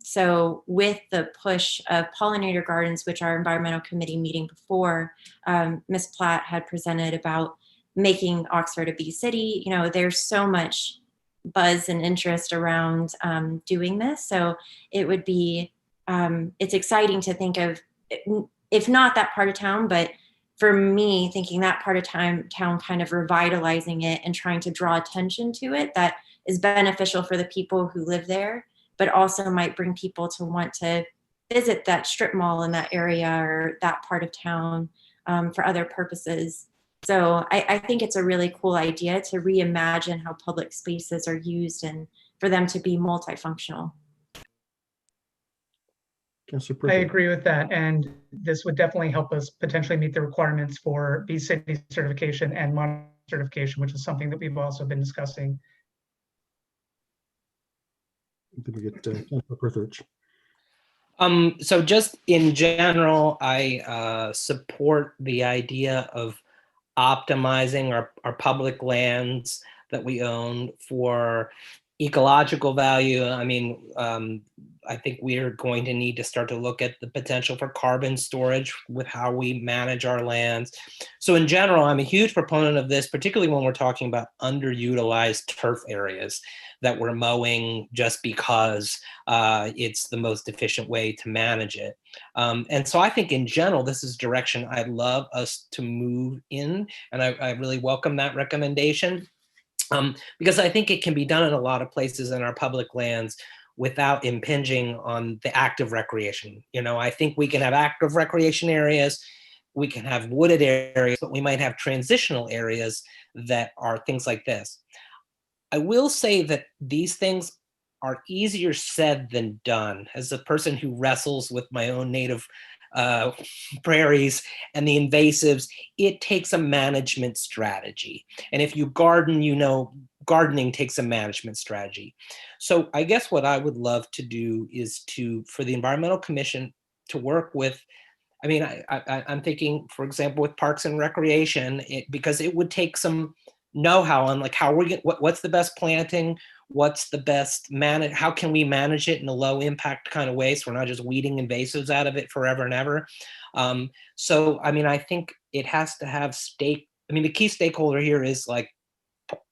So with the push of pollinator gardens, which our environmental committee meeting before, Ms. Platt had presented about making Oxford a bee city, there's so much buzz and interest around doing this. So it would be, it's exciting to think of, if not that part of town, but for me, thinking that part of town kind of revitalizing it and trying to draw attention to it that is beneficial for the people who live there, but also might bring people to want to visit that strip mall in that area or that part of town for other purposes. So I think it's a really cool idea to reimagine how public spaces are used and for them to be multifunctional. I agree with that. And this would definitely help us potentially meet the requirements for Bee City certification and Monarch certification, which is something that we've also been discussing. Then we get Councilor Perthridge. So just in general, I support the idea of optimizing our public lands that we own for ecological value. I mean, I think we are going to need to start to look at the potential for carbon storage with how we manage our lands. So in general, I'm a huge proponent of this, particularly when we're talking about underutilized turf areas that we're mowing just because it's the most efficient way to manage it. And so I think in general, this is direction I'd love us to move in, and I really welcome that recommendation. Because I think it can be done in a lot of places in our public lands without impinging on the active recreation. I think we can have active recreation areas, we can have wooded areas, but we might have transitional areas that are things like this. I will say that these things are easier said than done. As a person who wrestles with my own native prairies and the invasives, it takes a management strategy. And if you garden, gardening takes a management strategy. So I guess what I would love to do is for the Environmental Commission to work with, I'm thinking, for example, with Parks and Recreation, because it would take some know-how on like what's the best planting, what's the best how can we manage it in a low impact kind of way so we're not just weeding invasives out of it forever and ever. So I think it has to have the key stakeholder here is like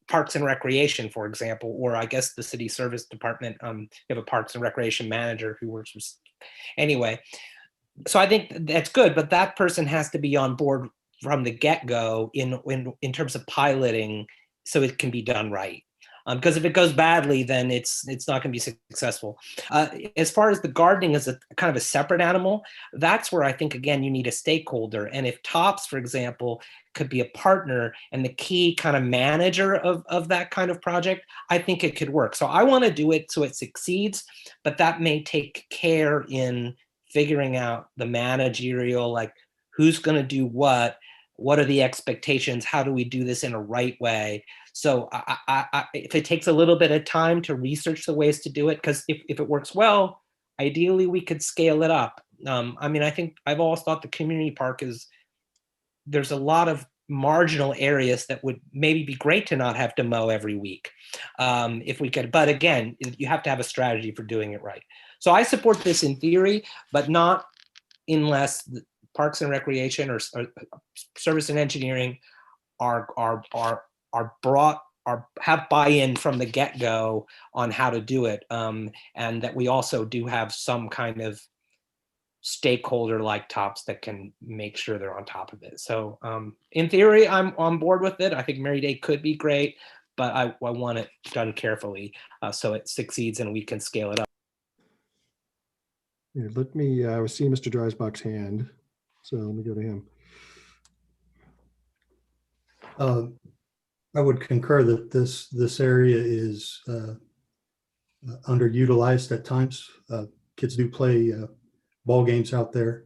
Parks and Recreation, for example, or I guess the city service department. You have a Parks and Recreation manager who works with, anyway. So I think that's good, but that person has to be on board from the get-go in terms of piloting so it can be done right. Because if it goes badly, then it's not going to be successful. As far as the gardening as a kind of a separate animal, that's where I think, again, you need a stakeholder. And if TOPS, for example, could be a partner and the key kind of manager of that kind of project, I think it could work. So I want to do it so it succeeds, but that may take care in figuring out the managerial, like who's going to do what are the expectations, how do we do this in a right way. So if it takes a little bit of time to research the ways to do it, because if it works well, ideally we could scale it up. I think I've always thought the community park there's a lot of marginal areas that would maybe be great to not have to mow every week if we could. But again, you have to have a strategy for doing it right. So I support this in theory, but not unless the Parks and Recreation or Service and Engineering are brought have buy-in from the get-go on how to do it, and that we also do have some kind of stakeholder like tops that can make sure they're on top of it. So in theory, I'm on board with it. I think Mary Day could be great, but I want it done carefully so it succeeds and we can scale it up. Yeah, let me, I see Mr. Dreisbach's hand, so let me go to him. I would concur that this area is underutilized at times. Kids do play ball games out there,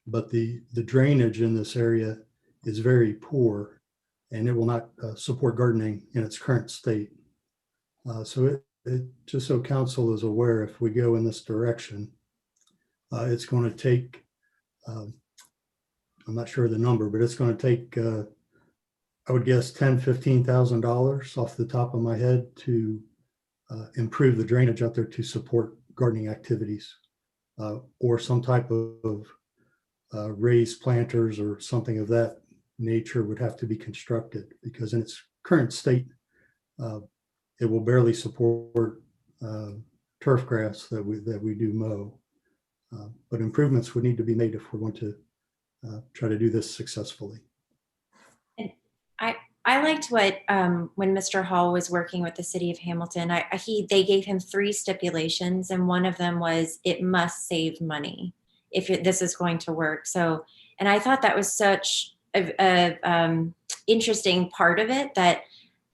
but the drainage in this area is very poor, and it will not support gardening in its current state. So just so council is aware, if we go in this direction, it's going to take, I'm not sure of the number, but it's going to take, I would guess $10,000, $15,000 off the top of my head to improve the drainage out there to support gardening activities, or some type of raised planters or something of that nature would have to be constructed, because in its current state, it will barely support turf grass that we do mow. But improvements would need to be made if we're going to try to do this successfully. And I liked what when Mr. Hall was working with the city of Hamilton, they gave him 3 stipulations, and one of them was it must save money if this is going to work. So, and I thought that was such a interesting part of it, that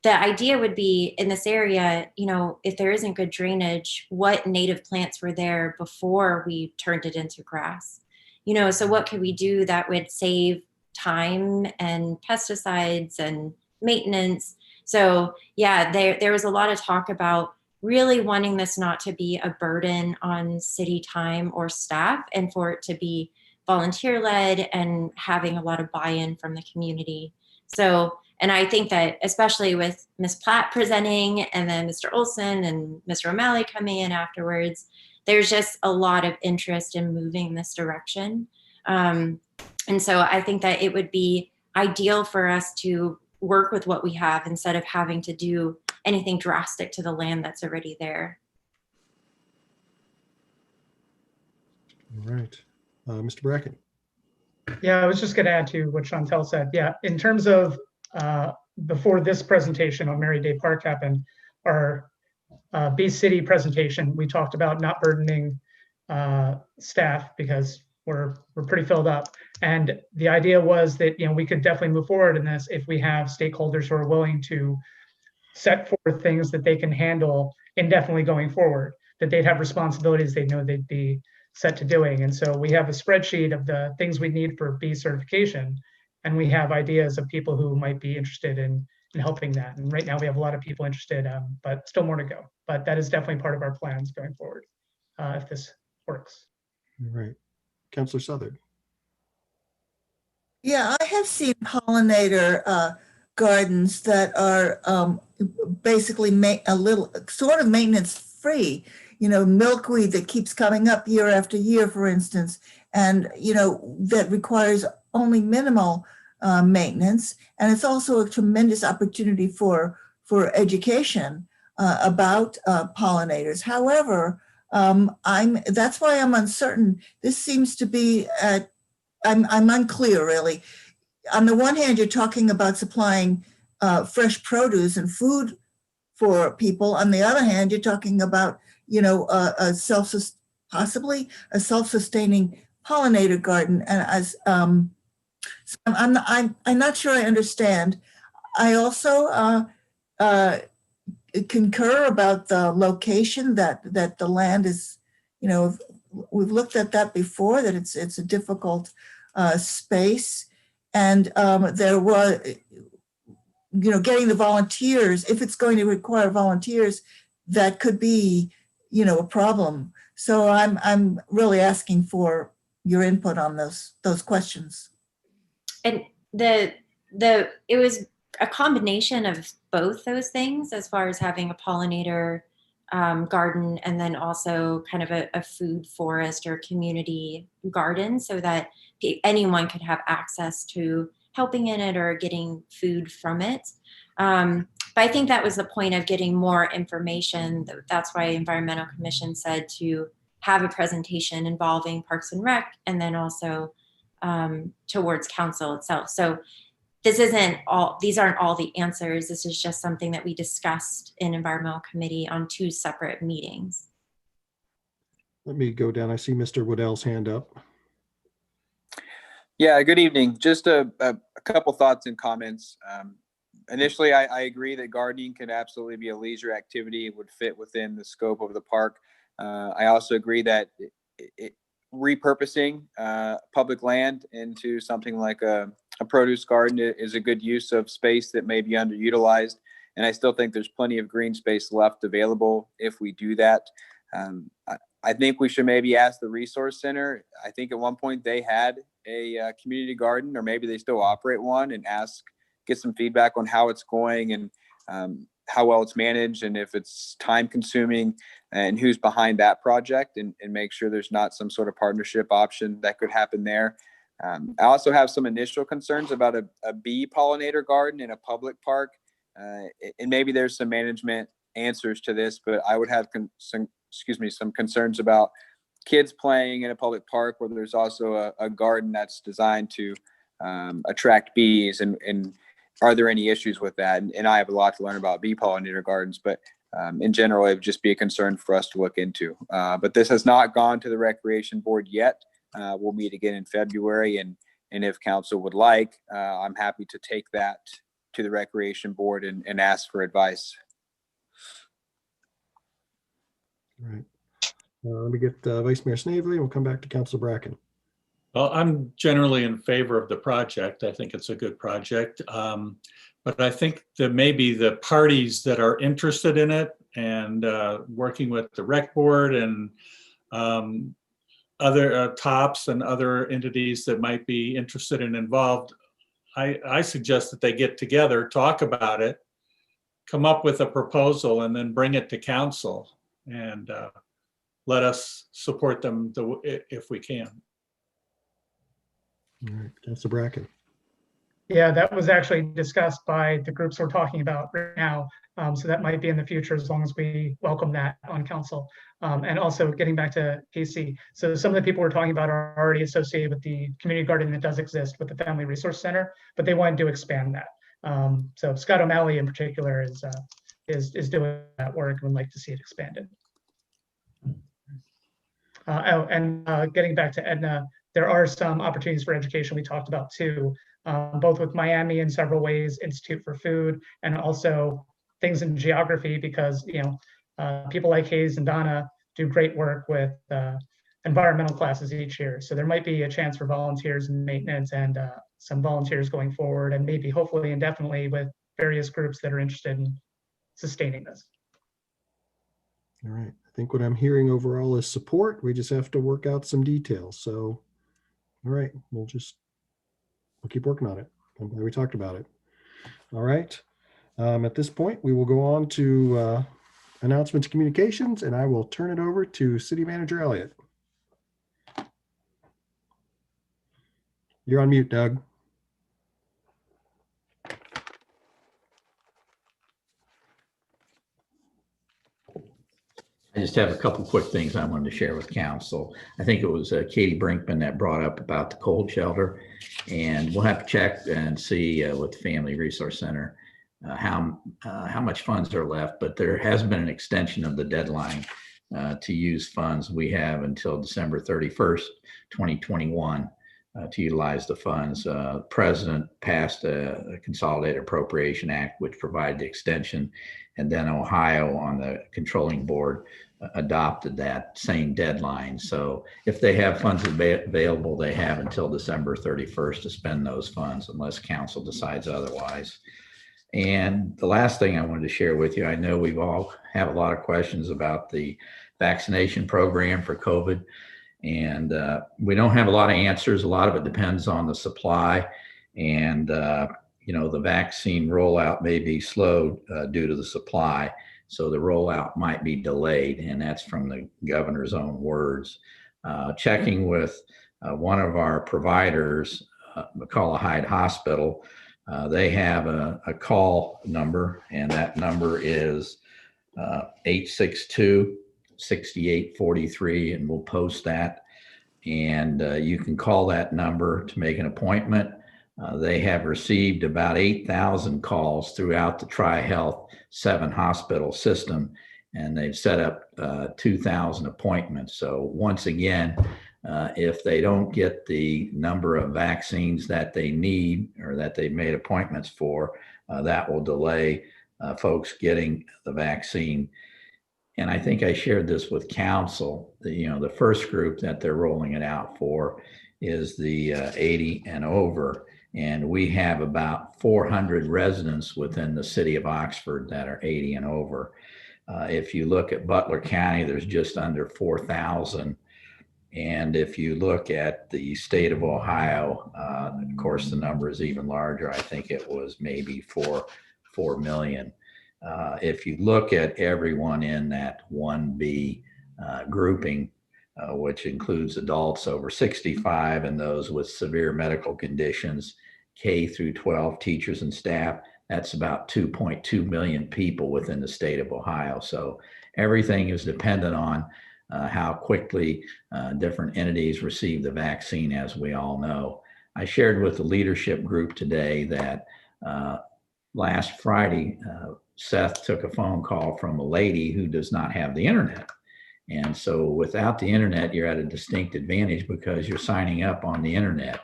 the idea would be in this area, you know, if there isn't good drainage, what native plants were there before we turned it into grass? You know, so what could we do that would save time and pesticides and maintenance? So yeah, there was a lot of talk about really wanting this not to be a burden on city time or staff, and for it to be volunteer-led and having a lot of buy-in from the community. So, and I think that especially with Ms. Platt presenting and then Mr. Olson and Mr. O'Malley coming in afterwards, there's just a lot of interest in moving this direction. And so I think that it would be ideal for us to work with what we have instead of having to do anything drastic to the land that's already there. All right, Mr. Bracken. Yeah, I was just going to add to what Chantel said. Yeah, in terms of before this presentation on Mary Day Park happened, our Bee City presentation, we talked about not burdening staff because we're pretty filled up. And the idea was that, you know, we could definitely move forward in this if we have stakeholders who are willing to set forth things that they can handle indefinitely going forward, that they'd have responsibilities they know they'd be set to doing. And so we have a spreadsheet of the things we need for bee certification, and we have ideas of people who might be interested in helping that. And right now we have a lot of people interested, but still more to go. But that is definitely part of our plans going forward, if this works. All right, Councilor Southard. Yeah, I have seen pollinator gardens that are basically a little sort of maintenance free, you know, milkweed that keeps coming up year after year, for instance, and, you know, that requires only minimal maintenance. And it's also a tremendous opportunity for education about pollinators. However, that's why I'm uncertain. This seems to be I'm unclear, really. On the one hand, you're talking about supplying fresh produce and food for people. On the other hand, you're talking about, you know, possibly a self-sustaining pollinator garden. And as I'm not sure I understand. I also concur about the location, that the land is, you know, we've looked at that before, that it's a difficult space. And there was, you know, getting the volunteers, if it's going to require volunteers, that could be, you know, a problem. So I'm really asking for your input on those questions. And it was a combination of both those things, as far as having a pollinator garden and then also kind of a food forest or community garden, so that anyone could have access to helping in it or getting food from it. But I think that was the point of getting more information. That's why Environmental Commission said to have a presentation involving Parks and Rec, and then also towards council itself. So these aren't all the answers. This is just something that we discussed in Environmental Committee on 2 separate meetings. Let me go down. I see Mr. Waddell's hand up. Yeah, good evening. Just a couple thoughts and comments. Initially, I agree that gardening can absolutely be a leisure activity. It would fit within the scope of the park. I also agree that repurposing public land into something like a produce garden is a good use of space that may be underutilized. And I still think there's plenty of green space left available if we do that. I think we should maybe ask the Resource Center. I think at one point they had a community garden, or maybe they still operate one, and get some feedback on how it's going and how well it's managed, and if it's time consuming, and who's behind that project, and make sure there's not some sort of partnership option that could happen there. I also have some initial concerns about a bee pollinator garden in a public park. And maybe there's some management answers to this, but I would have some concerns about kids playing in a public park where there's also a garden that's designed to attract bees, and are there any issues with that? And I have a lot to learn about bee pollinator gardens, but in general, it would just be a concern for us to look into. But this has not gone to the Recreation Board yet. We'll meet again in February, and if council would like, I'm happy to take that to the Recreation Board and ask for advice. All right. Let me get Vice Mayor Snavely, and we'll come back to Councilor Bracken. Well, I'm generally in favor of the project. I think it's a good project. But I think that maybe the parties that are interested in it and working with the rec board and other TOPS and other entities that might be interested and involved, I suggest that they get together, talk about it, come up with a proposal, and then bring it to council and let us support them if we can. All right, Councilor Bracken. Yeah, that was actually discussed by the groups we're talking about right now. So that might be in the future, as long as we welcome that on council. And also getting back to Casey. So some of the people we're talking about are already associated with the community garden that does exist with the Family Resource Center, but they wanted to expand that. So Scott O'Malley in particular is doing that work and would like to see it expanded. Getting back to Edna, there are some opportunities for education we talked about too, both with Miami in several ways, Institute for Food, and also things in geography, because people like Hayes and Donna do great work with environmental classes each year. So there might be a chance for volunteers in maintenance and some volunteers going forward, and maybe hopefully indefinitely with various groups that are interested in sustaining this. All right. I think what I'm hearing overall is support. We just have to work out some details. So, all right, we'll keep working on it. I'm glad we talked about it. All right. At this point, we will go on to announcements, communications, and I will turn it over to City Manager Elliott. You're on mute, Doug. I just have a couple quick things I wanted to share with council. I think it was Katie Brinkman that brought up about the cold shelter, and we'll have to check and see with the Family Resource Center how much funds are left, but there has been an extension of the deadline to use funds. We have until December 31st, 2021 to utilize the funds. President passed a Consolidated Appropriation Act, which provided the extension, and then Ohio on the controlling board adopted that same deadline. So if they have funds available, they have until December 31st to spend those funds unless council decides otherwise. And the last thing I wanted to share with you, I know we've all have a lot of questions about the vaccination program for COVID, and we don't have a lot of answers. A lot of it depends on the supply, and the vaccine rollout may be slowed due to the supply. So the rollout might be delayed, and that's from the governor's own words. Checking with one of our providers McCullough Hyde Hospital, they have a call number, and that number is 862-6843, and we'll post that. And you can call that number to make an appointment. They have received about 8,000 calls throughout the Tri-Health 7-hospital system, and they've set up 2,000 appointments. So once again, if they don't get the number of vaccines that they need or that they've made appointments for, that will delay folks getting the vaccine. And I think I shared this with council. The first group that they're rolling it out for is the 80 and over. And we have about 400 residents within the city of Oxford that are 80 and over. If you look at Butler County, there's just under 4,000. And if you look at the state of Ohio, of course, the number is even larger. I think it was maybe 4 million. If you look at everyone in that 1B grouping, which includes adults over 65 and those with severe medical conditions, K through 12 teachers and staff, that's about 2.2 million people within the state of Ohio. So everything is dependent on how quickly different entities receive the vaccine, as we all know. I shared with the leadership group today that last Friday, Seth took a phone call from a lady who does not have the internet. And so without the internet, you're at a distinct advantage because you're signing up on the internet.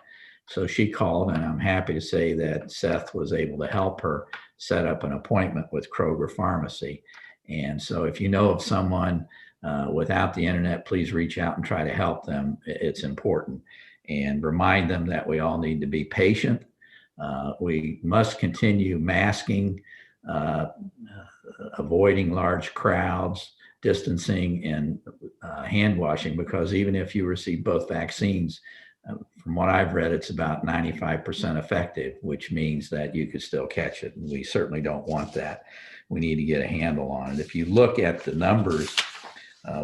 So she called, and I'm happy to say that Seth was able to help her set up an appointment with Kroger Pharmacy. And so if you know of someone without the internet, please reach out and try to help them. It's important. And remind them that we all need to be patient. We must continue masking, avoiding large crowds, distancing, and hand washing, because even if you receive both vaccines, from what I've read, it's about 95% effective, which means that you could still catch it. And we certainly don't want that. We need to get a handle on it. If you look at the numbers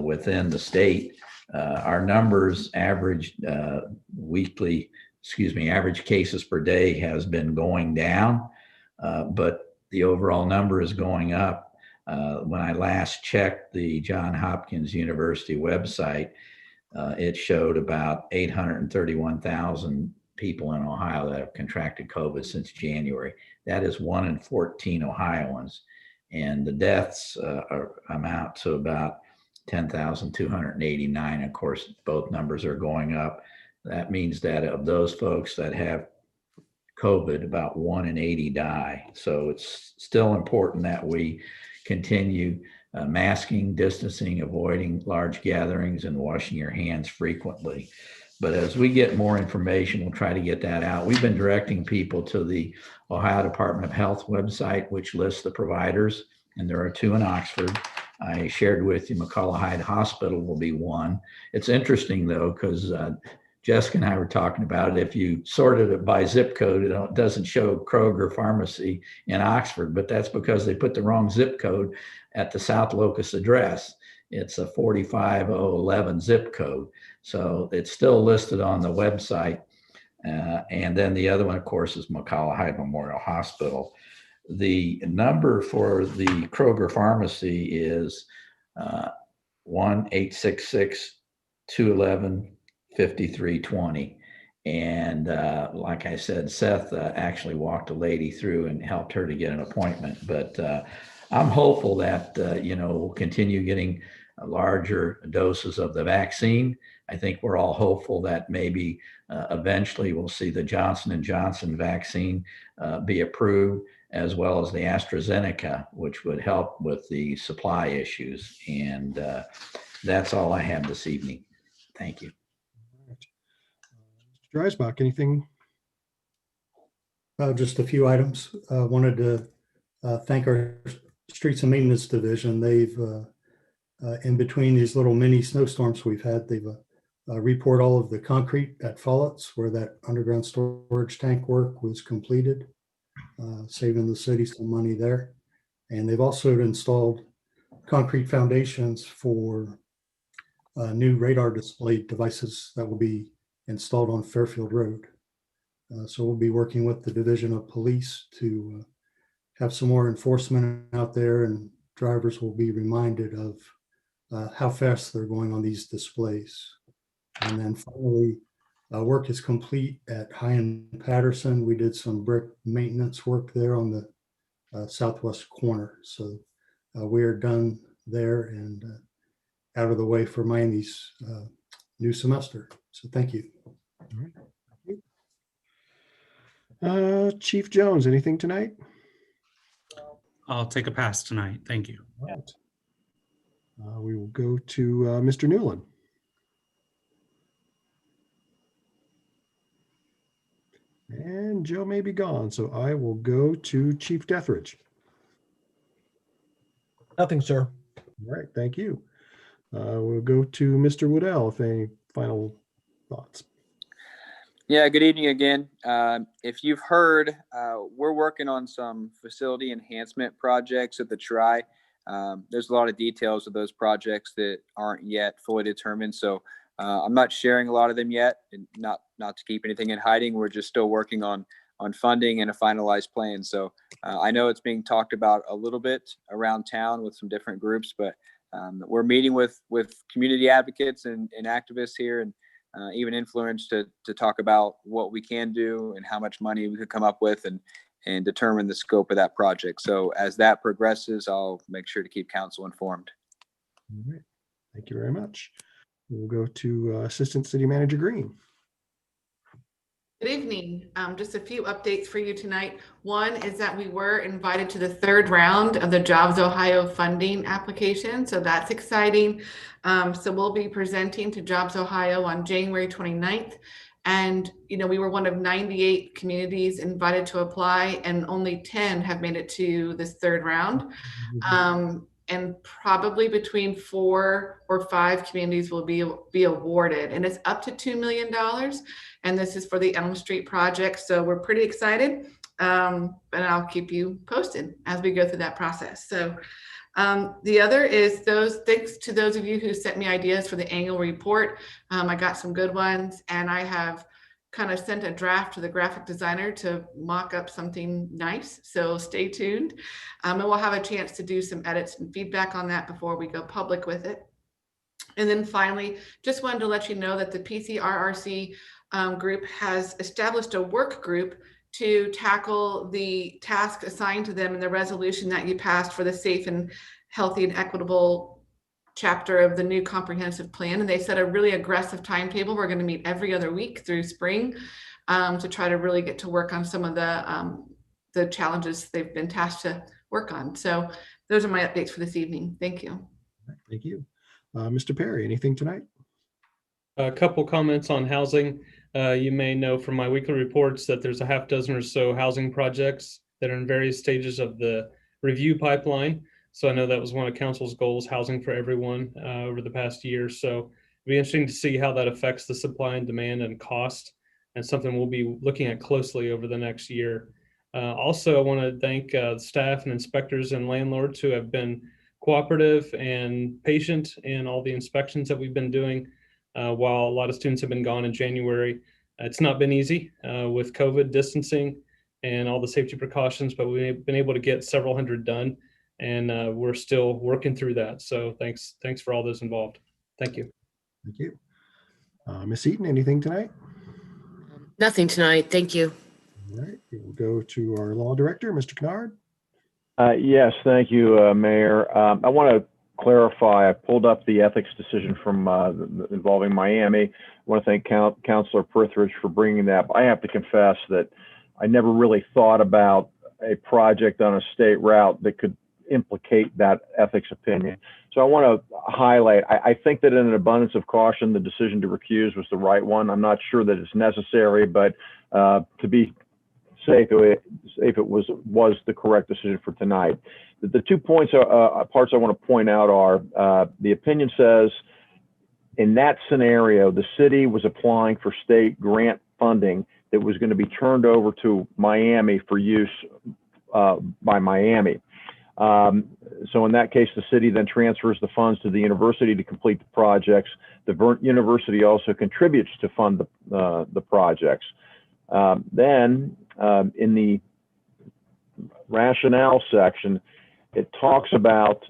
within the state, our numbers average average cases per day has been going down, but the overall number is going up. When I last checked the Johns Hopkins University website, it showed about 831,000 people in Ohio that have contracted COVID since January. That is 1 in 14 Ohioans. And the deaths amount to about 10,289. Of course, both numbers are going up. That means that of those folks that have COVID, about 1 in 80 die. So it's still important that we continue masking, distancing, avoiding large gatherings, and washing your hands frequently. But as we get more information, we'll try to get that out. We've been directing people to the Ohio Department of Health website, which lists the providers, and there are 2 in Oxford. I shared with you McCullough Hyde Hospital will be one. It's interesting, though, because Jessica and I were talking about it. If you sorted it by zip code, it doesn't show Kroger Pharmacy in Oxford, but that's because they put the wrong zip code at the South Locust address. It's a 45011 zip code. So it's still listed on the website. And then the other one, of course, is McCullough Hyde Memorial Hospital. The number for the Kroger Pharmacy is 1-866-211-5320. And like I said, Seth actually walked a lady through and helped her to get an appointment. But I'm hopeful that, we'll continue getting larger doses of the vaccine. I think we're all hopeful that maybe eventually we'll see the Johnson & Johnson vaccine be approved, as well as the AstraZeneca, which would help with the supply issues. And that's all I have this evening. Thank you. Mr. Dreisbach, anything? Just a few items. Wanted to thank our Streets and Maintenance Division. They've, in between these little mini snowstorms we've had, they've report all of the concrete at Follett's where that underground storage tank work was completed, saving the city some money there. And they've also installed concrete foundations for new radar display devices that will be installed on Fairfield Road. So we'll be working with the Division of Police to have some more enforcement out there, and drivers will be reminded of how fast they're going on these displays. And then finally, work is complete at High and Patterson. We did some brick maintenance work there on the southwest corner. So we are done there and out of the way for Miami's new semester. So thank you. Chief Jones, anything tonight? I'll take a pass tonight. Thank you. All right. We will go to Mr. Newland. And Joe may be gone, so I will go to Chief Dethridge. Nothing, sir. All right, thank you. We'll go to Mr. Woodell if any final thoughts. Yeah, good evening again. If you've heard, we're working on some facility enhancement projects at the Tri. There's a lot of details of those projects that aren't yet fully determined. So I'm not sharing a lot of them yet, and not to keep anything in hiding. We're just still working on funding and a finalized plan. So I know it's being talked about a little bit around town with some different groups, but we're meeting with community advocates and activists here, and even influence to talk about what we can do and how much money we could come up with and determine the scope of that project. So as that progresses, I'll make sure to keep council informed. All right. Thank you very much. We'll go to Assistant City Manager Green. Good evening. Just a few updates for you tonight. One is that we were invited to the third round of the Jobs Ohio funding application. So that's exciting. So we'll be presenting to Jobs Ohio on January 29th. And, you know, we were one of 98 communities invited to apply, and only 10 have made it to this third round. And probably between 4 or 5 communities will be awarded, and it's up to $2 million. And this is for the Elm Street project. So we're pretty excited, and I'll keep you posted as we go through that process. So the other is thanks to those of you who sent me ideas for the annual report. I got some good ones, and I have kind of sent a draft to the graphic designer to mock up something nice. So stay tuned. And we'll have a chance to do some edits and feedback on that before we go public with it. And then finally, just wanted to let you know that the PCRRC group has established a work group to tackle the task assigned to them in the resolution that you passed for the safe and healthy and equitable chapter of the new comprehensive plan. And they set a really aggressive timetable. We're going to meet every other week through spring to try to really get to work on some of the challenges they've been tasked to work on. So those are my updates for this evening. Thank you. Thank you. Mr. Perry, anything tonight? A couple comments on housing. You may know from my weekly reports that there's a half dozen or so housing projects that are in various stages of the review pipeline. So I know that was one of council's goals, housing for everyone over the past year. So it'll be interesting to see how that affects the supply and demand and cost, and something we'll be looking at closely over the next year. Also, I want to thank staff and inspectors and landlords who have been cooperative and patient in all the inspections that we've been doing while a lot of students have been gone in January. It's not been easy with COVID distancing and all the safety precautions, but we've been able to get several hundred done. And we're still working through that. So thanks for all those involved. Thank you. Thank you. Ms. Eaton, anything tonight? Nothing tonight. Thank you. All right, we'll go to our law director, Mr. Kennard. Yes, thank you, Mayor. I want to clarify, I pulled up the ethics decision from involving Miami. I want to thank Councilor Prithridge for bringing that. I have to confess that I never really thought about a project on a state route that could implicate that ethics opinion. So I want to highlight, I think that in an abundance of caution, the decision to recuse was the right one. I'm not sure that it's necessary, but to be safe, it was the correct decision for tonight. The 2 parts I want to point out are, the opinion says, in that scenario, the city was applying for state grant funding that was going to be turned over to Miami for use by Miami. So in that case, the city then transfers the funds to the university to complete the projects. The university also contributes to fund the projects. Then in the rationale section, it talks about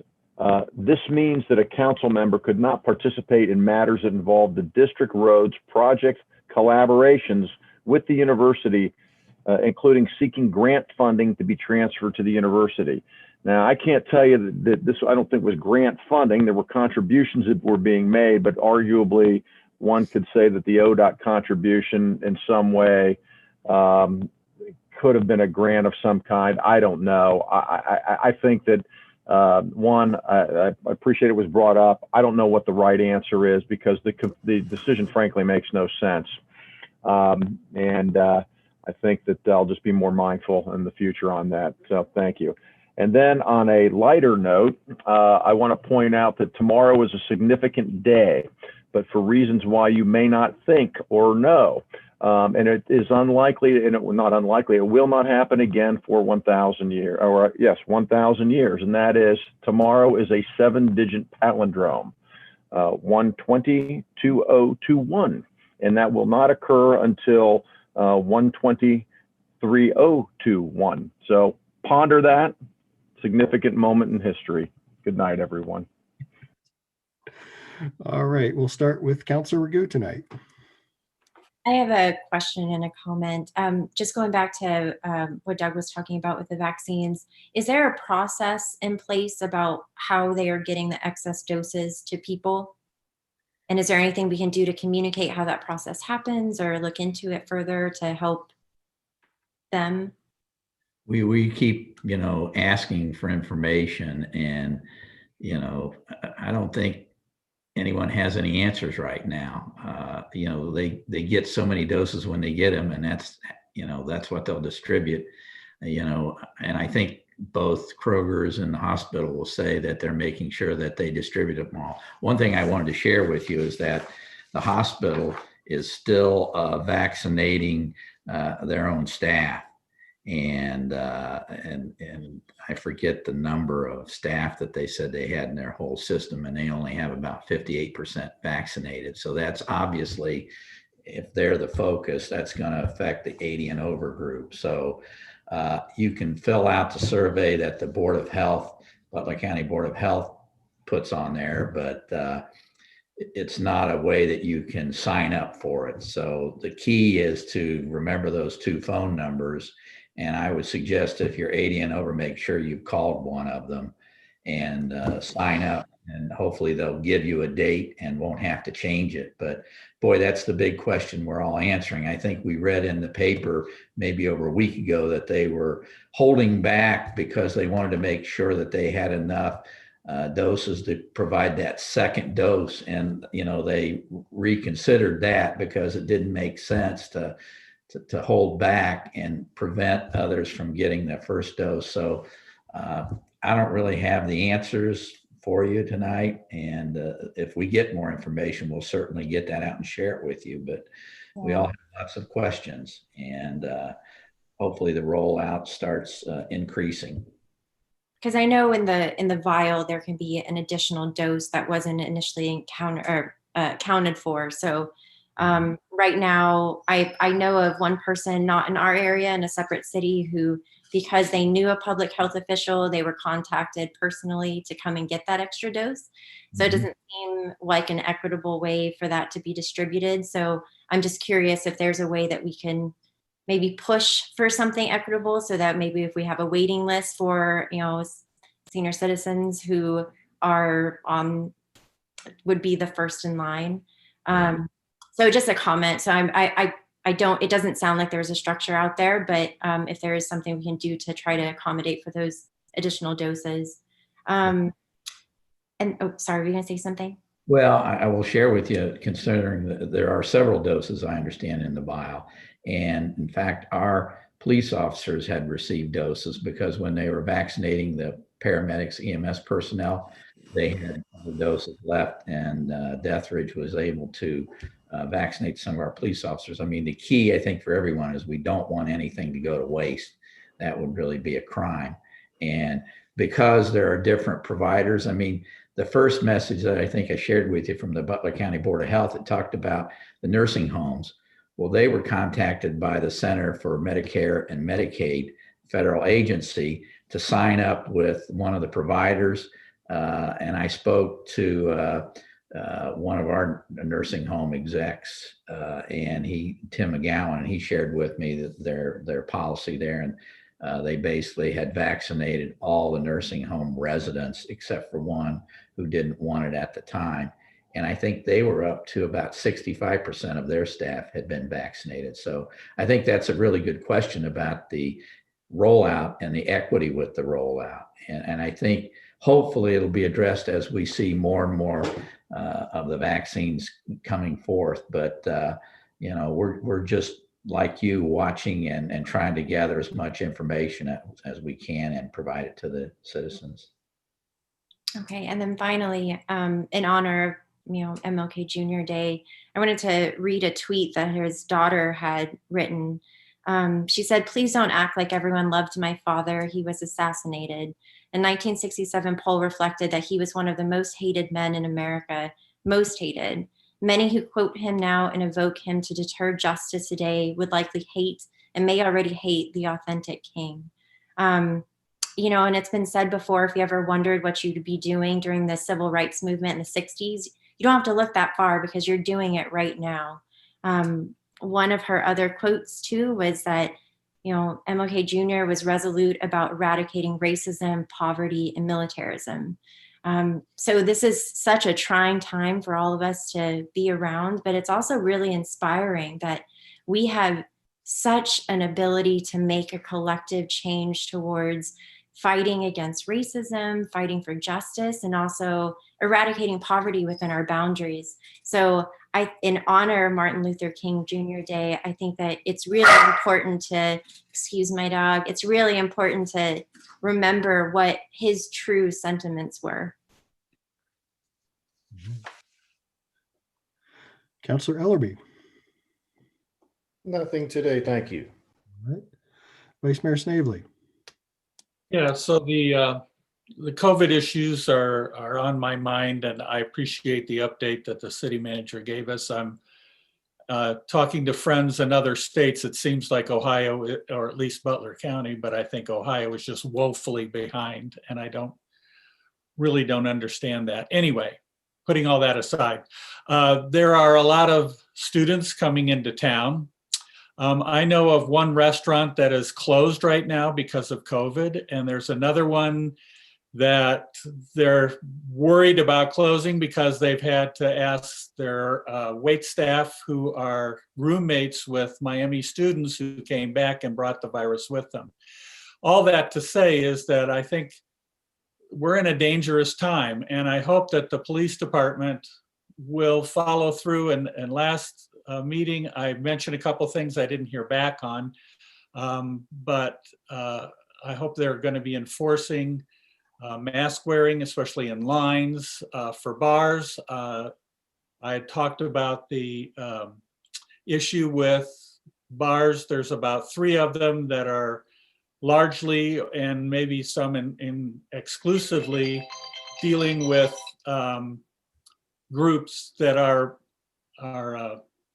this means that a council member could not participate in matters that involve the district roads project collaborations with the university, including seeking grant funding to be transferred to the university. Now, I can't tell you that this, I don't think, was grant funding. There were contributions that were being made, but arguably one could say that the ODOT contribution in some way could have been a grant of some kind. I don't know. I think that I appreciate it was brought up. I don't know what the right answer is because the decision, frankly, makes no sense. I think that I'll just be more mindful in the future on that. So thank you. And then on a lighter note, I want to point out that tomorrow is a significant day, but for reasons why you may not think or know. And it is unlikely, and not unlikely, it will not happen again for 1,000 years, or yes, 1,000 years. And that is, tomorrow is a 7-digit palindrome, 120-2021. And that will not occur until 120-3021. So ponder that. Significant moment in history. Good night, everyone. All right, we'll start with Councilor Ragu tonight. I have a question and a comment. Just going back to what Doug was talking about with the vaccines, is there a process in place about how they are getting the excess doses to people? And is there anything we can do to communicate how that process happens or look into it further to help them? We keep, asking for information, and, I don't think anyone has any answers right now. They get so many doses when they get them, and that's what they'll distribute, and I think both Kroger's and the hospital will say that they're making sure that they distribute them all. One thing I wanted to share with you is that the hospital is still vaccinating their own staff. And I forget the number of staff that they said they had in their whole system, and they only have about 58% vaccinated. So that's obviously, if they're the focus, that's going to affect the 80 and over group. So you can fill out the survey that the Board of Health, Butler County Board of Health puts on there, but it's not a way that you can sign up for it. So the key is to remember those 2 phone numbers. And I would suggest if you're 80 and over, make sure you've called one of them and sign up, and hopefully they'll give you a date and won't have to change it. But boy, that's the big question we're all answering. I think we read in the paper maybe over a week ago that they were holding back because they wanted to make sure that they had enough doses to provide that second dose. And, they reconsidered that because it didn't make sense to hold back and prevent others from getting the first dose. So I don't really have the answers for you tonight. And if we get more information, we'll certainly get that out and share it with you. But we all have lots of questions, and hopefully the rollout starts increasing. Because I know in the vial, there can be an additional dose that wasn't initially counted for. So right now, I know of one person not in our area in a separate city who, because they knew a public health official, they were contacted personally to come and get that extra dose. So it doesn't seem like an equitable way for that to be distributed. So I'm just curious if there's a way that we can maybe push for something equitable, so that maybe if we have a waiting list for, senior citizens who are would be the first in line. So just a comment. So it doesn't sound like there's a structure out there, but if there is something we can do to try to accommodate for those additional doses. And sorry, were you gonna say something? Well, I will share with you, considering that there are several doses, I understand, in the vial. And in fact, our police officers had received doses because when they were vaccinating the paramedics, EMS personnel, they had the doses left, and Deathridge was able to vaccinate some of our police officers. I mean, the key, I think, for everyone is we don't want anything to go to waste. That would really be a crime. And because there are different providers, I mean, the first message that I think I shared with you from the Butler County Board of Health, it talked about the nursing homes. Well, they were contacted by the Center for Medicare and Medicaid federal agency to sign up with one of the providers. And I spoke to one of our nursing home execs, and Tim McGowan, and he shared with me that their policy there, and they basically had vaccinated all the nursing home residents except for one who didn't want it at the time. And I think they were up to about 65% of their staff had been vaccinated. So I think that's a really good question about the rollout and the equity with the rollout. And I think hopefully it'll be addressed as we see more and more of the vaccines coming forth. But, we're just like you, watching and trying to gather as much information as we can and provide it to the citizens. Okay, and then finally, in honor of MLK Jr. Day, I wanted to read a tweet that his daughter had written. She said, "Please don't act like everyone loved my father. He was assassinated. A 1967 poll reflected that he was one of the most hated men in America, most hated. Many who quote him now and evoke him to deter justice today would likely hate and may already hate the authentic king." And it's been said before, if you ever wondered what you'd be doing during the civil rights movement in the 60s, you don't have to look that far because you're doing it right now. One of her other quotes too was that, MLK Jr. was resolute about eradicating racism, poverty, and militarism. So this is such a trying time for all of us to be around, but it's also really inspiring that we have such an ability to make a collective change towards fighting against racism, fighting for justice, and also eradicating poverty within our boundaries. So in honor of Martin Luther King Jr. Day, I think that it's really important to, excuse my dog, it's really important to remember what his true sentiments were. Councillor Ellerby. Nothing today, thank you. All right. Vice Mayor Snavely. Yeah, so the COVID issues are on my mind, and I appreciate the update that the city manager gave us. I'm talking to friends in other states. It seems like Ohio, or at least Butler County, but I think Ohio is just woefully behind, and I really don't understand that. Anyway, putting all that aside, there are a lot of students coming into town. I know of one restaurant that is closed right now because of COVID, and there's another one that they're worried about closing because they've had to ask their wait staff, who are roommates with Miami students who came back and brought the virus with them. All that to say is that I think we're in a dangerous time, and I hope that the police department will follow through. And last meeting, I mentioned a couple things I didn't hear back on, but I hope they're going to be enforcing mask wearing, especially in lines for bars. I had talked about the issue with bars. There's about 3 of them that are largely, and maybe some in exclusively, dealing with groups that are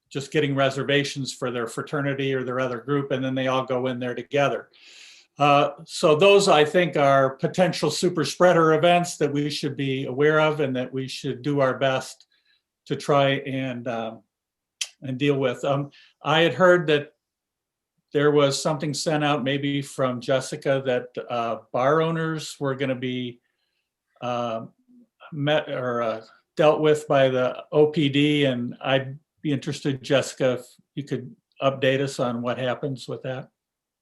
just getting reservations for their fraternity or their other group, and then they all go in there together. So those, I think, are potential super spreader events that we should be aware of, and that we should do our best to try and deal with. I had heard that there was something sent out, maybe from Jessica, that bar owners were going to be met or dealt with by the OPD, and I'd be interested, Jessica, if you could update us on what happens with that.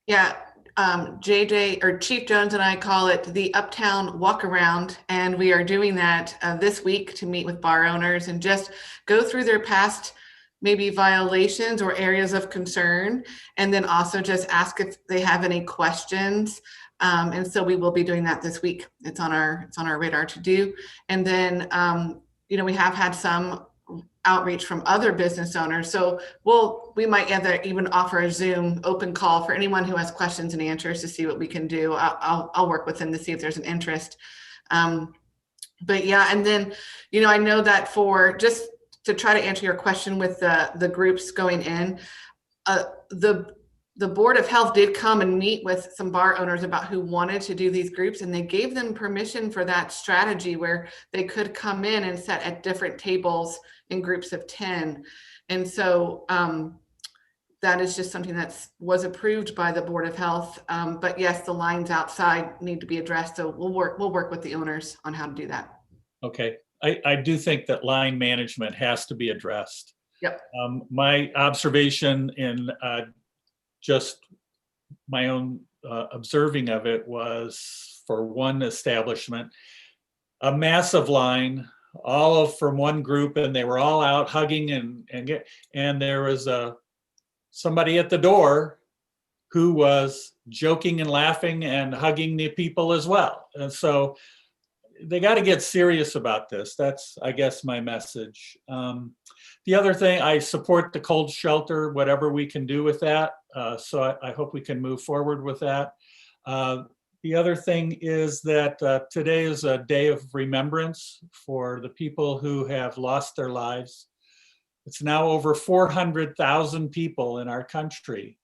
Yeah, JJ or Chief Jones and I call it the Uptown Walk Around, and we are doing that this week to meet with bar owners and just go through their past maybe violations or areas of concern, and then also just ask if they have any questions. And so we will be doing that this week. It's on our radar to do. And then we have had some outreach from other business owners. So we might even offer a Zoom open call for anyone who has questions and answers to see what we can do. I'll work with them to see if there's an interest. But yeah, and then, I know that for just to try to answer your question with the groups going in, the Board of Health did come and meet with some bar owners about who wanted to do these groups, and they gave them permission for that strategy where they could come in and sit at different tables in groups of 10. And so that is just something that was approved by the Board of Health. But yes, the lines outside need to be addressed. So we'll work with the owners on how to do that. Okay, I do think that line management has to be addressed. Yep. My observation in just my own observing of it was, for one establishment, a massive line, all from one group, and they were all out hugging, and there was somebody at the door who was joking and laughing and hugging the people as well. And so they got to get serious about this. That's, I guess, my message. The other thing, I support the cold shelter, whatever we can do with that. So I hope we can move forward with that. The other thing is that today is a day of remembrance for the people who have lost their lives. It's now over 400,000 people in our country.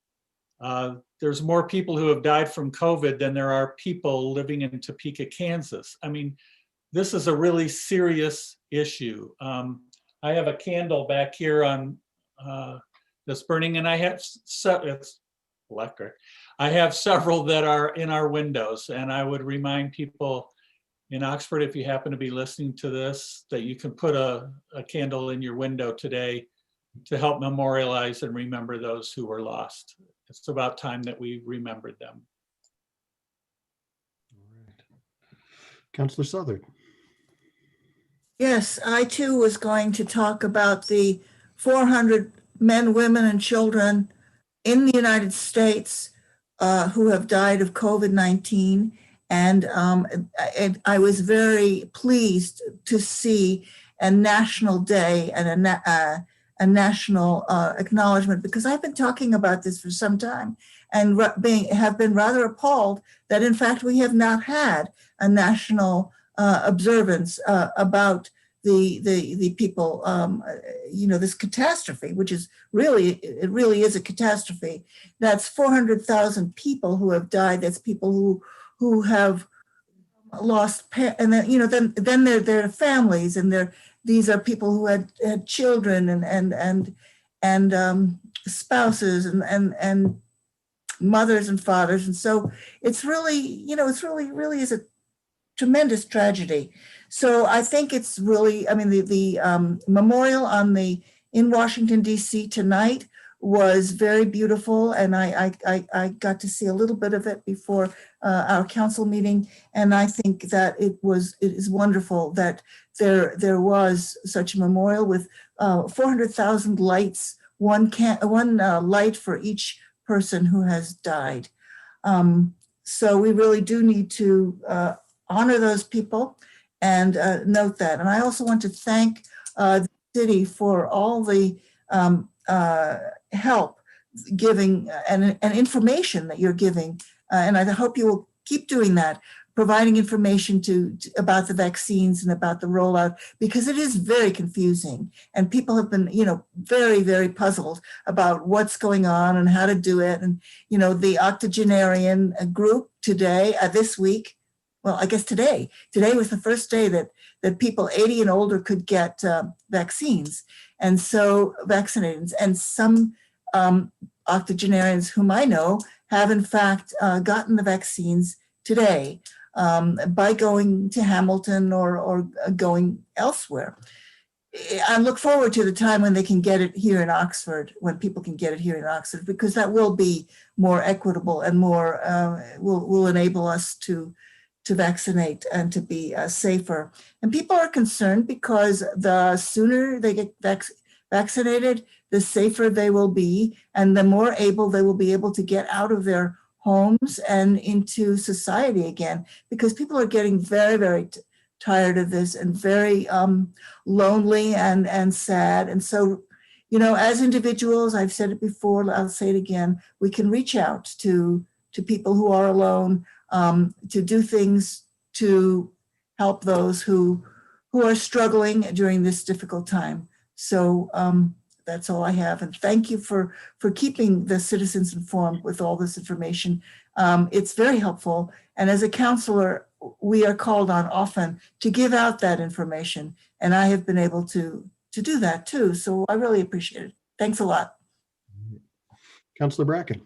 There's more people who have died from COVID than there are people living in Topeka, Kansas. I mean, this is a really serious issue. I have a candle back here on that's burning, and I have it's electric. I have several that are in our windows, and I would remind people in Oxford, if you happen to be listening to this, that you can put a candle in your window today to help memorialize and remember those who were lost. It's about time that we remembered them. All right. Councillor Southard. Yes, I too was going to talk about the 400 men, women, and children in the United States who have died of COVID-19. And I was very pleased to see a national day and a national acknowledgement, because I've been talking about this for some time and have been rather appalled that in fact we have not had a national observance about the people, this catastrophe, which is really is a catastrophe. That's 400,000 people who have died. That's people who have lost, and then then their families, and these are people who had children and spouses and mothers and fathers, and so it's really really is a tremendous tragedy. So I think it's really, I mean, the memorial in Washington D.C. tonight was very beautiful, and I got to see a little bit of it before our council meeting, and I think that it is wonderful that there was such a memorial with 400,000 lights, one light for each person who has died. So we really do need to honor those people and note that. And I also want to thank the city for all the help giving and information that you're giving. And I hope you will keep doing that, providing information about the vaccines and about the rollout, because it is very confusing. And people have been, very, very puzzled about what's going on and how to do it. And, the octogenarian group today, this week, well, I guess today was the first day that people 80 and older could get vaccines. And so vaccinated, and some octogenarians whom I know have in fact gotten the vaccines today by going to Hamilton or going elsewhere. I look forward to the time when they can get it here in Oxford, when people can get it here in Oxford, because that will be more equitable and more will enable us to vaccinate and to be safer. And people are concerned because the sooner they get vaccinated, the safer they will be, and the more able they will be able to get out of their homes and into society again, because people are getting very, very tired of this and very lonely and sad. And so, as individuals, I've said it before, I'll say it again, we can reach out to people who are alone, to do things to help those who are struggling during this difficult time. So That's all I have. And thank you for keeping the citizens informed with all this information. It's very helpful. And as a counselor, we are called on often to give out that information. And I have been able to do that too. So I really appreciate it. Thanks a lot. Councillor Bracken.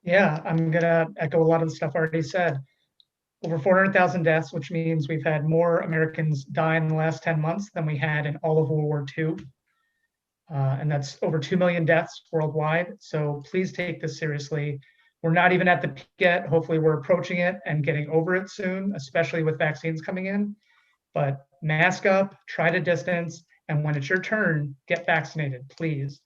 Yeah, I'm gonna echo a lot of the stuff already said. Over 400,000 deaths, which means we've had more Americans die in the last 10 months than we had in all of World War II. And that's over 2 million deaths worldwide. So please take this seriously. We're not even at the peak yet. Hopefully we're approaching it and getting over it soon, especially with vaccines coming in. But mask up, try to distance, and when it's your turn, get vaccinated, please.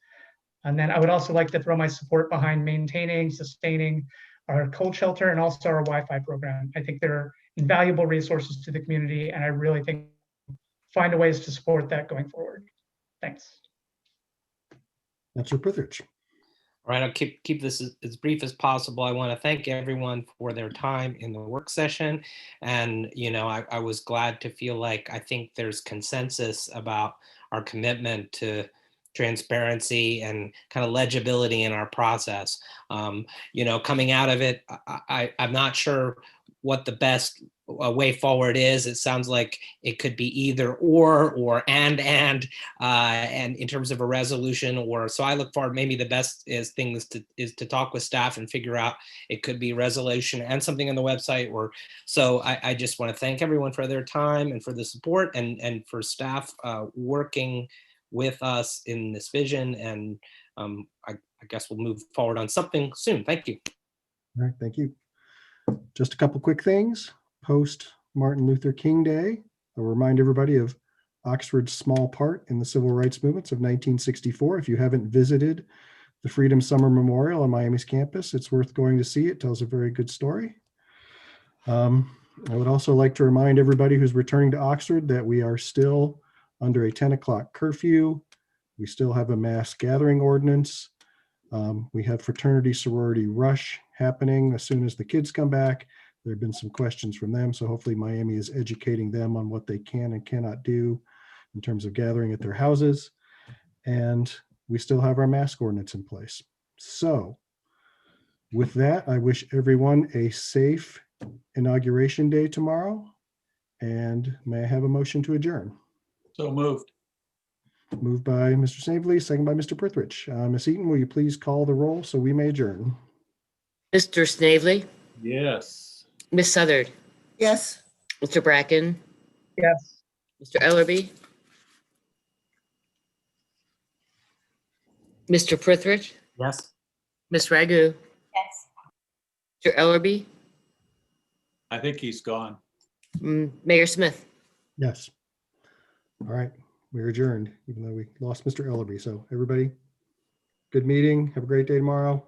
And then I would also like to throw my support behind maintaining, sustaining our cold shelter and also our Wi-Fi program. I think they're invaluable resources to the community, and I really think find a ways to support that going forward. Thanks. Councillor Prithridge. All right, I'll keep this as brief as possible. I want to thank everyone for their time in the work session. And, you know, I was glad to feel like I think there's consensus about our commitment to transparency and kind of legibility in our process. You know, coming out of it, I'm not sure what the best way forward is. It sounds like it could be either or and in terms of a resolution, or so I look forward. Maybe the best is to talk with staff and figure out it could be resolution and something on the website. Or so I just want to thank everyone for their time and for the support and for staff working with us in this vision. And I guess we'll move forward on something soon. Thank you. All right, thank you. Just a couple quick things. Post Martin Luther King Day, I'll remind everybody of Oxford's small part in the civil rights movements of 1964. If you haven't visited the Freedom Summer Memorial on Miami's campus, it's worth going to see. It tells a very good story. I would also like to remind everybody who's returning to Oxford that we are still under a 10 o'clock curfew. We still have a mass gathering ordinance. We have fraternity sorority rush happening as soon as the kids come back. There have been some questions from them, so hopefully Miami is educating them on what they can and cannot do in terms of gathering at their houses. And we still have our mask ordinance in place. So with that, I wish everyone a safe inauguration day tomorrow. And may I have a motion to adjourn? So moved. Moved by Mr. Snavely, second by Mr. Prithridge. Ms. Eaton, will you please call the roll so we may adjourn? Mr. Snavely, Yes. Ms. Southard, Yes. Mr. Bracken, Yes. Mr. Ellerby, Mr. Prithridge, Yes. Ms. Ragu, Yes. Mr. Ellerby, I think he's gone. Mayor Smith. Yes. All right, we're adjourned, even though we lost Mr. Ellerby. So everybody, good meeting. Have a great day tomorrow.